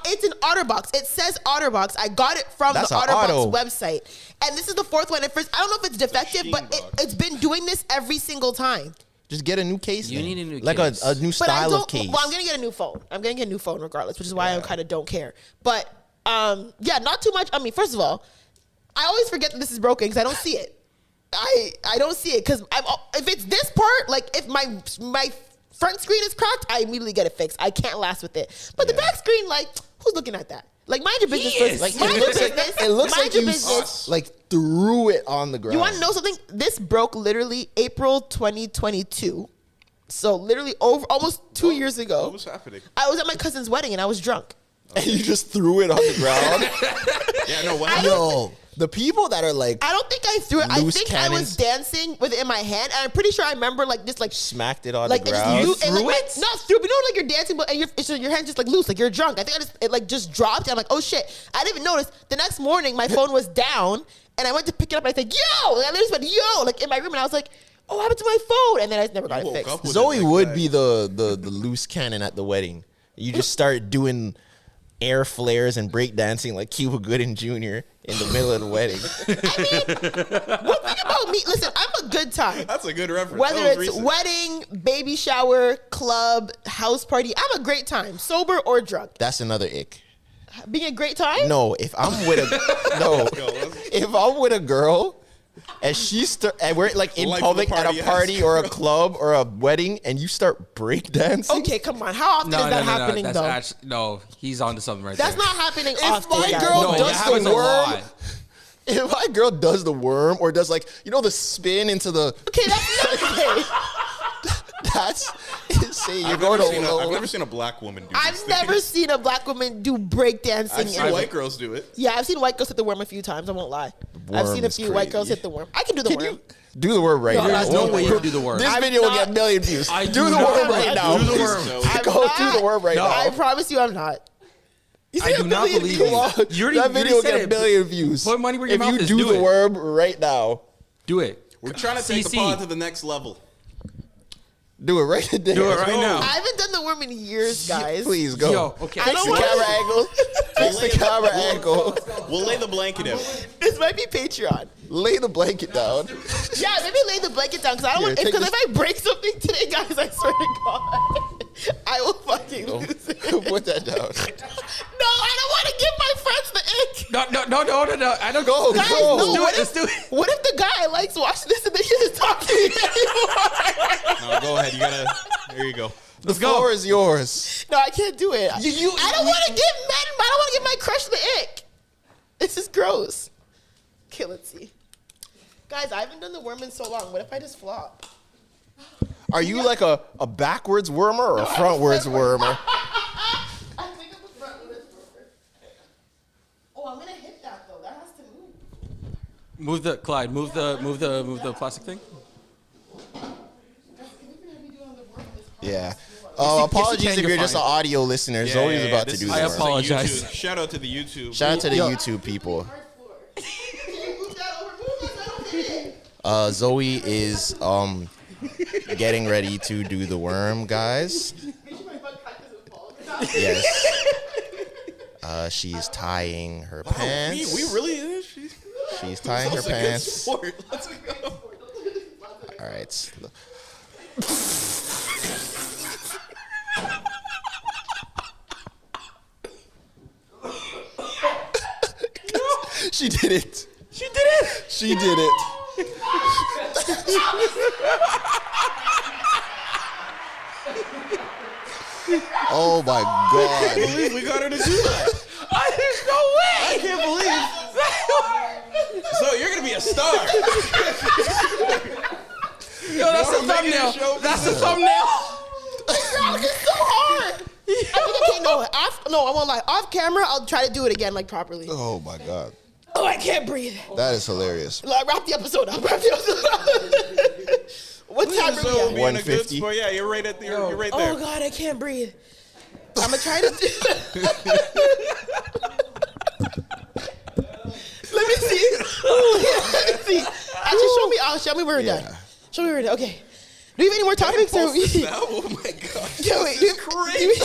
it's an OtterBox. It says OtterBox. I got it from That's the a OtterBox auto. website. And this is the fourth one. At first, I don't know if it's defective, but it's been doing this every single time. Just get a new case. You then. need a new like case. a new But I style don't. of case. Well, I'm gonna get a new phone. I'm gonna get a new phone regardless, which is why I kind of don't care. But yeah, not too much. I mean, first of all, I always forget that this is broken because I don't see it. I don't see it because if it's this part, like if my front screen is cracked, I immediately get it fixed. I can't last with it. But the back screen, like, who's looking at that? Like, mind your business. is. Like, Like, mind it your looks like, business. it looks mind like your you business. like threw it on the ground. You want to know something? This broke literally April 2022. So literally over almost 2 years ago. What was happening? I was at my cousin's wedding and I was drunk. And you just threw it on the ground? Yeah, no, what I happened? Yo, the people that are like I don't think I threw it. I Loose think I was cannons. dancing with it in my hand, and I'm pretty sure I remember like this, like smacked it on like the it just ground. loose, and, threw like, it? Not through, but you know, like you're dancing, but and your hand's just like loose, like you're drunk. I think it just dropped. And I'm like, oh shit! I didn't even notice. The next morning, my phone was down, and I went to pick it up. And I said, yo! And I literally went, yo! Like in my room, and I was like, oh, what happened to my phone? And then I never got it woke fixed. up with Zoe it like would that. be the loose cannon at the wedding. You just start doing air flares and break dancing like Cuba Gooding Jr. in the middle of the wedding. One thing about me, listen, I'm a good time. That's a good reference. Whether That was it's recent. wedding, baby shower, club, house party, I'm a great time, sober or drunk. That's another ick. Being a great time? No, if I'm with if I'm with a girl and and we're like in Life of public the at party, a party yes. or a club or a wedding and you start break dancing. Okay, come on. How often is that happening, That's though? actually, no, he's on to something right That's there. not happening If often, my guys. girl No, does it happens the a worm, lot. if my girl does the worm or does like the spin into the Okay, that's not okay. that's insane. You're I've going never, to seen low. I've never seen a black woman do I've these never things. seen a black woman do breakdancing. I've seen white girls do it. Yeah, I've seen white girls hit the worm a few times. I won't lie. I've worm seen a is few white girls crazy. hit the worm. I can do the Can worm. you do the worm right No, now? there's no way you can do the worm. This I'm video will not- get a million views. I do do the not worm want right to now. do the worm. I'm Go not. do the worm right No. now. I promise you, I'm not. You see I a do not million believe views? you. Come on. You already- That you video already will said get a it. million views. Put money where your if mouth you is. do Do the it. worm right now. Do it. We're trying to take the CC. pod to the next level. Do it right today. Do it right now. I haven't done the worm in years, guys. Please go. Yo, okay. I Fix don't the want camera angle. Fix the camera angle. We'll lay the blanket out. This might be Patreon. Lay the blanket down. Yeah, maybe lay the blanket down because I don't Here, want. take Because this- if I break something today, guys, I swear to God, I will fucking lose it. Put that down. No, I don't want to give my friends the ick. No. I don't Go, Guys, go. no, what Let's if, do it. what if the guy likes watching this and then he doesn't talk to me anymore? No, go ahead. You gotta. There you go. The floor is yours. No, I can't do it. I don't want to give men. I don't want to give my crush the ick. This is gross. Okay, let's see. Guys, I haven't done the worm in so long. What if I just flop? Are you like a backwards wormer or a frontwards wormer? I think I'm a frontwards wormer. Oh, I'm gonna hit that though. That has to move. Move the Clyde. Move the plastic thing. Yeah. Yes, Apologies you if can, you're you're just an fine. audio listener. Zoe's about to this do is the I worm. the apologize. YouTube. Shout out to the YouTube. Shout out to the Yo. YouTube people. Can you move that over? Move that so I don't hit it. Zoe is getting ready to do the worm, guys. Yes. She's tying her pants. We really. She's tying her pants. All Let's go. right. She did it. She did it. She did it. Oh my God. We got her to do that. There's no way. I can't believe. So you're gonna be a star. Yo, that's the thumbnail. That's the thumbnail. It's so hard. I think I can't. No, I won't lie. Off camera, I'll try to do it again, like properly. Oh my God. Oh, I can't breathe. That is hilarious. Like, wrap the episode up. What time are we at? 150. Yeah, you're right at the. You're right there. Oh God, I can't breathe. I'm gonna try to. Let me see. Actually, show me where we're done. Show me where we're done. Okay. Do you have any more topics? Oh my God. Yo, wait, Crazy.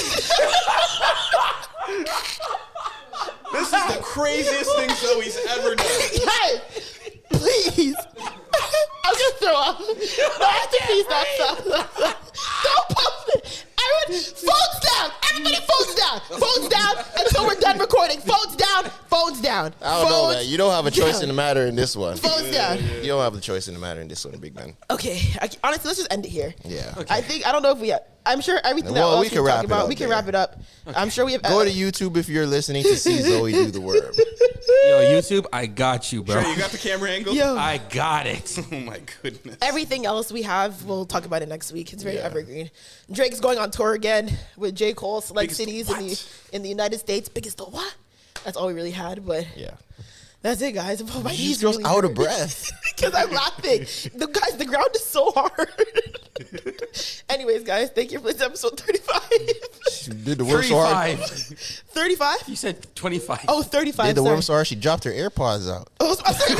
This is the craziest thing Zoe's ever done. Guys, please. I'm gonna throw up. No, I have to please stop. Don't post it. Everyone, phones down. Everybody, phones down. Phones down until we're done recording. Phones down. Phones down. I don't know, man. You don't have a choice in the matter in this one. Phones down. You don't have the choice in the matter in this one, big man. Okay. Honestly, let's just end it here. Yeah. Okay. I don't know if we. I'm sure everything Well, else we can wrap it up we can there. wrap it up. Okay. I'm sure we have. Go to YouTube if you're listening to see Zoe do the worm. Yo, YouTube, I got you, bro. Sure, you got the camera angle? Yo. I got it. Oh my goodness. Everything else we have, we'll talk about it next week. It's very evergreen. Drake's going on tour again with J. Cole, select cities in the United States. Biggest the what? That's all we really had, but Yeah. that's it, guys. My She knees just goes really out hurt. of breath. Because I'm laughing. The ground is so hard. Anyways, guys, thank you for this episode 35. She did the worm so hard. 35? You said 25. Oh, 35. Did the sorry. worm so hard she dropped her AirPods out. Oh, I'm sorry.